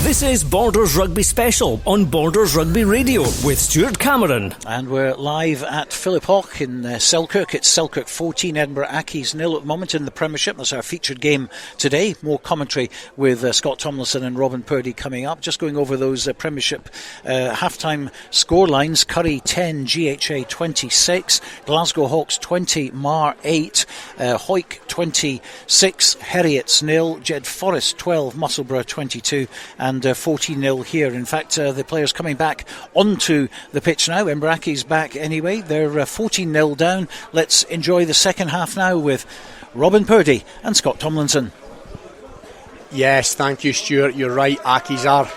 This is Borders Rugby Special on Borders Rugby Radio with Stuart Cameron. And we're live at Philiphaugh in Selkirk. It's Selkirk 14, Edinburgh Accies 0 at the moment in the Premiership. That's our featured game today. More commentary with Scott Tomlinson and Robin Purdie coming up. Just going over those Premiership half-time score lines. Currie 10, GHA 26, Glasgow Hawks 20, Mar 8, Hawick 26, Heriots 0, Jed Forest 12, Musselburgh 22, and 14-0 here. In fact, the players coming back onto the pitch now. Edinburgh Accies back anyway. They're 14-0 down. Let's enjoy the second half now with Robin Purdie and Scott Tomlinson. Yes, thank you, Stuart. You're right. Accies are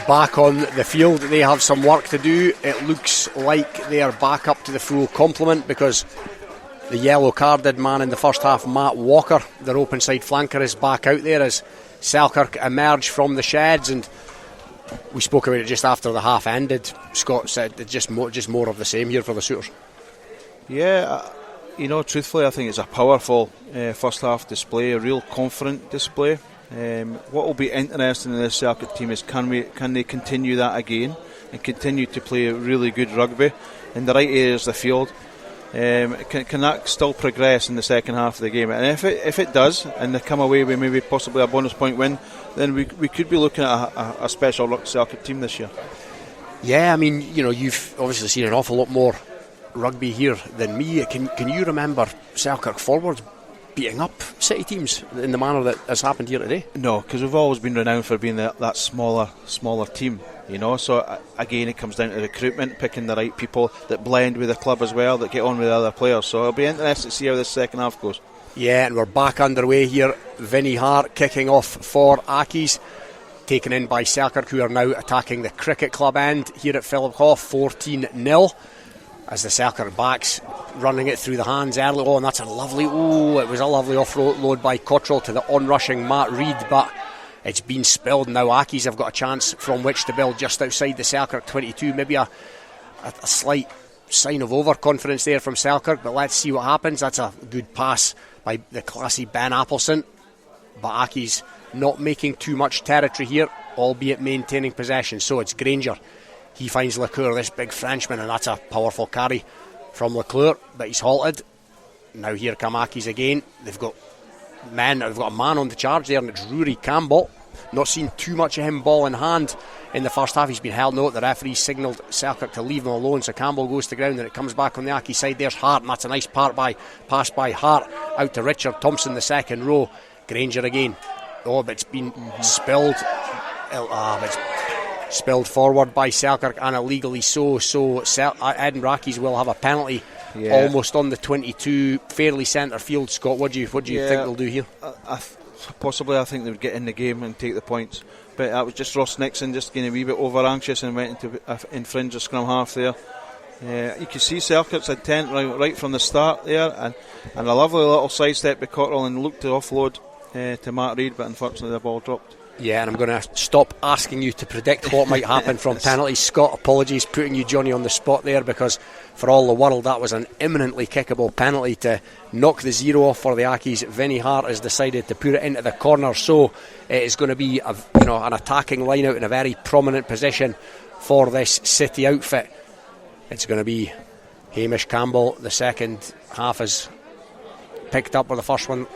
back on the field. They have some work to do. It looks like they are back up to the full complement because the yellow carded man in the first half, Matt Walker, their open side flanker, is back out there as Selkirk emerged from the sheds, and we spoke about it just after the half ended. Scott said it's just more of the same here for the Sooters. Yeah, truthfully, I think it's a powerful first half display, a real confident display. What will be interesting in this Selkirk team is can they continue that again and continue to play really good rugby in the right areas of the field. Can that still progress in the second half of the game? And if it does, and they come away with maybe possibly a bonus point win, then we could be looking at a special Selkirk team this year. Yeah, I mean, you've obviously seen an awful lot more rugby here than me. Can you remember Selkirk forwards beating up City teams in the manner that has happened here today? No, because we've always been renowned for being that smaller team. So again, it comes down to recruitment, picking the right people that blend with the club as well, that get on with the other players. So it'll be interesting to see how this second half goes. Yeah, and we're back underway here. Vinnie Hart kicking off for Accies, taken in by Selkirk, who are now attacking the cricket club end here at Philiphaugh, 14-0. As the Selkirk backs running it through the hands early on. That's it was a lovely offload by Cottrell to the onrushing Matt Reid, but it's been spilled. Now Accies have got a chance from which to build just outside the Selkirk 22. Maybe a slight sign of overconfidence there from Selkirk, but let's see what happens. That's a good pass by the classy Ben Appleson, but Accies not making too much territory here, albeit maintaining possession. So it's Granger. He finds Leclerc, this big Frenchman, and that's a powerful carry from Leclerc, but he's halted. Now here come Accies again. They've got a man on the charge there, and it's Rory Campbell. Not seen too much of him ball in hand in the first half. He's been held out. The referee signalled Selkirk to leave him alone, so Campbell goes to ground, and it comes back on the Accies side. There's Hart, and that's a nice pass by Hart out to Richard Thompson, the second row. Granger again. But it's been spilled. Spilled forward by Selkirk, and illegally so. Edinburgh Accies will have a penalty almost on the 22, fairly centre field. Scott, what do you think they'll do here? Possibly, I think they would get in the game and take the points. But that was just Ross Nixon just getting a wee bit over anxious and went into infringe the scrum half there. You can see Selkirk's intent right from the start there, and a lovely little sidestep by Cottrell and looked to offload to Matt Reid, but unfortunately the ball dropped. Yeah, and I'm going to stop asking you to predict what might happen from penalties. Scott, apologies putting you, Johnny, on the spot there, because for all the world that was an imminently kickable penalty to knock the zero off for the Accies. Vinnie Hart has decided to put it into the corner, so it is going to be an attacking line out in a very prominent position for this City outfit. It's going to be Hamish Campbell. The second half is picked up where the first one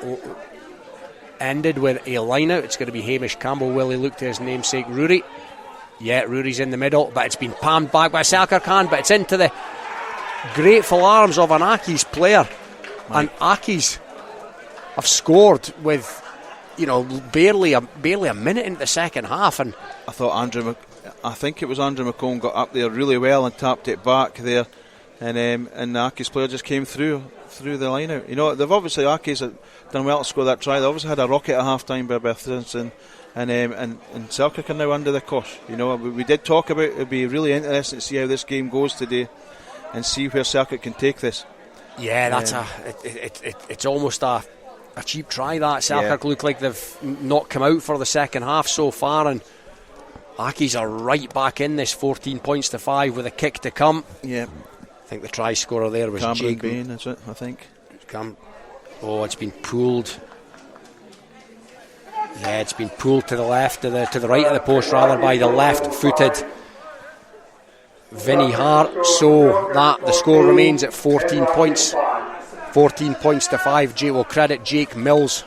ended with a line-out. It's going to be Hamish Campbell. Will he look to his namesake Rory? Yeah, Rory's in the middle, but it's been palmed back by Selkirk hand, but it's into the grateful arms of an Accies player. And Accies have scored with, barely a minute into the second half. And I think it was Andrew McComb got up there really well and tapped it back there, and the Accies player just came through the line out. They've obviously, Accies have done well to score that try. They obviously had a rocket at half time by Berthington, and Selkirk are now under the cosh. We did talk about it'd be really interesting to see how this game goes today and see where Selkirk can take this. Yeah, that's it's almost a cheap try that. Selkirk look like they've not come out for the second half so far, and Accies are right back in this 14 points to 5 with a kick to come. Yeah, I think the try scorer there was Cameron Jake Bain, is it? I think. It's been pulled. Yeah, it's been pulled to the left, to the right of the post rather, by the left-footed Vinnie Hart. So that the score remains at 14 points. 14 points to 5. We'll credit Jake Mills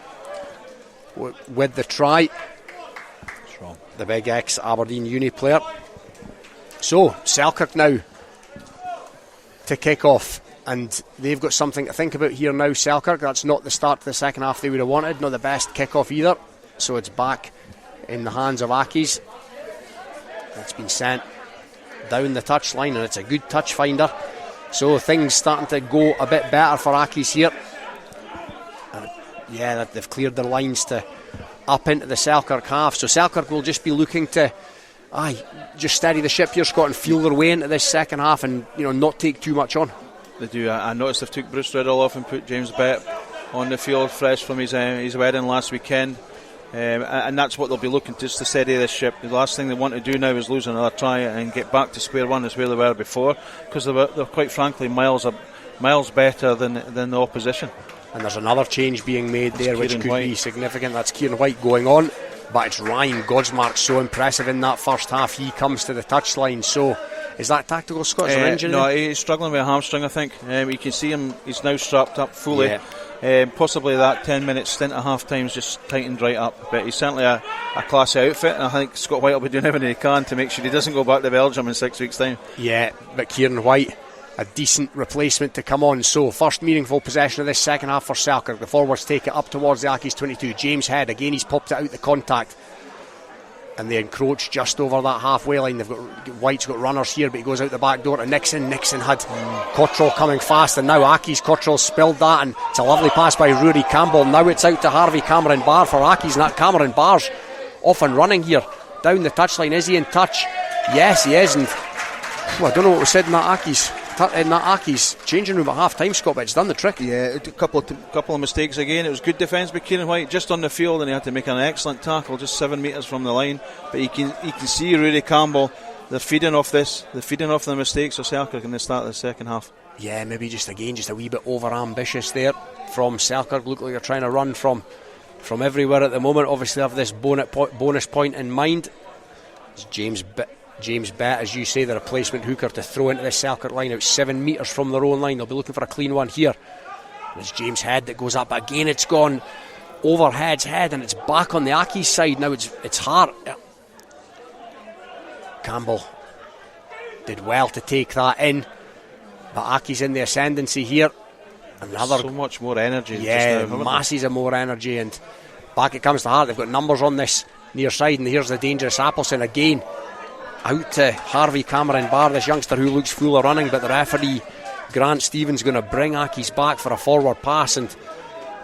with the try. The big ex-Aberdeen Uni player. So Selkirk now to kick off, and they've got something to think about here now. Selkirk, that's not the start to the second half they would have wanted, not the best kick-off either. So it's back in the hands of Accies. It's been sent down the touchline, and it's a good touch finder. So things starting to go a bit better for Accies here. They've cleared their lines to up into the Selkirk half. So Selkirk will just be looking to just steady the ship here, Scott, and feel their way into this second half and not take too much on. They do. I noticed they've took Bruce Riddle off and put James Bett on the field fresh from his wedding last weekend. And that's what they'll be looking to steady this ship. The last thing they want to do now is lose another try and get back to square one as where they were before, because they're quite frankly miles better than the opposition. And there's another change being made there, which could be significant. That's Kieran White going on, but it's Ryan Godsmark, so impressive in that first half. He comes to the touchline. So is that tactical, Scott? Is there injury? No, he's struggling with a hamstring, I think. You can see him, he's now strapped up fully. Yeah. Possibly that 10-minute stint at half time's just tightened right up, but he's certainly a classy outfit, and I think Scott White will be doing everything he can to make sure he doesn't go back to Belgium in 6 weeks' time. Yeah, but Kieran White, a decent replacement to come on. So first meaningful possession of this second half for Selkirk. The forwards take it up towards the Accies 22. James Head, again he's popped it out the contact, and they encroach just over that halfway line. White's got runners here, but he goes out the back door to Nixon. Nixon had Cottrell coming fast, and now Accies. Cottrell spilled that, and it's a lovely pass by Rory Campbell. Now it's out to Harvey Cameron Barr for Accies, and that Cameron Barr's off and running here down the touchline. Is he in touch? Yes, he is. And I don't know what was said in that Accies changing room at half time, Scott, but it's done the trick. Yeah, a couple of mistakes again. It was good defence by Kieran White just on the field, and he had to make an excellent tackle just 7 metres from the line. But you can see Rory Campbell, they're feeding off the mistakes of Selkirk in the start of the second half. Yeah, maybe just a wee bit over ambitious there from Selkirk. Look like they're trying to run from everywhere at the moment. Obviously have this bonus point in mind. It's James Bett, as you say, the replacement hooker to throw into the Selkirk line out 7 metres from their own line. They'll be looking for a clean one here. And it's James Head that goes up. Again, it's gone over Head's head, and it's back on the Accies side. Now it's Hart. Campbell did well to take that in, but Accies in the ascendancy here. So much more energy. Yeah, just now, masses of more energy, and back it comes to Hart. They've got numbers on this near side, and here's the dangerous Appleson again. Out to Harvey Cameron Barr, this youngster who looks full of running, but the referee Grant Stevens going to bring Accies back for a forward pass, and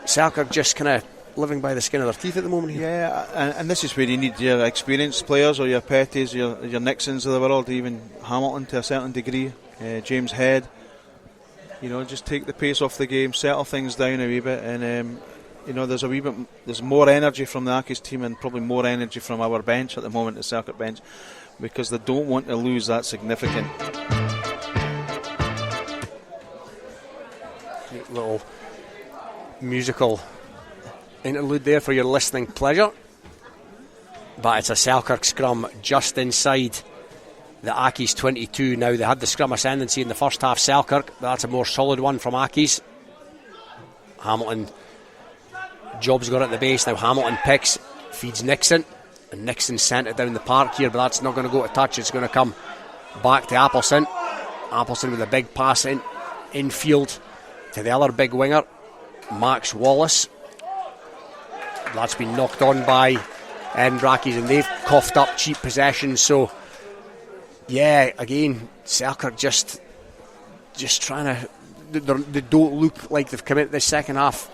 Selkirk just kind of living by the skin of their teeth at the moment here. Yeah, and this is where you need your experienced players, or your Petties, your Nixons of the world, even Hamilton to a certain degree, James Head. Just take the pace off the game, settle things down a wee bit, and there's more energy from the Accies team, and probably more energy from our bench at the moment, the Selkirk bench, because they don't want to lose that significant. Little musical interlude there for your listening pleasure, but it's a Selkirk scrum just inside the Accies 22. Now they had the scrum ascendancy in the first half, Selkirk, but that's a more solid one from Accies. Hamilton Job's got it at the base. Now Hamilton picks, feeds Nixon, and Nixon sent it down the park here, but that's not going to go to touch. It's going to come back to Appleson. Appleson with a big pass infield to the other big winger, Max Wallace. That's been knocked on by Edinburgh Accies, and they've coughed up cheap possession. So yeah, again, Selkirk just trying to, they don't look like they've come into this second half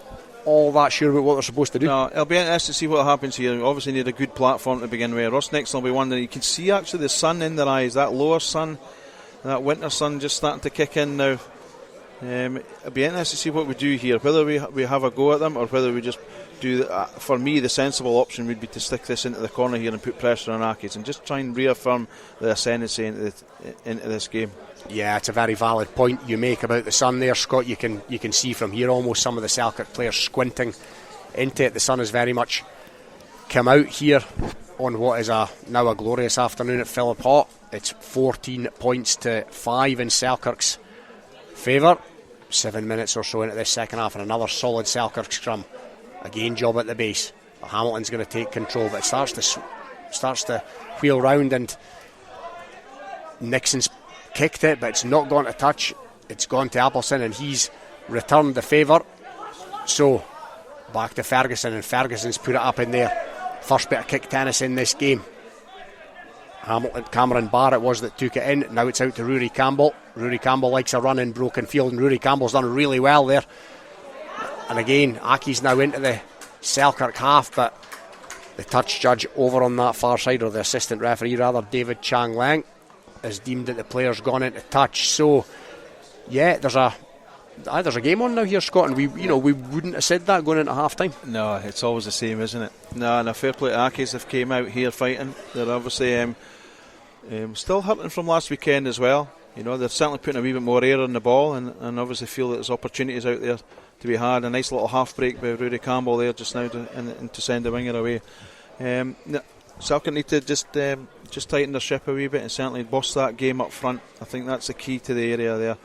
all that sure about what they're supposed to do. No, it'll be interesting to see what happens here. Obviously need a good platform to begin with. Ross Nixon will be one that you can see actually the sun in their eyes, that lower sun, that winter sun just starting to kick in now. It'll be interesting to see what we do here, whether we have a go at them or whether we just do. For me, the sensible option would be to stick this into the corner here and put pressure on Accies and just try and reaffirm the ascendancy into this game. Yeah, it's a very valid point you make about the sun there, Scott. You can see from here almost some of the Selkirk players squinting into it. The sun has very much come out here on what is now a glorious afternoon at Philiphaugh. It's 14 points to 5 in Selkirk's favour. 7 minutes or so into this second half, and another solid Selkirk scrum. Again, job at the base. Hamilton's going to take control, but it starts to wheel round, and Nixon's kicked it, but it's not gone to touch. It's gone to Appleson, and he's returned the favour. So back to Ferguson, and Ferguson's put it up in there. First bit of kick tennis in this game. Cameron Barrett was that took it in. Now it's out to Rory Campbell. Rory Campbell likes a run in broken field, and Rory Campbell's done really well there. And again, Accies now into the Selkirk half, but the touch judge over on that far side, or the assistant referee rather, David Chang Lang, has deemed that the player's gone into touch. So yeah, there's a game on now here, Scott, and we wouldn't have said that going into half time. No, it's always the same, isn't it? No, and a fair play to Accies. They've came out here fighting. They're obviously still hurting from last weekend as well. They're certainly putting a wee bit more air on the ball, and obviously feel that there's opportunities out there to be had. A nice little half break by Rory Campbell there just now to send the winger away. Selkirk need to just tighten their ship a wee bit and certainly boss that game up front. I think that's the key to the area there.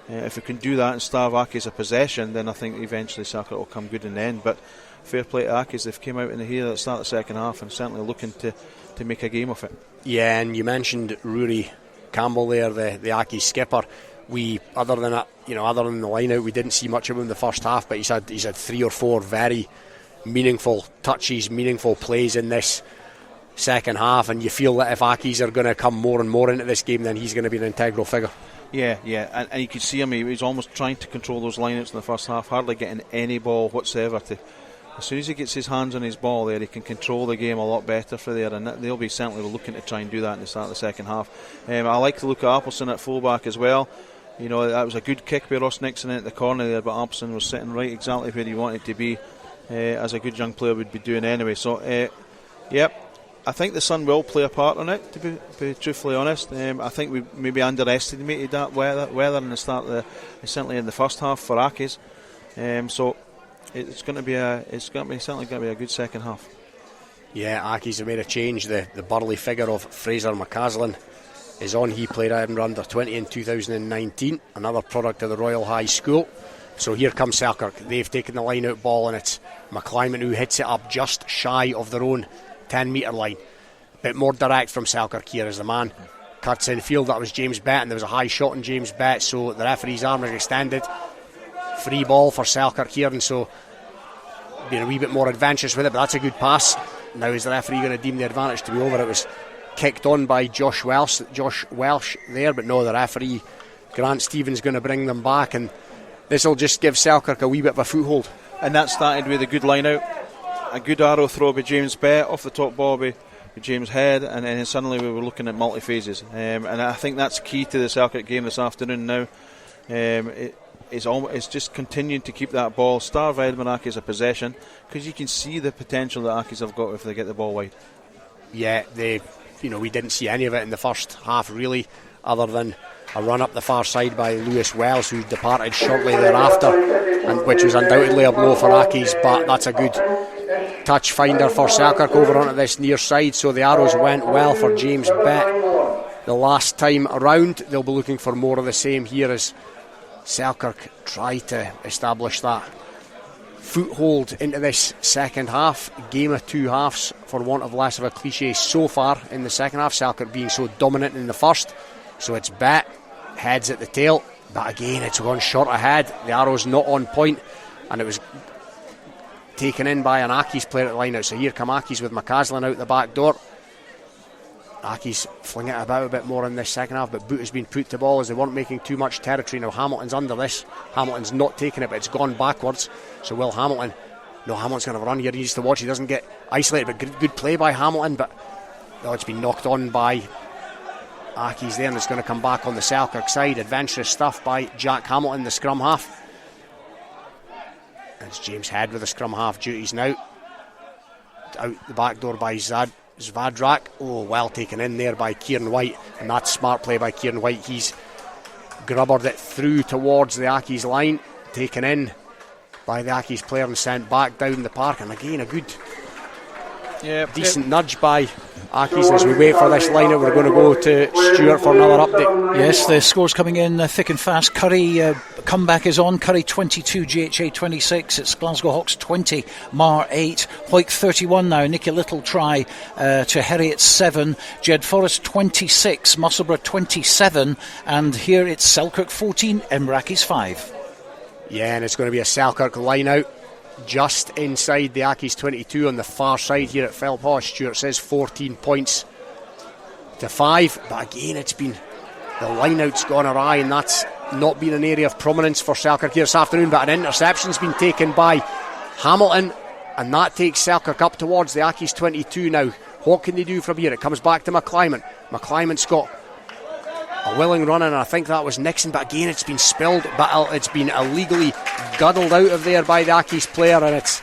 If we can do that and starve Accies a possession, then I think eventually Selkirk will come good in the end. But fair play to Accies. They've came out in here at the start of the second half and certainly looking to make a game of it. Yeah, and you mentioned Rory Campbell there, the Accies skipper. Other than the line out, we didn't see much of him in the first half, but he's had 3 or 4 very meaningful touches, meaningful plays in this second half, and you feel that if Accies are going to come more and more into this game, then he's going to be an integral figure. Yeah, and you could see him, he was almost trying to control those lineouts in the first half, hardly getting any ball whatsoever. As soon as he gets his hands on his ball there, he can control the game a lot better for there, and they'll be certainly looking to try and do that in the start of the second half. I like the look at Appleson at fullback as well. That was a good kick by Ross Nixon at the corner there, but Appleson was sitting right exactly where he wanted to be, as a good young player would be doing anyway. So, I think the sun will play a part on it, to be truthfully honest. I think we maybe underestimated that weather in the start, certainly in the first half for Accies. So it's going to be certainly going to be a good second half. Yeah, Accies have made a change. The burly figure of Fraser McCaslin is on. He played Edinburgh under 20 in 2019, another product of the Royal High School. So here comes Selkirk. They've taken the line out ball, and it's McClyman who hits it up just shy of their own 10 metre line. A bit more direct from Selkirk here as the man cuts in field. That was James Bett, and there was a high shot on James Bett, so the referee's arm is extended. Free ball for Selkirk here, and so being a wee bit more adventurous with it, but that's a good pass. Now is the referee going to deem the advantage to be over? It was kicked on by Josh Welsh there, but no, the referee Grant Stevens going to bring them back, and this will just give Selkirk a wee bit of a foothold. And that started with a good line out, a good arrow throw by James Bett off the top ball by James Head, and then suddenly we were looking at multi-phases, and I think that's key to the Selkirk game this afternoon now. It's just continuing to keep that ball, starve Edinburgh Accies a possession, because you can see the potential that Accies have got if they get the ball wide. Yeah, we didn't see any of it in the first half really, other than a run up the far side by Lewis Wells, who departed shortly thereafter, and which was undoubtedly a blow for Accies, but that's a good touch finder for Selkirk over onto this near side. So the arrows went well for James Bett the last time around. They'll be looking for more of the same here as Selkirk try to establish that foothold into this second half. Game of two halves, for want of less of a cliche, so far in the second half. Selkirk being so dominant in the first. So it's bet, heads at the tail. But again, it's gone short ahead. The arrow's not on point, and it was taken in by an Accies player at the line out. So here come Accies with McCaslin out the back door. Accies fling it about a bit more in this second half, but boot has been put to ball as they weren't making too much territory. Now Hamilton's under this. Hamilton's not taking it, but it's gone backwards. So will Hamilton? No, Hamilton's going to have a run here. He needs to watch. He doesn't get isolated, but good play by Hamilton. But it's been knocked on by Accies there, and it's going to come back on the Selkirk side. Adventurous stuff by Jack Hamilton, the scrum half. It's James Head with the scrum half duties now. Out the back door by Zvadrak. Oh, well taken in there by Kieran White, and that's smart play by Kieran White. He's grubbered it through towards the Accies line, taken in by the Accies player and sent back down the park. And again, a good decent nudge by Accies. As we wait for this lineup, we're going to go to Stuart for another update. Yes, the score's coming in thick and fast. Curry comeback is on. Curry 22, GHA 26. It's Glasgow Hawks 20, Mar 8. Hoyk 31 now. Nicky Little try to Heriot 7. Jed Forrest 26, Musselburgh 27. And here it's Selkirk 14, Edinburgh Accies 5. Yeah, and it's going to be a Selkirk line out just inside the Accies 22 on the far side here at Philiphaugh. Stuart says 14 points to 5, but again it's been, the line out's gone awry, and that's not been an area of prominence for Selkirk here this afternoon. But an interception's been taken by Hamilton, and that takes Selkirk up towards the Accies 22 now. What can they do from here? It comes back to McClymonds. McClymonds got a willing run, and I think that was Nixon, but again it's been spilled, but it's been illegally guddled out of there by the Accies player, and it's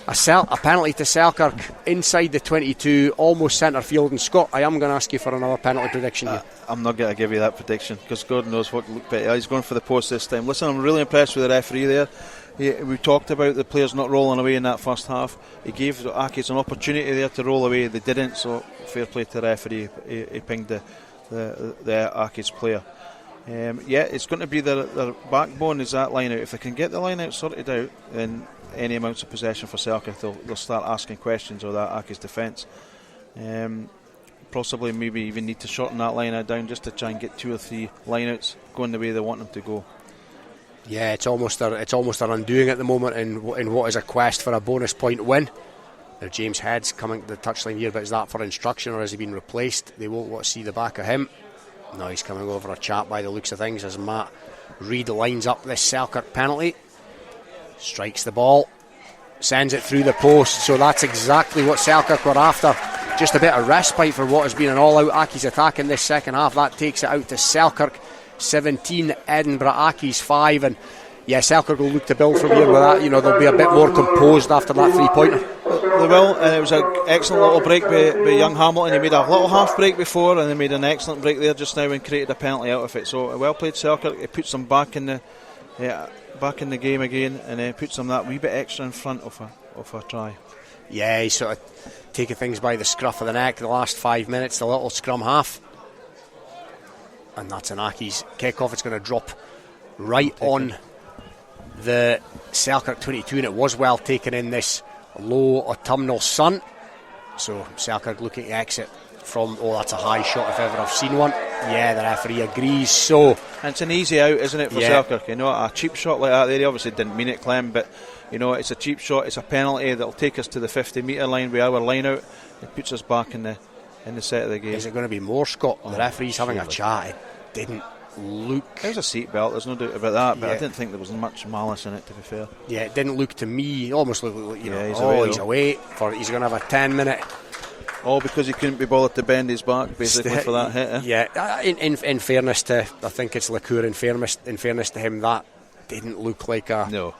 a penalty to Selkirk inside the 22, almost centre field. And Scott, I am going to ask you for another penalty prediction here. I'm not going to give you that prediction because God knows what looked better. He's going for the post this time. Listen, I'm really impressed with the referee there. We talked about the players not rolling away in that first half. He gave the Accies an opportunity there to roll away. They didn't, so fair play to the referee. He pinged the Accies player. It's going to be their backbone is that line out. If they can get the line out sorted out, then any amounts of possession for Selkirk, they'll start asking questions of that Accies defence. Possibly maybe even need to shorten that line out down just to try and get 2 or 3 line outs going the way they want them to go. Yeah, it's almost their undoing at the moment in what is a quest for a bonus point win. Now James Head's coming to the touchline here, but is that for instruction or has he been replaced? They won't want to see the back of him. No, he's coming over a chat by the looks of things as Matt Reid lines up this Selkirk penalty. Strikes the ball, sends it through the post. So that's exactly what Selkirk were after. Just a bit of respite for what has been an all-out Accies attack in this second half. That takes it out to Selkirk 17, Edinburgh Accies 5. And yeah, Selkirk will look to build from here with that. They'll be a bit more composed after that 3-pointer. They will, and it was an excellent little break by young Hamilton. He made a little half break before, and they made an excellent break there just now and created a penalty out of it. So well played Selkirk. It puts them back in the game again, and it puts them that wee bit extra in front of a try. Yeah, he's sort of taking things by the scruff of the neck the last 5 minutes, the little scrum half. And that's an Accies kick-off. It's going to drop right on the Selkirk 22, and it was well taken in this low autumnal sun. So Selkirk looking to exit from, that's a high shot if ever I've seen one. Yeah, the referee agrees. So and it's an easy out, isn't it, for Selkirk? A cheap shot like that there, he obviously didn't mean it, Clem, but it's a cheap shot. It's a penalty that'll take us to the 50-metre line with our line out. It puts us back in the set of the game. Is it going to be more, Scott? The referee's having a chat. It didn't look. It was a seat belt, there's no doubt about that, but I didn't think there was much malice in it, to be fair. Yeah, it didn't look to me, almost looked like, he's away. He's going to have a 10-minute. All because he couldn't be bothered to bend his back, basically, for that hit. Yeah, in fairness to, I think it's Lacour, in fairness to him, that didn't look like a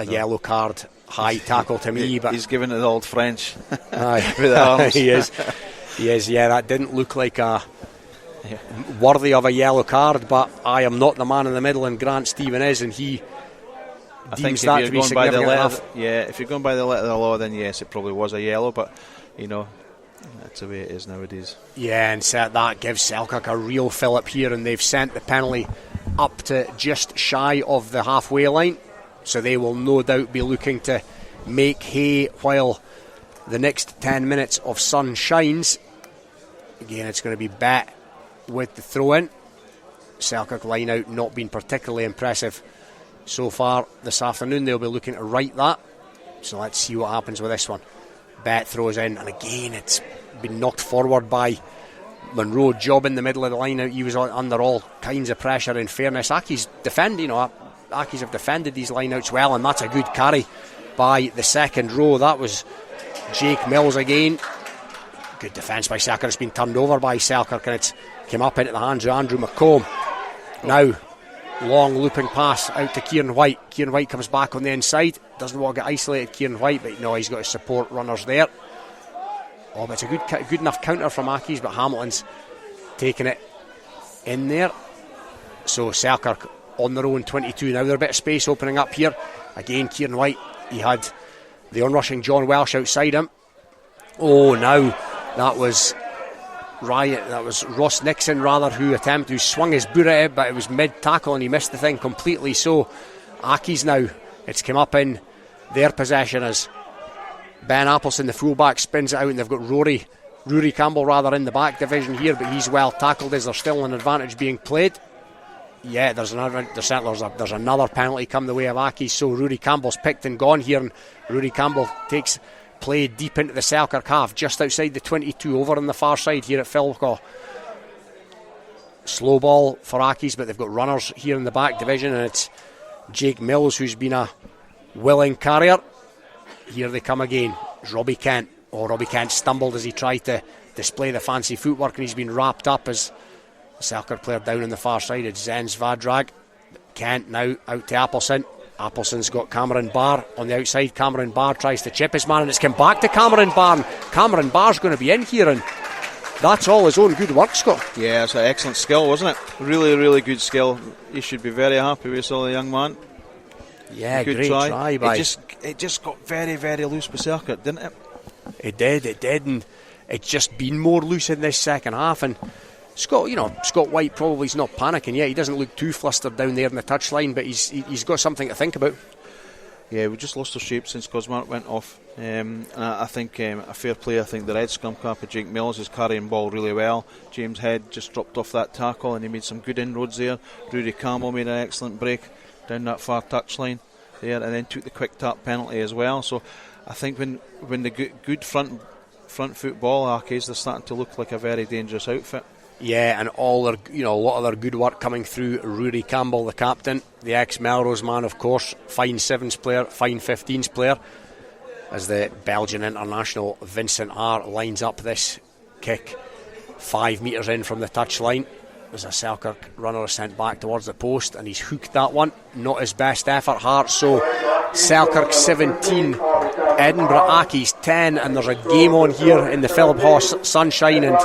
yellow card high tackle to me. But he's giving it the old French with the arms. He is, yeah, that didn't look like a worthy of a yellow card, but I am not the man in the middle, and Grant Stephen is, and he deems that to be significant enough. If you're going by the letter of the law, then yes, it probably was a yellow, but that's the way it is nowadays. Yeah, and that gives Selkirk a real fillip here, and they've sent the penalty up to just shy of the halfway line. so they will no doubt be looking to make hay while the next 10 minutes of sun shines. Again, it's going to be Bet with the throw in. Selkirk line out not been particularly impressive so far this afternoon. They'll be looking to right that, so let's see what happens with this one. Bet throws in, and again it's been knocked forward by Monroe. Job in the middle of the line out. He was under all kinds of pressure. In fairness, Accies have defended these lineouts well, and that's a good carry by the second row. That was Jake Mills again. Good defence by Selkirk. It's been turned over by Selkirk, and it's came up into the hands of Andrew McComb. Now, long looping pass out to Kieran White. Kieran White comes back on the inside. Doesn't want to get isolated, Kieran White, but no, he's got his support runners there. Oh, but it's a good enough counter from Accies, but Hamilton's taking it in there. So Selkirk on their own 22 now. There's a bit of space opening up here. Again, Kieran White, he had the onrushing John Welsh outside him. Oh, now that was Ross Nixon who swung his boot at it, but it was mid-tackle and he missed the thing completely. So Accies now, it's come up in their possession as Ben Appleson, the fullback, spins it out, and they've got Rory Campbell in the back division here, but he's well tackled. Is there still an advantage being played? Yeah, there's another penalty come the way of Accies, so Rory Campbell's picked and gone here, and Rory Campbell takes play deep into the Selkirk half, just outside the 22, over on the far side here at Philiphaugh. Slow ball for Accies, but they've got runners here in the back division, and it's Jake Mills who's been a willing carrier. Here they come again. It's Robbie Kent. Robbie Kent stumbled as he tried to display the fancy footwork, and he's been wrapped up as the Selkirk player down on the far side. It's Zenz Vadrag. Kent now out to Appleson. Appleson's got Cameron Barr on the outside. Cameron Barr tries to chip his man, and it's come back to Cameron Barr. Cameron Barr's going to be in here, and that's all his own good work, Scott. Yeah, it's an excellent skill, wasn't it? Really, really good skill. He should be very happy with the young man. Yeah, good try by... It just got very, very loose with Selkirk, didn't it? It did, and it's just been more loose in this second half, and Scott White probably is not panicking yet. He doesn't look too flustered down there in the touchline, but he's got something to think about. Yeah, we just lost our shape since Cosmark went off. And I think a fair play. I think the red scrum cap of Jake Mills is carrying ball really well. James Head just dropped off that tackle, and he made some good inroads there. Rudy Campbell made an excellent break down that far touchline there, and then took the quick tap penalty as well. So I think when the good front foot ball Accies, they're starting to look like a very dangerous outfit. Yeah, and all their, a lot of their good work coming through Rudy Campbell, the captain, the ex-Melrose man, of course, fine sevens player, fine 15s player, as the Belgian international Vincent R lines up this kick 5 metres in from the touchline. As a Selkirk runner is sent back towards the post, and he's hooked that one. Not his best effort, Hart. So Selkirk 17, Edinburgh Accies 10, and there's a game on here in the Philiphaugh sunshine, and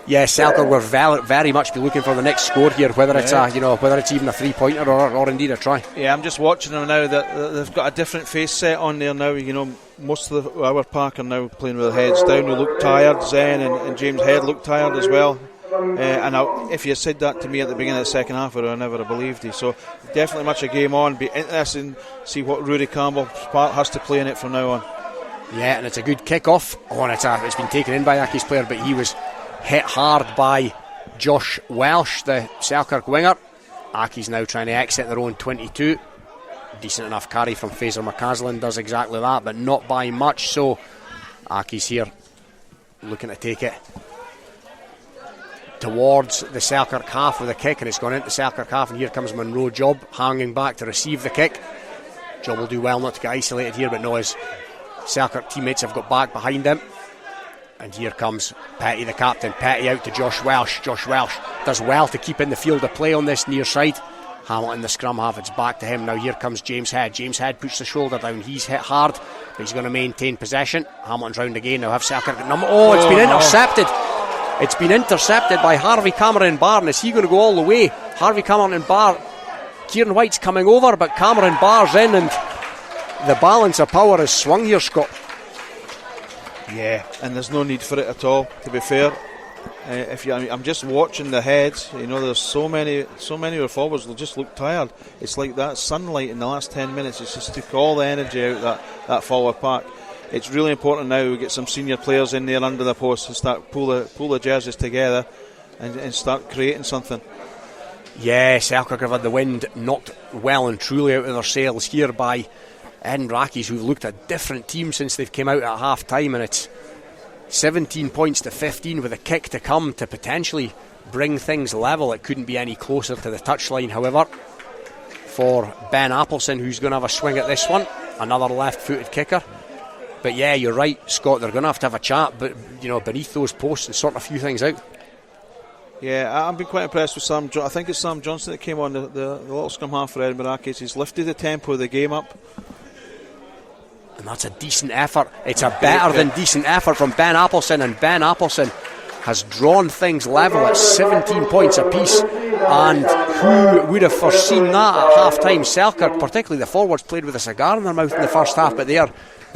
yeah, Selkirk will very much be looking for the next score here, whether it's whether it's even a 3-pointer or indeed a try. Yeah, I'm just watching them now. That they've got a different face set on there now. Most of our pack are now playing with their heads down. We look tired. Zen and James Head look tired as well. If you said that to me at the beginning of the second half, I would have never believed you. So definitely much a game on. Be interesting to see what Rudy Campbell's part has to play in it from now on. Yeah, and it's a good kick-off. It's been taken in by Accies player, but he was hit hard by Josh Welsh, the Selkirk winger. Accies now trying to exit their own 22. Decent enough carry from Fraser McCaslin, does exactly that, but not by much. So Accies here looking to take it towards the Selkirk half with a kick, and it's gone into the Selkirk half, and here comes Monroe Job hanging back to receive the kick. Job will do well not to get isolated here, but no, his Selkirk teammates have got back behind him. And here comes Petty, the captain. Petty out to Josh Welsh. Josh Welsh does well to keep in the field of play on this near side. Hamilton, the scrum half, it's back to him. Now here comes James Head. James Head puts the shoulder down. He's hit hard, but he's going to maintain possession. Hamilton's round again. Now have Selkirk at number. Oh, it's been intercepted. It's been intercepted by Harvey Cameron Barr. And is he going to go all the way? Harvey Cameron Barr. Kieran White's coming over, but Cameron Barr's in, and the balance of power is swung here, Scott. Yeah, and there's no need for it at all, to be fair. I'm just watching the heads. There's so many of our forwards will just look tired. It's like that sunlight in the last 10 minutes. It's just took all the energy out that forward pack. It's really important now we get some senior players in there under the post and start pull the jerseys together and start creating something. Yeah, Selkirk have had the wind knocked well and truly out of their sails here by Edinburgh Accies, who've looked a different team since they've came out at half time, and it's 17 points to 15 with a kick to come to potentially bring things level. It couldn't be any closer to the touchline, however, for Ben Appleson, who's going to have a swing at this one. Another left-footed kicker. But yeah, you're right, Scott, they're going to have a chat, but beneath those posts and sort a few things out. Yeah, I've been quite impressed with Sam. I think it's Sam Johnson that came on the little scrum half for Edinburgh Accies. He's lifted the tempo of the game up. And that's a decent effort. It's a better than decent effort from Ben Appleson, and Ben Appleson has drawn things level at 17 points apiece. And who would have foreseen that at half time? Selkirk, particularly the forwards, played with a cigar in their mouth in the first half, but they're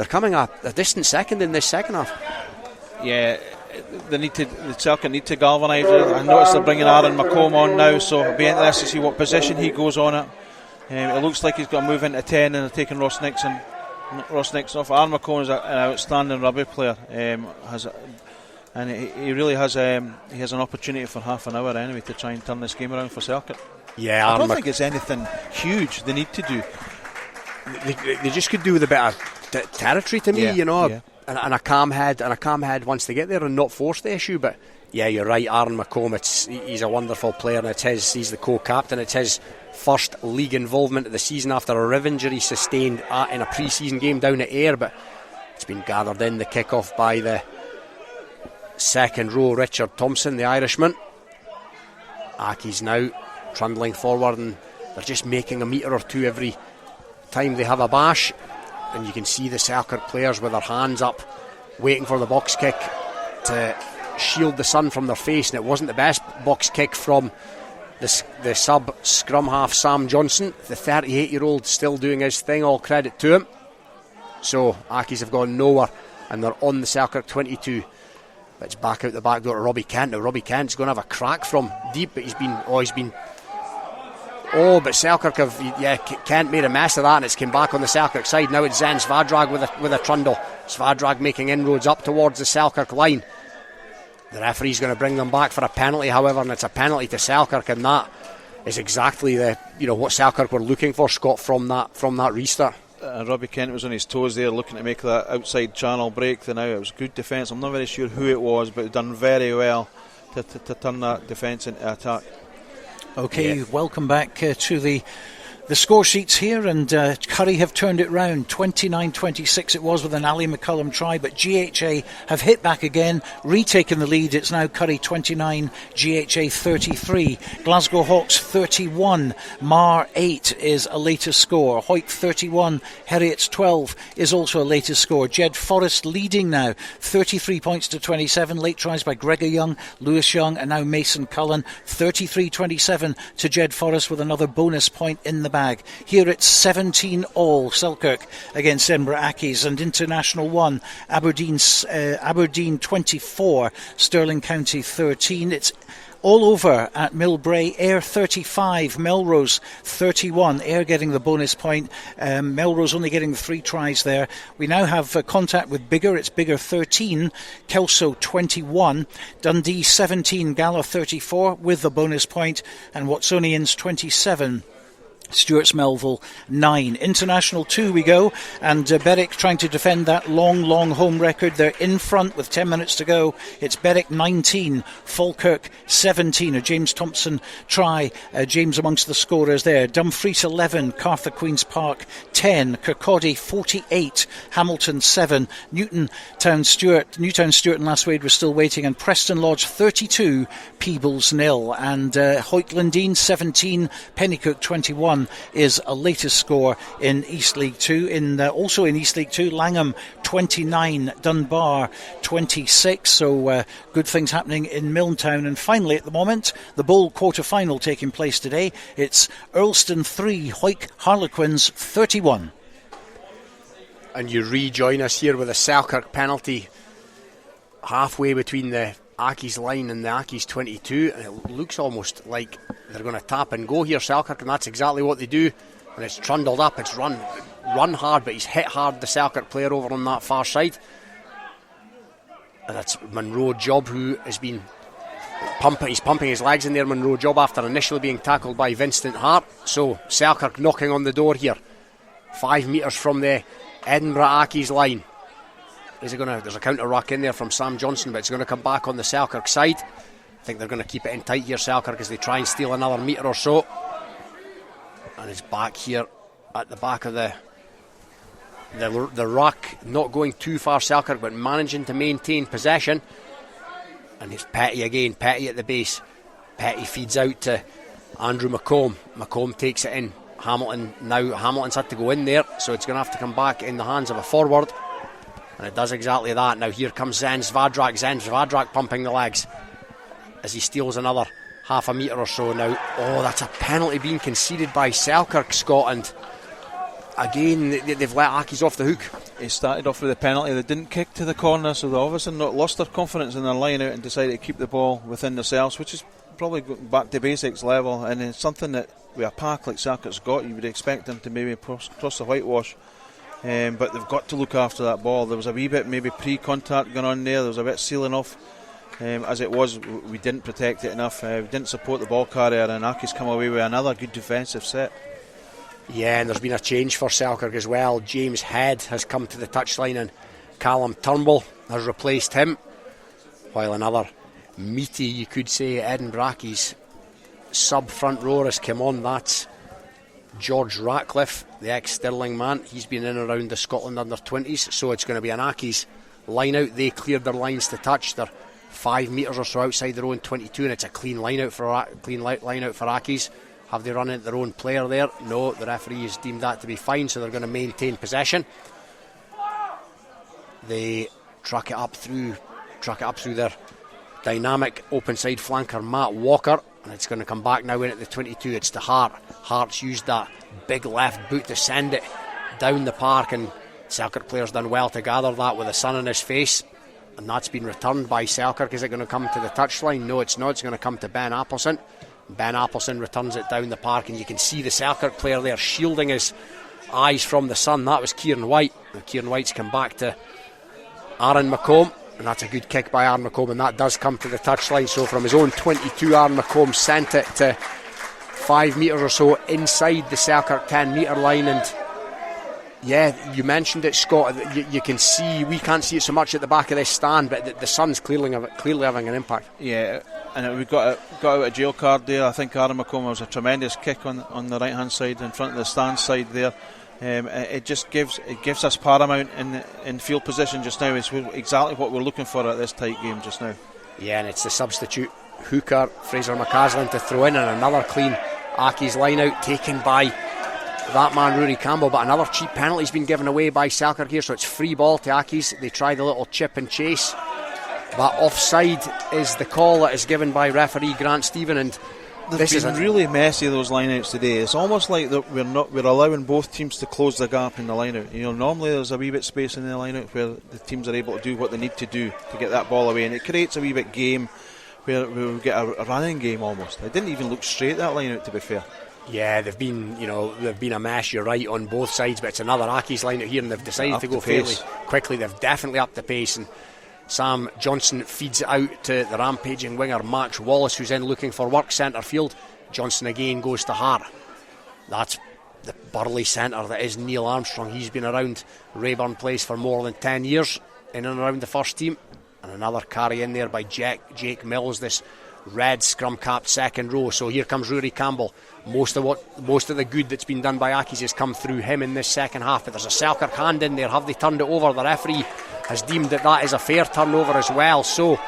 coming a distant second in this second half. Yeah, the Selkirk need to galvanise. I noticed they're bringing Aaron McComb on now, so it'll be interesting to see what position he goes on at. It looks like he's got to move into 10 and they're taking Ross Nixon off. Aaron McComb is an outstanding rugby player. He really has he has an opportunity for half an hour anyway to try and turn this game around for Selkirk. Yeah, I don't think it's anything huge they need to do. They just could do with a bit of territory to me, Yeah. And a calm head once they get there and not force the issue. But yeah, you're right, Aaron McComb, he's a wonderful player, and he's the co-captain. It's his first league involvement of the season after a rib injury sustained in a pre-season game down at Ayr, but it's been gathered in the kick-off by the second row, Richard Thompson, the Irishman. Accies now trundling forward, and they're just making a metre or two every time they have a bash, and you can see the Selkirk players with their hands up waiting for the box kick to shield the sun from their face. And it wasn't the best box kick from the sub scrum half Sam Johnson, the 38-year-old, still doing his thing, all credit to him. So Accies have gone nowhere and they're on the Selkirk 22. But it's back out the back door to Robbie Kent. Now Robbie Kent's going to have a crack from deep, but but Selkirk Kent made a mess of that, and it's came back on the Selkirk side. Now it's Zen Svadrag with a trundle. Svadrag making inroads up towards the Selkirk line. The referee's going to bring them back for a penalty, however, and it's a penalty to Selkirk, and that is exactly what Selkirk were looking for, Scott, from that restart. Robbie Kent was on his toes there looking to make that outside channel break. Now it was good defence. I'm not very sure who it was, but done very well to turn that defence into attack. Okay, welcome back to the score sheets here, and Curry have turned it round. 29-26 it was with an Ali McCullum try, but GHA have hit back again, retaken the lead. It's now Curry 29, GHA 33. Glasgow Hawks 31, Mar 8 is a latest score. Hoyk 31, Heriots 12 is also a latest score. Jed Forrest leading now, 33 points to 27. Late tries by Gregor Young, Lewis Young, and now Mason Cullen. 33-27 to Jed Forrest with another bonus point in the bag. Here it's 17 all, Selkirk against Edinburgh Accies, and International 1, Aberdeen 24, Stirling County 13. It's all over at Millbrae. Ayr 35, Melrose 31. Ayr getting the bonus point, Melrose only getting the 3 tries there. We now have contact with Biggar. It's Biggar 13, Kelso 21, Dundee 17, Gala 34 with the bonus point, and Watsonians 27. Stuart's Melville 9. International 2 we go, and Berwick trying to defend that long home record. They're in front with 10 minutes to go. It's Berwick 19, Falkirk 17. A James Thompson try. James amongst the scorers there. Dumfries 11, Cartha Queen's Park 10, Kirkcaldy 48, Hamilton 7, Newtown Stewart and Lastwade were still waiting, and Preston Lodge 32, Peebles 0, and Hoyt Lundeen 17, Pennycook 21 is a latest score in East League 2. Also in East League 2, Langham 29, Dunbar 26. So good things happening in Milntown. And finally, at the moment, the Bowl quarter-final taking place today. It's Earlston 3, Hoyk Harlequins 31. And you rejoin us here with a Selkirk penalty halfway between the Accies line in the Accies 22, and it looks almost like they're going to tap and go here, Selkirk, and that's exactly what they do. When it's trundled up, it's run hard, but he's hit hard, the Selkirk player over on that far side. And that's Munro Job, who has been pumping his legs in there, Munro Job, after initially being tackled by Vincent Hart. So Selkirk knocking on the door here, 5 metres from the Edinburgh Accies line. There's a counter ruck in there from Sam Johnson, but it's going to come back on the Selkirk side. I think they're going to keep it in tight here, Selkirk, as they try and steal another metre or so. And it's back here at the back of the ruck, not going too far, Selkirk, but managing to maintain possession. And it's Petty again, Petty at the base. Petty feeds out to Andrew McComb. McComb takes it in. Hamilton's had to go in there, so it's going to have to come back in the hands of a forward. And it does exactly that. Now here comes Zen Svadrak pumping the legs as he steals another half a metre or so now. Oh, that's a penalty being conceded by Selkirk, Scotland. Again, they've let Accies off the hook. He started off with a penalty. They didn't kick to the corner, so they obviously not lost their confidence in their line out and decided to keep the ball within themselves, which is probably back to basics level. And it's something that with a pack like Selkirk's got, you would expect them to maybe cross the whitewash. But they've got to look after that ball. There was a wee bit maybe pre-contact going on there. There was a bit sealing off. As it was, we didn't protect it enough. We didn't support the ball carrier, and Accies come away with another good defensive set. Yeah, and there's been a change for Selkirk as well. James Head has come to the touchline and Callum Turnbull has replaced him, while another meaty, you could say, Edinburgh Accies sub front rower has come on. That's George Ratcliffe, the ex-Stirling man. He's been in and around the Scotland under-20s, so it's going to be an Accies line out. They cleared their lines to touch. They're 5 metres or so outside their own 22, and it's a clean line out for Accies. Have they run into their own player there? No, the referee has deemed that to be fine, so they're going to maintain possession. They truck it up through their dynamic open side flanker Matt Walker, and it's going to come back now in at the 22. It's to Hart. Hart's used that big left boot to send it down the park, and Selkirk players done well to gather that with the sun on his face, and that's been returned by Selkirk. Is it going to come to the touchline? No, it's not. It's going to come to Ben Appleson. Ben Appleson returns it down the park, and you can see the Selkirk player there shielding his eyes from the sun. That was Kieran White, and Kieran White's come back to Aaron McComb, and that's a good kick by Aaron McComb, and that does come to the touchline. So from his own 22, Aaron McComb sent it to 5 metres or so inside the Selkirk 10 metre line. And yeah, you mentioned it, Scott. You can see, we can't see it so much at the back of this stand, but the sun's clearly having an impact. Yeah, and we got out a jail card there. I think Aaron McComb was a tremendous kick on the right hand side in front of the stand side there. It just gives us paramount in field position just now. It's exactly what we're looking for at this tight game just now. Yeah, and it's the substitute hooker Fraser McCaslin to throw in, and another clean Accies line out taken by that man Rory Campbell. But another cheap penalty's been given away by Selkirk here, so it's free ball to Accies. They try the little chip and chase, but offside is the call that is given by referee Grant Stephen. And this is really messy, those lineouts today. It's almost like that we're allowing both teams to close the gap in the lineout. You know, normally there's a wee bit space in the lineout where the teams are able to do what they need to do to get that ball away, and it creates a wee bit game where we get a running game almost. It didn't even look straight, that lineout, to be fair. Yeah, they've been a mess, you're right, on both sides, but it's another Accies line out here, and they've decided to go fairly quickly. They've definitely upped the pace, and Sam Johnson feeds it out to the rampaging winger Max Wallace, who's in looking for work centre field. Johnson again goes to Hart. That's the Burley centre that is Neil Armstrong. He's been around Rayburn Place for more than 10 years in and around the first team. And another carry in there by Jake Mills, this red scrum-capped second row. So here comes Rory Campbell. Most of the good that's been done by Accies has come through him in this second half, but there's a Selkirk hand in there. Have they turned it over? The referee has deemed that is a fair turnover as well. So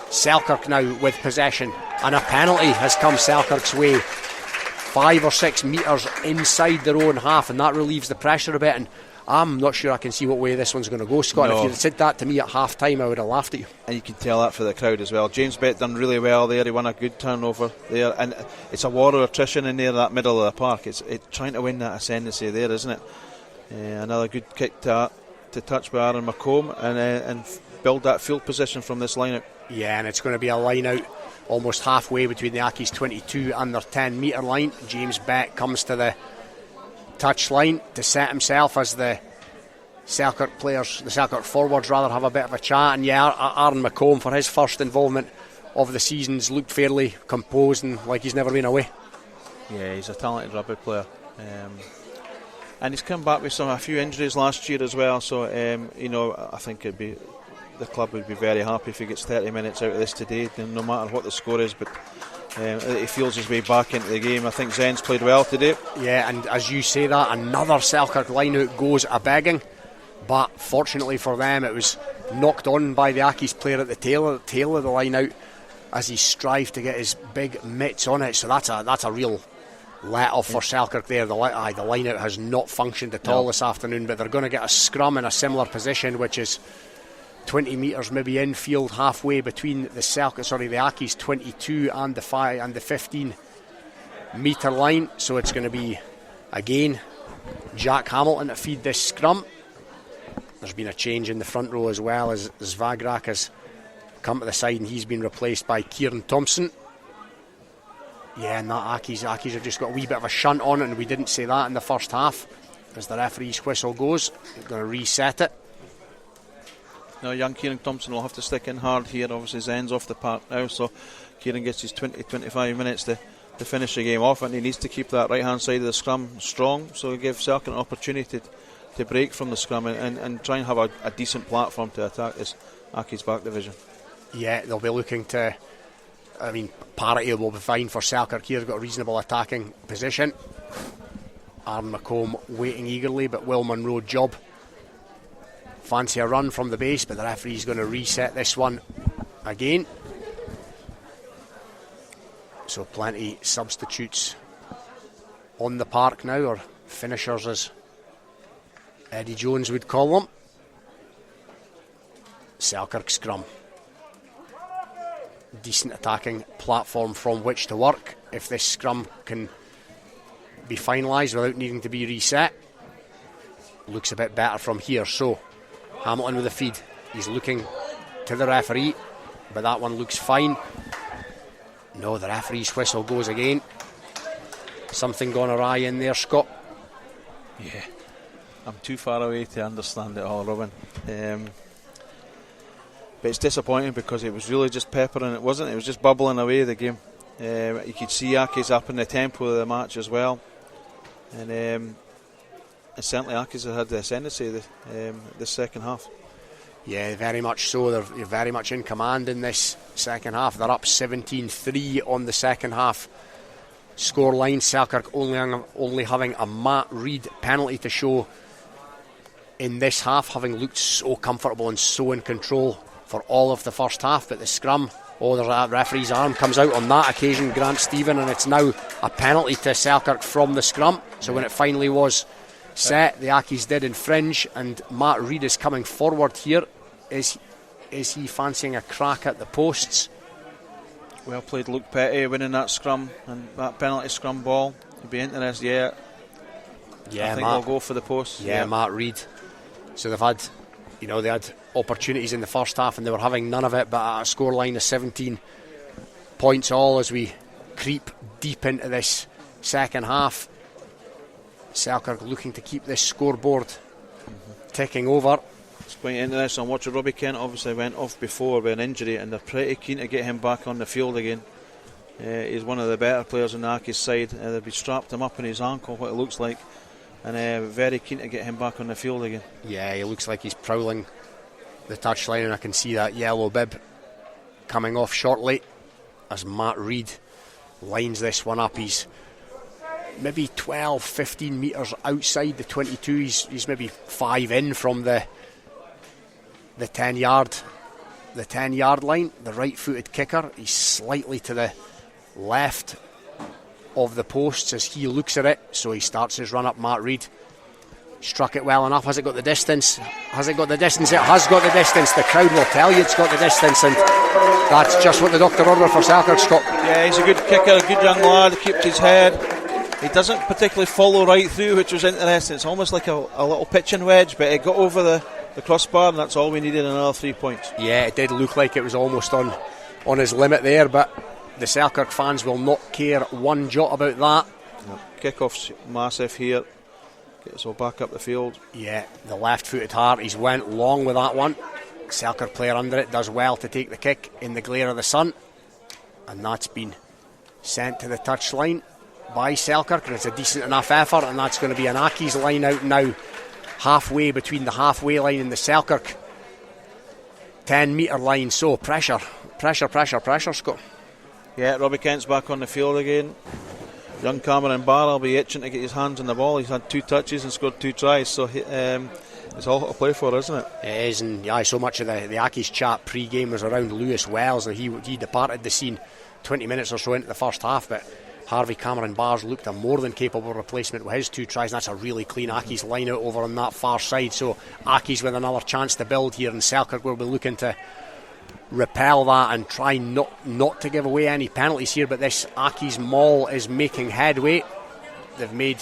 Selkirk now with possession, and a penalty has come Selkirk's way, 5 or 6 metres inside their own half, and that relieves the pressure a bit. And I'm not sure I can see what way this one's going to go, Scott. No. If you'd said that to me at half time, I would have laughed at you. And you can tell that for the crowd as well. James Bett done really well there. He won a good turnover there, and it's a war of attrition in there, that middle of the park. It's trying to win that ascendancy there, isn't it? Another good kick to to touch by Aaron McComb and build that field position from this line out. Yeah, and it's going to be a line out almost halfway between the Accies 22 and their 10 metre line. James Beck comes to the touch line to set himself as the Selkirk players, the Selkirk forwards rather, have a bit of a chat. And yeah, Aaron McComb, for his first involvement of the season's, looked fairly composed and like he's never been away. Yeah, he's a talented rugby player. And he's come back with a few injuries last year as well, so I think the club would be very happy if he gets 30 minutes out of this today, no matter what the score is, but he feels his way back into the game. I think Zen's played well today. Yeah, and as you say that, another Selkirk line out goes a begging, but fortunately for them it was knocked on by the Accies player at the tail of the line out as he strived to get his big mitts on it, so that's a real let off for Selkirk there. The line out has not functioned at all this afternoon, but they're going to get a scrum in a similar position, which is 20 metres maybe infield, halfway between the Accies 22 and the 15 metre line. So it's going to be again Jack Hamilton to feed this scrum. There's been a change in the front row as well, as Zvagrak has come to the side and he's been replaced by Kieran Thompson. Yeah, and that Accies have just got a wee bit of a shunt on it, and we didn't say that in the first half. As the referee's whistle goes, they're going to reset it. Now young Kieran Thompson will have to stick in hard here. Obviously Zen's off the park now, so Kieran gets his 20-25 minutes to finish the game off, and he needs to keep that right hand side of the scrum strong, so he'll give Selkirk an opportunity to break from the scrum and try and have a decent platform to attack this Accies back division. Yeah, they'll be looking to, parity will be fine for Selkirk here. They've got a reasonable attacking position. Aaron McComb waiting eagerly, but Will Munro job. Fancy a run from the base, but the referee's going to reset this one again. So plenty substitutes on the park now, or finishers as Eddie Jones would call them. Selkirk scrum. Decent attacking platform from which to work if this scrum can be finalised without needing to be reset. Looks a bit better from here, so Hamilton with the feed. He's looking to the referee, but that one looks fine. No, the referee's whistle goes again. Something gone awry in there, Scott? Yeah, I'm too far away to understand it all, Robin. But it's disappointing because it was really just peppering. It wasn't. It was just bubbling away the game. You could see Accies up in the tempo of the match as well, and certainly Accies had the ascendancy this second half. Yeah, very much so. They're very much in command in this second half. They're up 17-3 on the second half scoreline. Selkirk only having a Matt Reid penalty to show in this half, having looked so comfortable and so in control for all of the first half. But the scrum, there's a referee's arm comes out on that occasion, Grant Stephen, and it's now a penalty to Selkirk from the scrum. So when it finally was set, the Accies did infringe, and Matt Reid is coming forward here. Is he fancying a crack at the posts? Well played, Luke Petty, winning that scrum and that penalty scrum ball. It'd be interesting. Yeah, I think they'll go for the posts. Yeah, Matt Reid. So they've had, they had opportunities in the first half and they were having none of it, but at a scoreline of 17 points all as we creep deep into this second half. Selkirk looking to keep this scoreboard ticking over. It's quite interesting. Watching Robbie Kent obviously went off before with an injury, and they're pretty keen to get him back on the field again. He's one of the better players on the Accies side. They've strapped him up in his ankle, what it looks like, and very keen to get him back on the field again. Yeah, he looks like he's prowling the touchline, and I can see that yellow bib coming off shortly as Matt Reid lines this one up. He's maybe 12-15 metres outside the 22. He's maybe 5 in from the 10 yard line. The right footed kicker, he's slightly to the left of the posts as he looks at it, so he starts his run up. Matt Reid struck it well enough. Has it got the distance? Has it got the distance? It has got the distance. The crowd will tell you it's got the distance, and that's just what the doctor ordered for Selkirk, Scott. Yeah, he's a good kicker, a good young lad, kept his head. He doesn't particularly follow right through, which was interesting. It's almost like a little pitching wedge, but it got over the crossbar, and that's all we needed, another 3 points. Yeah, it did look like it was almost on his limit there, but the Selkirk fans will not care one jot about that. Kick-off's massive here. Get us all back up the field. Yeah, the left-footed Hearties went long with that one. Selkirk player under it does well to take the kick in the glare of the sun, and that's been sent to the touchline by Selkirk, and it's a decent enough effort, and that's going to be an Accies line out now, halfway between the halfway line and the Selkirk 10-metre line. So pressure, Scott. Yeah, Robbie Kent's back on the field again. Young Cameron Barr will be itching to get his hands on the ball. He's had 2 touches and scored 2 tries, so it's all to play for, isn't it? It is, and yeah, so much of the Accies chat pre-game was around Lewis Wells, and he departed the scene 20 minutes or so into the first half, but Harvey Cameron Barr's looked a more than capable replacement with his 2 tries, and that's a really clean Accies line out over on that far side. So Accies with another chance to build here, and Selkirk will be looking to repel that and try not to give away any penalties here, but this Accies maul is making headway. They've made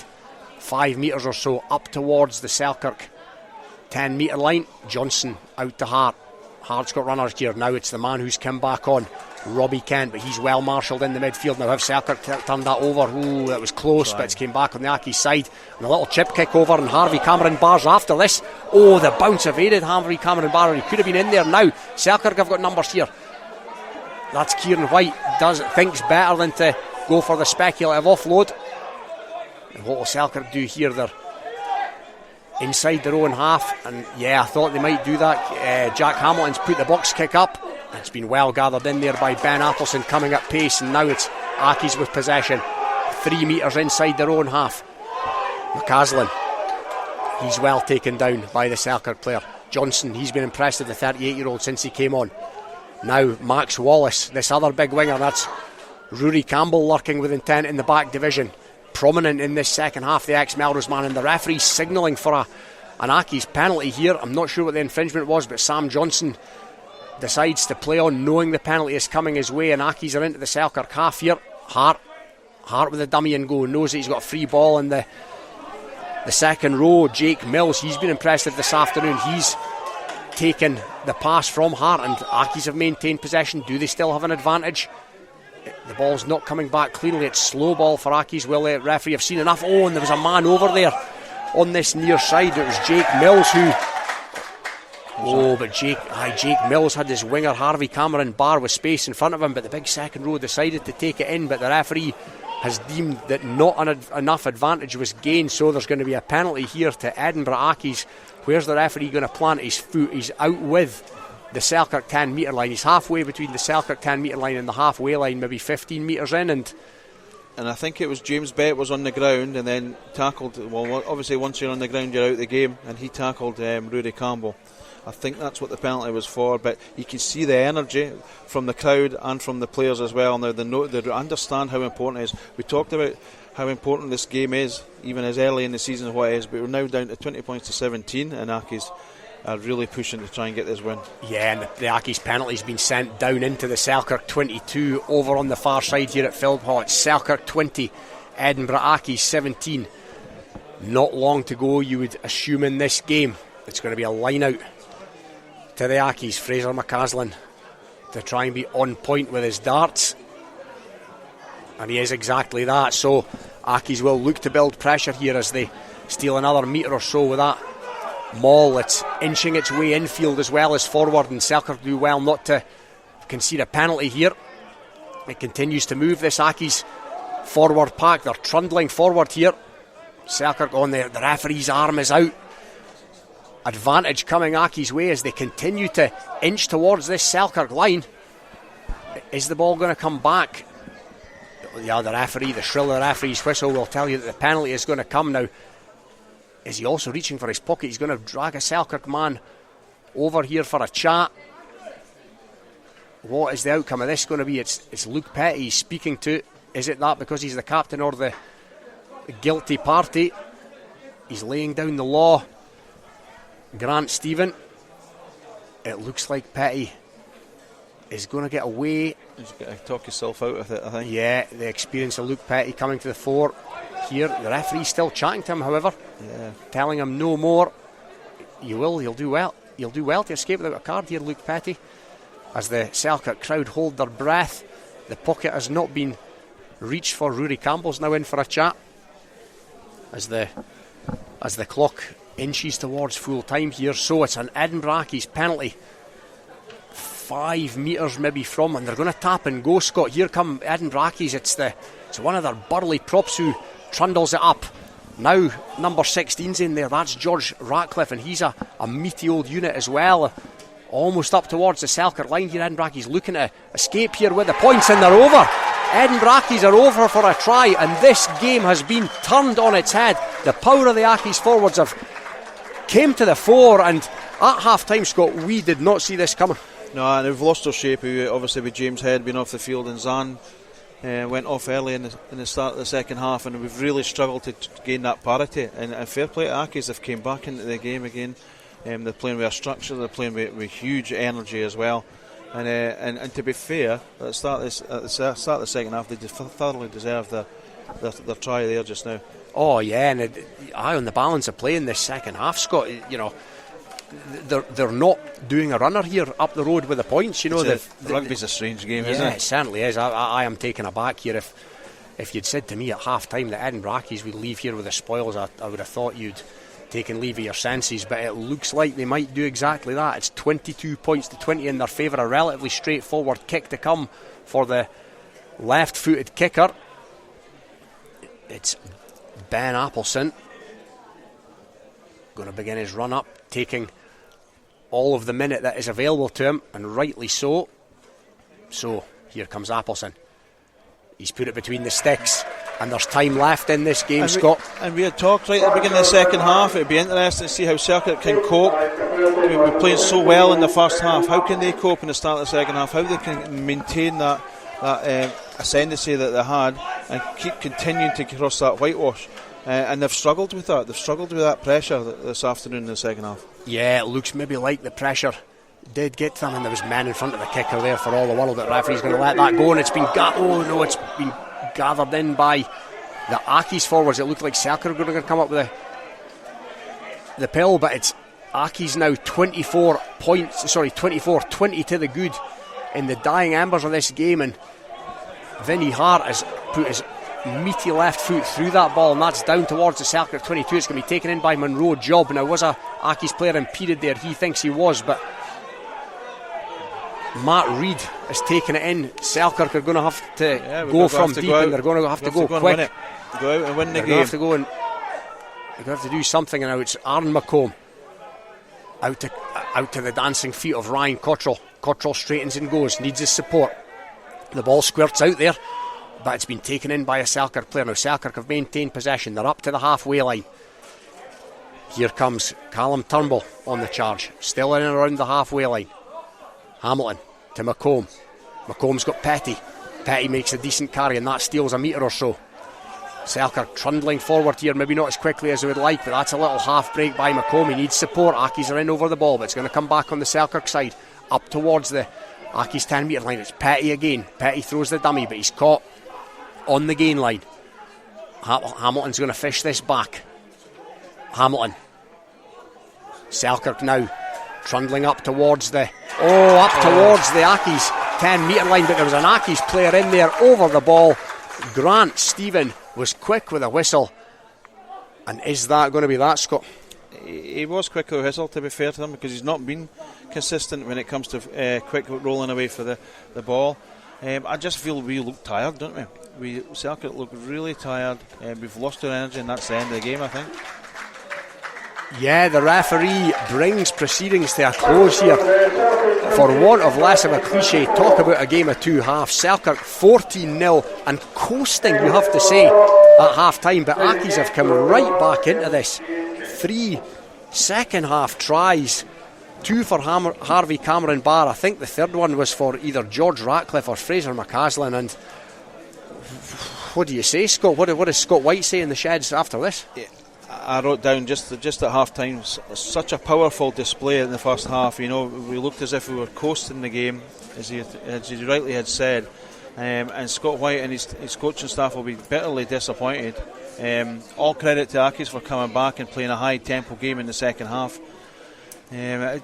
5 metres or so up towards the Selkirk 10-metre line. Johnson out to Hart. Hart's got runners here. Now it's the man who's come back on, Robbie Kent, but he's well marshalled in the midfield. Now have Selkirk turned that over. Ooh, that was close, but it's came back on the Accies side, and a little chip kick over, and Harvey Cameron Barr's after this. Oh, the bounce evaded Harvey Cameron Barr, he could have been in there. Now Selkirk have got numbers here. That's Kieran White, thinks better than to go for the speculative offload. And what will Selkirk do here? They're inside their own half, and yeah, I thought they might do that. Jack Hamilton's put the box kick up. It's been well gathered in there by Ben Appleson coming at pace, and now it's Accies with possession, 3 metres inside their own half. McCaslin, he's well taken down by the Selkirk player. Johnson, he's been impressed with the 38-year-old since he came on. Now Max Wallace, this other big winger, that's Rory Campbell lurking with intent in the back division, prominent in this second half, the ex-Melrose man, and the referee signalling for an Accies penalty here. I'm not sure what the infringement was, but Sam Johnson decides to play on knowing the penalty is coming his way, and Accies are into the Selkirk half here. Hart with a dummy and go, knows that he's got a free ball in the second row. Jake Mills, he's been impressive this afternoon. He's taken the pass from Hart, and Accies have maintained possession. Do they still have an advantage? The ball's not coming back cleanly. It's slow ball for Accies. Will the referee have seen enough? Oh, and there was a man over there on this near side. It was Jake Mills who... Oh, but Jake Mills had his winger Harvey Cameron Barr with space in front of him, but the big second row decided to take it in, but the referee has deemed that not enough advantage was gained, so there's going to be a penalty here to Edinburgh Accies. Where's the referee going to plant his foot? He's out with the Selkirk 10-metre line. He's halfway between the Selkirk 10-metre line and the halfway line, maybe 15 metres in, and I think it was James Bett was on the ground and then tackled. Well, obviously once you're on the ground you're out of the game, and he tackled Rory Campbell. I think that's what the penalty was for, but you can see the energy from the crowd and from the players as well. Now they understand how important it is. We talked about how important this game is, even as early in the season as what it is, but we're now down to 20 points to 17, and Accies are really pushing to try and get this win. Yeah, and the Accies penalty's been sent down into the Selkirk 22 over on the far side here at Philiphaugh. It's Selkirk 20, Edinburgh Accies 17. Not long to go, you would assume, in this game. It's going to be a line out to the Accies. Fraser McCaslin to try and be on point with his darts, and he is exactly that. So Accies will look to build pressure here as they steal another metre or so with that maul. It's inching its way infield as well as forward, and Selkirk do well not to concede a penalty here. It continues to move, this Accies forward pack. They're trundling forward here. Selkirk on the referee's arm is out. Advantage coming Accies' way as they continue to inch towards this Selkirk line. Is the ball going to come back? Yeah, the referee, the shrill of the referee's whistle will tell you that the penalty is going to come now. Is he also reaching for his pocket? He's going to drag a Selkirk man over here for a chat. What is the outcome of this going to be? It's Luke Petty he's speaking to. Is it that because he's the captain or the guilty party? He's laying down the law. Grant Stephen, it looks like Petty is going to get away. He's got to talk himself out of it, I think. Yeah, the experience of Luke Petty coming to the fore here. The referee's still chatting to him, however, telling him no more. You will. You'll do well. You'll do well to escape without a card here, Luke Petty. As the Selkirk crowd hold their breath, the pocket has not been reached for. Rory Campbell's now in for a chat as the clock inches towards full time here. So it's an Edinburgh Accies penalty, 5 metres maybe from, and they're going to tap and go. Scott, here come Edinburgh Accies. It's one of their burly props who trundles it up. Now number 16's in there, that's George Ratcliffe, and he's a meaty old unit as well. Almost up towards the Selkirk line here. Edinburgh Accies looking to escape here with the points, and they're over. Edinburgh Accies are over for a try, and this game has been turned on its head. The power of the Accies forwards have came to the fore, and at half time, Scott, we did not see this coming. No, and they've lost their shape, obviously with James Head being off the field, and Zahn went off early in the start of the second half, and we've really struggled to gain that parity. And fair play to Accies, they've came back into the game again. They're playing with a structure, they're playing with huge energy as well. And to be fair, at the start of the second half, they thoroughly deserved their try there just now. Oh yeah, and eye on the balance of play in this second half, Scott. You know, they're not doing a runner here up the road with the points. You know, rugby's a strange game, isn't it? Yeah, it certainly is. I am taken aback here. If you'd said to me at half time that Edinburgh Accies would leave here with the spoils, I would have thought you'd taken leave of your senses, but it looks like they might do exactly that. It's 22 points to 20 in their favour. A relatively straightforward kick to come for the left-footed kicker. It's Ben Appleson going to begin his run up, taking all of the minute that is available to him, and rightly so. So here comes Appleson. He's put it between the sticks, and there's time left in this game, Scott. And we had talked right at the beginning of the second half, it'd be interesting to see how Selkirk can cope. We're playing so well in the first half. How can they cope in the start of the second half? How they can maintain that ascendancy that they had and keep continuing to cross that whitewash. And they've struggled with that. They've struggled with that pressure this afternoon in the second half. Yeah, it looks maybe like the pressure did get to them, and there was men in front of the kicker there for all the world. That referee's going to let that go, and it's been it's been gathered in by the Accies forwards. It looked like Selkirk were going to come up with the pill, but it's Accies now 24-20 to the good in the dying embers of this game, and Vinnie Hart has put his meaty left foot through that ball, and that's down towards the Selkirk 22. It's going to be taken in by Monroe Job. Now, was a Accies player impeded there? He thinks he was, but Matt Reid has taken it in. Selkirk are going to have to go from deep, and they're going to have to go quick. Go out and win the game. They're going to have to do something, and now it's Aaron McComb out to the dancing feet of Ryan Cottrell. Cottrell straightens and goes, needs his support. The ball squirts out there, but it's been taken in by a Selkirk player. Now Selkirk have maintained possession. They're up to the halfway line. Here comes Callum Turnbull on the charge, still in and around the halfway line. Hamilton to McComb. McComb's got Petty. Petty makes a decent carry, and that steals a metre or so. Selkirk trundling forward here, maybe not as quickly as we would like, but that's a little half break by McComb. He needs support. Accies are in over the ball, but it's going to come back on the Selkirk side, up towards the Accies 10 metre line. It's Petty again. Petty throws the dummy, but he's caught on the gain line. Hamilton's going to fish this back. Hamilton. Selkirk now trundling up towards the Accies 10 metre line, but there was an Accies player in there over the ball. Grant Stephen was quick with a whistle, and is that going to be that, Scott? He was quick with a whistle, to be fair to him, because he's not been consistent when it comes to quick rolling away for the ball. I just feel we look tired, don't we? Selkirk look really tired. We've lost our energy, and that's the end of the game, I think. Yeah, the referee brings proceedings to a close here. For want of less of a cliche, talk about a game of two halves. Selkirk 14-0 and coasting, you have to say, at half time, but Accies have come right back into this. 3 second half tries, 2 for Harvey Cameron Barr. I think the third one was for either George Ratcliffe or Fraser McCaslin. And what do you say, Scott? What does Scott White say in the sheds after this? Yeah, I wrote down just at half time, such a powerful display in the first half. You know, we looked as if we were coasting the game, as he rightly had said. And Scott White and his coaching staff will be bitterly disappointed. All credit to Accies for coming back and playing a high tempo game in the second half. Very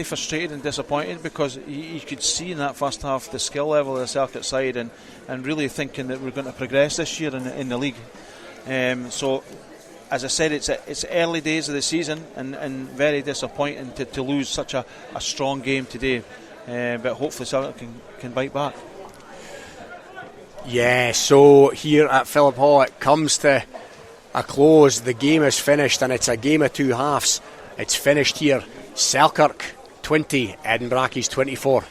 frustrated and disappointed, because you could see in that first half the skill level of the Selkirk side, and really thinking that we're going to progress this year in the league. So, as I said, it's early days of the season, and very disappointing to lose such a strong game today. But hopefully Selkirk can bite back. Yeah, so here at Philiphaugh it comes to a close. The game is finished, and it's a game of two halves. It's finished here. Selkirk 20, Edinburgh Accies 24.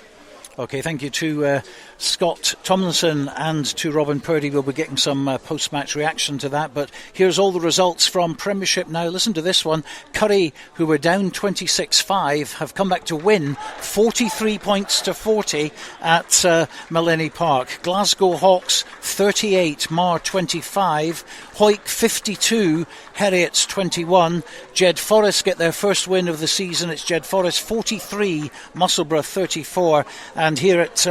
Okay, thank you to Scott Tomlinson and to Robin Purdie. We'll be getting some post-match reaction to that, but here's all the results from Premiership now. Listen to this one. Curry, who were down 26-5, have come back to win 43 points to 40 at Millennium Park. Glasgow Hawks 38, Mar 25, Hawick 52, Heriots 21. Jed Forest get their first win of the season. It's Jed Forest 43, Musselburgh 34, and here at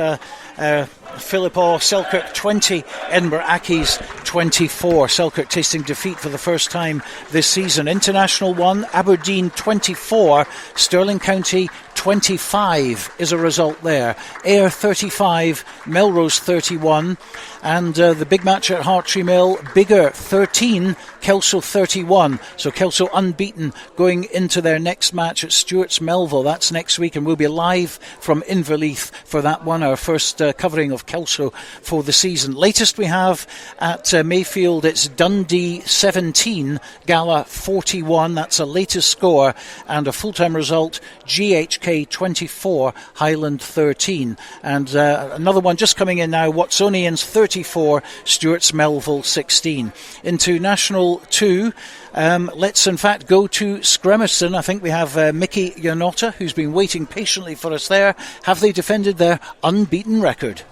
Philiphaugh, Selkirk 20, Edinburgh Accies 24. Selkirk tasting defeat for the first time this season. International 1, Aberdeen 24, Stirling County 25 is a result there. Ayr 35, Melrose 31, and the big match at Hartree Mill, Biggar 13, Kelso 31. So Kelso unbeaten going into their next match at Stuart's Melville. That's next week, and we'll be live from Inverleith for that one, our first covering of Kelso for the season. Latest we have at Mayfield, it's Dundee 17, Gala 41. That's a latest score, and a full-time result, GHK 24, Highland 13. And another one just coming in now, Watsonians 34, Stuart's Melville 16. Into National 2, let's in fact go to Scremiston. I think we have Mickey Yanotta, who's been waiting patiently for us there. Have they defended their unbeaten record?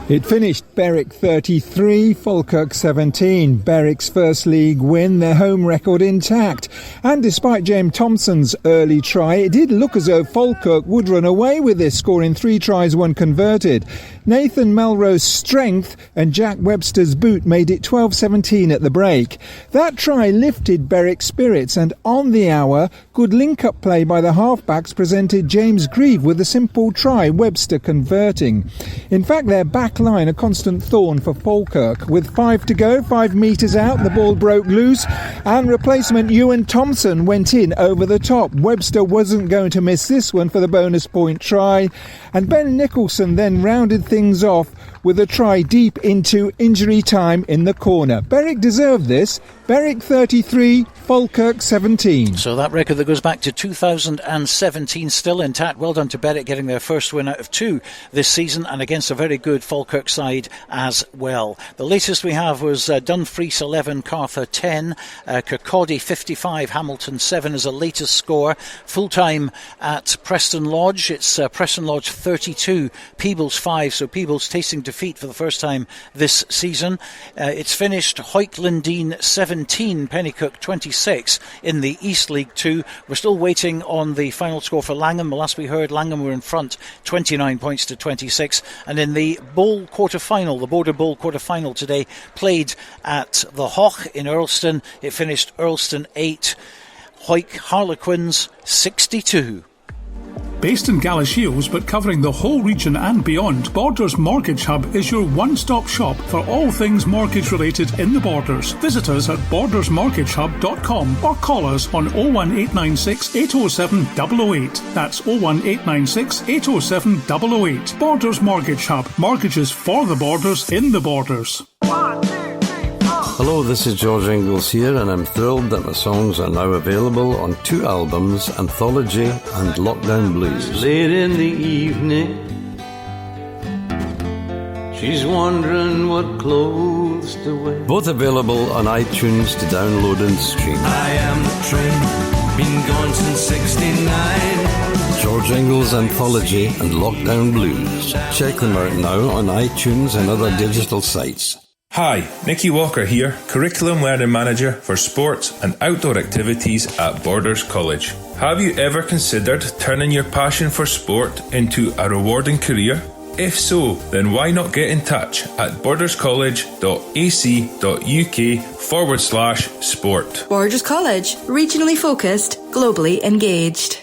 It finished Berwick 33, Falkirk 17. Berwick's first league win, their home record intact. And despite James Thompson's early try, it did look as though Falkirk would run away with this, scoring 3 tries, 1 converted. Nathan Melrose's strength and Jack Webster's boot made it 12-17 at the break. That try lifted Berwick's spirits, and on the hour, good link-up play by the halfbacks presented James Grieve with a simple try, Webster converting. In fact, their back line a constant thorn for Falkirk. With 5 to go, 5 metres out, the ball broke loose, and replacement Ewan Thompson went in over the top. Webster wasn't going to miss this one for the bonus point try, and Ben Nicholson then rounded things off with a try deep into injury time in the corner. Berwick deserved this. Berwick 33, Falkirk 17. So that record that goes back to 2017 still intact. Well done to Berwick getting their first win out of 2 this season, and against a very good Falkirk side as well. The latest we have was Dumfries 11, Cartha 10, Kirkcaldy 55, Hamilton 7 is a latest score. Full time at Preston Lodge, it's Preston Lodge 32, Peebles 5, so Peebles tasting defeat for the first time this season. It's finished Hawick Lindeen 17, Pennycook 26 in the East League 2. We're still waiting on the final score for Langham. Last we heard, Langham were in front 29 points to 26. And in the Bowl quarter-final, the Border Bowl quarter-final today, played at the Hoch in Earlston. It finished Earlston 8, Hawick Harlequins 62. Based in Galashiels but covering the whole region and beyond, Borders Mortgage Hub is your one-stop shop for all things mortgage related in the Borders. Visit us at bordersmortgagehub.com or call us on 01896 807 008. That's 01896 807 008. Borders Mortgage Hub. Mortgages for the Borders in the Borders. Hello, this is George Ingles here, and I'm thrilled that my songs are now available on 2 albums, Anthology and Lockdown Blues. Late in the evening, she's wondering what clothes to wear. Both available on iTunes to download and stream. I am the train, been gone since 69. George Ingles Anthology and Lockdown Blues. Check them out now on iTunes and other digital sites. Hi, Nicky Walker here, Curriculum Learning Manager for Sports and Outdoor Activities at Borders College. Have you ever considered turning your passion for sport into a rewarding career? If so, then why not get in touch at borderscollege.ac.uk/sport. Borders College, regionally focused, globally engaged.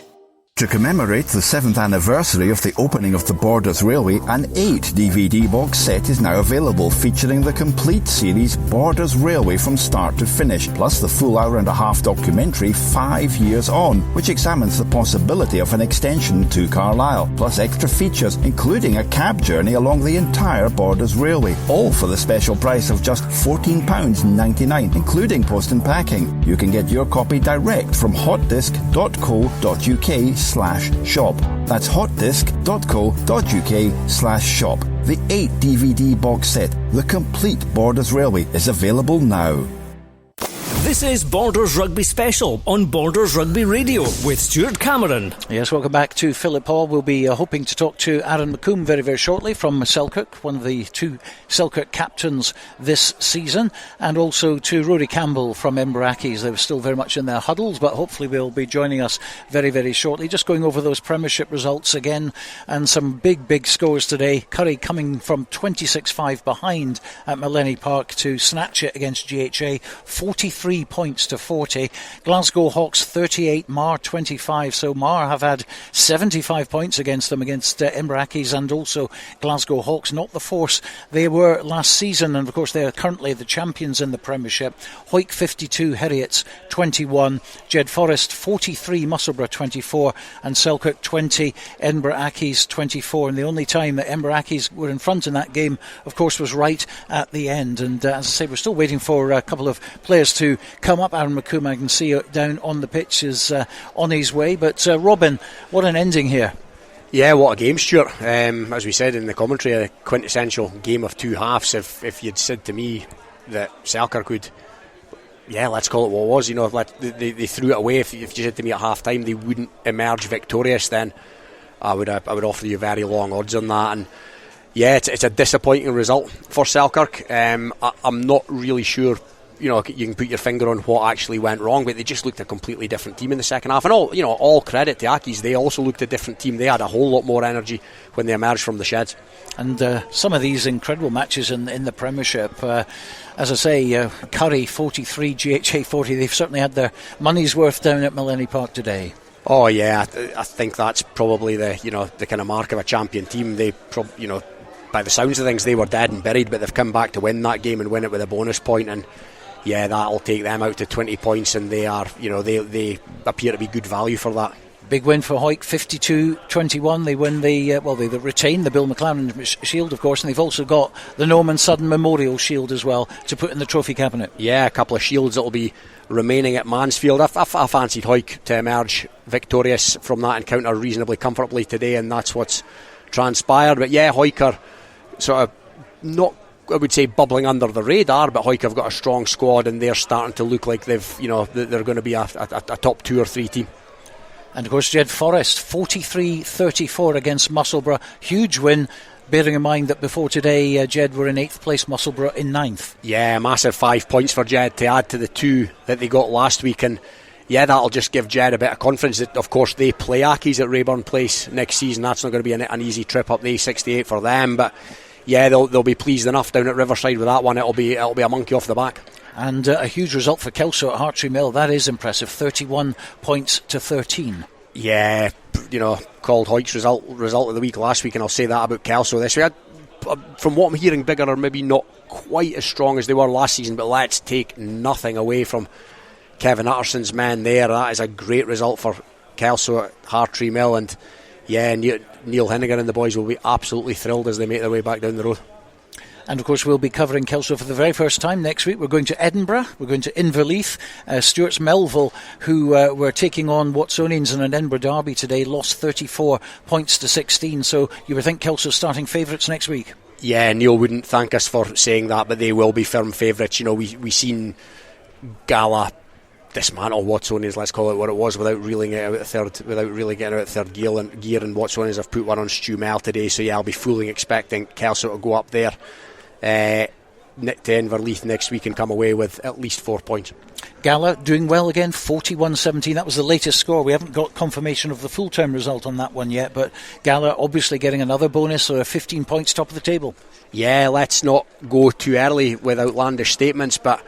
To commemorate the 7th anniversary of the opening of the Borders Railway, an 8 DVD box set is now available featuring the complete series Borders Railway from start to finish, plus the full hour-and-a-half documentary 5 Years On, which examines the possibility of an extension to Carlisle, plus extra features including a cab journey along the entire Borders Railway, all for the special price of just £14.99, including post and packing. You can get your copy direct from hotdisc.co.uk/shop. That's hotdisc.co.uk/shop. The 8 DVD box set, The Complete Borders Railway, is available now. This is Borders Rugby Special on Borders Rugby Radio with Stuart Cameron. Yes, welcome back to Philiphaugh. We'll be hoping to talk to Aaron McComb very, very shortly from Selkirk, one of the 2 Selkirk captains this season, and also to Rory Campbell from Edinburgh Accies. They're still very much in their huddles, but hopefully they'll be joining us very, very shortly. Just going over those Premiership results again, and some big, big scores today. Currie coming from 26-5 behind at Millennium Park to snatch it against GHA, 43 points to 40. Glasgow Hawks 38, Mar 25. So Mar have had 75 points against them, against Edinburgh Accies and also Glasgow Hawks. Not the force they were last season, and of course they are currently the champions in the Premiership. Hoyk 52, Heriots 21, Jed Forest 43, Musselburgh 24, and Selkirk 20, Edinburgh Accies 24. And the only time that Edinburgh Accies were in front in that game, of course, was right at the end. And as I say, we're still waiting for a couple of players to come up. Aaron McComb, I can see down on the pitch, is on his way. But Robin, what an ending here. Yeah, what a game, Stuart. As we said in the commentary, a quintessential game of 2 halves. If you'd said to me that Selkirk would, let's call it what it was, they threw it away. If you said to me at half time they wouldn't emerge victorious, then I would offer you very long odds on that. And yeah, it's a disappointing result for Selkirk. I'm not really sure. You can put your finger on what actually went wrong, but they just looked a completely different team in the second half. And all credit to Accies, they also looked a different team. They had a whole lot more energy when they emerged from the sheds. And some of these incredible matches in the Premiership, as I say, Currie 43, GHA 40. They've certainly had their money's worth down at Millennium Park today. Oh yeah, I think that's probably the kind of mark of a champion team. They by the sounds of things, they were dead and buried, but they've come back to win that game and win it with a bonus point. And yeah, that'll take them out to 20 points, and they are, they appear to be good value for that. Big win for Hoyk, 52-21. They win they retain the Bill McLaren Shield, of course, and they've also got the Norman Sudden Memorial Shield as well to put in the trophy cabinet. Yeah, a couple of shields that will be remaining at Mansfield. I fancied Hoyk to emerge victorious from that encounter reasonably comfortably today, and that's what's transpired. But yeah, Hoyk are sort of not, I would say, bubbling under the radar, but Hoyk have got a strong squad and they're starting to look like they're going to be a top 2 or 3 team. And of course Jed Forest 43-34 against Musselburgh, huge win, bearing in mind that before today Jed were in 8th place, Musselburgh in 9th. Yeah, massive 5 points for Jed to add to the 2 that they got last week, and yeah, that'll just give Jed a bit of confidence that, of course, they play Accies at Rayburn Place next season. That's not going to be an easy trip up the A68 for them, but yeah, they'll be pleased enough down at Riverside with that one. It'll be a monkey off the back. And a huge result for Kelso at Hartree Mill. That is impressive, 31 points to 13. Yeah, called Hoyk's result of the week last week, and I'll say that about Kelso this week. From what I'm hearing, bigger or maybe not quite as strong as they were last season, but let's take nothing away from Kevin Utterson's men there. That is a great result for Kelso at Hartree Mill, and yeah, Neil Hennigan and the boys will be absolutely thrilled as they make their way back down the road. And of course we'll be covering Kelso for the very first time next week. We're going to Edinburgh, we're going to Inverleith. Stuart's Melville, who were taking on Watsonians in an Edinburgh derby today, lost 34 points to 16. So you would think Kelso's starting favourites next week? Yeah, Neil wouldn't thank us for saying that, but they will be firm favourites. We seen Gala dismantle Watsonians, let's call it what it was, without really getting out of third gear, and Watsonians have put one on Stu Mel today. So yeah, I'll be fully expecting Kelso to go up there to Inverleith next week and come away with at least 4 points. Gala doing well again, 41-17. That was the latest score. We haven't got confirmation of the full-time result on that one yet, but Gala obviously getting another bonus, so 15 points top of the table. Yeah, let's not go too early with outlandish statements, but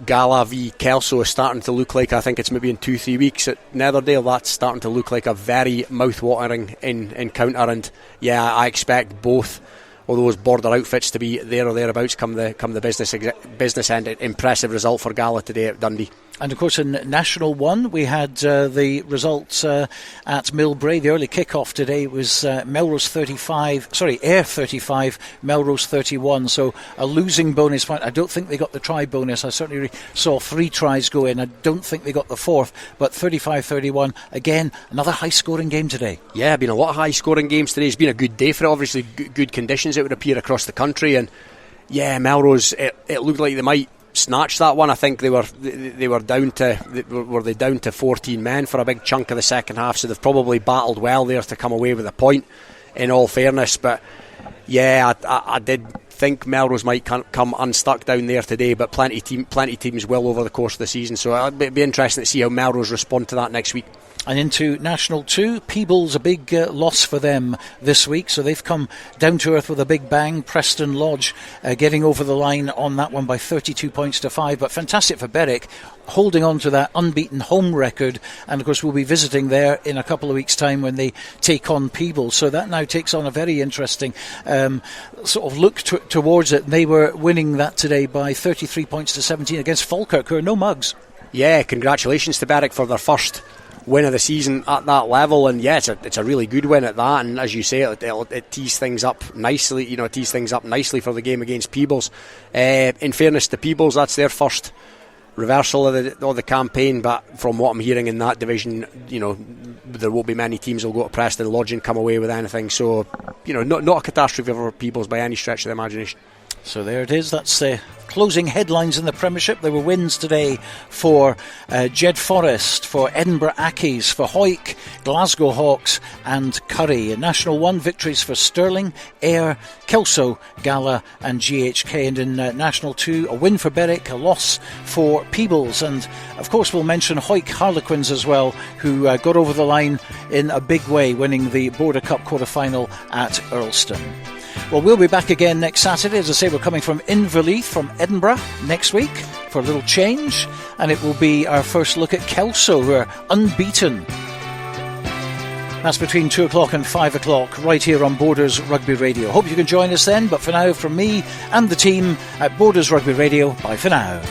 Gala v Kelso is starting to look like, I think it's maybe in 2-3 weeks at Netherdale, that's starting to look like a very mouth-watering encounter, and yeah, I expect both of those border outfits to be there or thereabouts come the business end. Impressive result for Gala today at Dundee. And of course in National 1 we had the results at Millbrae. The early kick-off today was Ayr 35, Melrose 31. So a losing bonus point. I don't think they got the try bonus. I certainly saw 3 tries go in. I don't think they got the 4th, but 35-31. Again, another high-scoring game today. Yeah, been a lot of high-scoring games today. It's been a good day for it. Obviously good conditions, it would appear, across the country. And yeah, Melrose, it looked like they might snatch that one. I think they were down to 14 men for a big chunk of the second half, so they've probably battled well there to come away with a point, in all fairness. But yeah, I did think Melrose might come unstuck down there today, but plenty teams will over the course of the season, so it'll be interesting to see how Melrose respond to that next week. And into National 2, Peebles, a big loss for them this week, so they've come down to earth with a big bang. Preston Lodge getting over the line on that one by 32 points to 5, but fantastic for Berwick, holding on to that unbeaten home record, and of course we'll be visiting there in a couple of weeks' time when they take on Peebles, so that now takes on a very interesting sort of look towards it. They were winning that today by 33 points to 17 against Falkirk, who are no mugs. Yeah, congratulations to Berwick for their first win of the season at that level, and yeah, it's a really good win at that, and as you say, it tees things up nicely, for the game against Peebles. In fairness to Peebles, that's their first reversal of the campaign, but from what I'm hearing in that division, there won't be many teams will go to Preston Lodge and come away with anything, so not a catastrophe for Peebles by any stretch of the imagination. So there it is. That's the closing headlines in the Premiership. There were wins today for Jed Forest, for Edinburgh Accies, for Hawick, Glasgow Hawks and Currie. In National 1, victories for Stirling, Ayr, Kelso, Gala and GHK. And in National 2, a win for Berwick, a loss for Peebles. And of course we'll mention Hawick Harlequins as well, who got over the line in a big way, winning the Border Cup quarter-final at Earlston. Well, we'll be back again next Saturday. As I say, we're coming from Inverleith, from Edinburgh next week for a little change, and it will be our first look at Kelso, who are unbeaten. That's between 2 o'clock and 5 o'clock right here on Borders Rugby Radio. Hope you can join us then, but for now, from me and the team at Borders Rugby Radio, bye for now.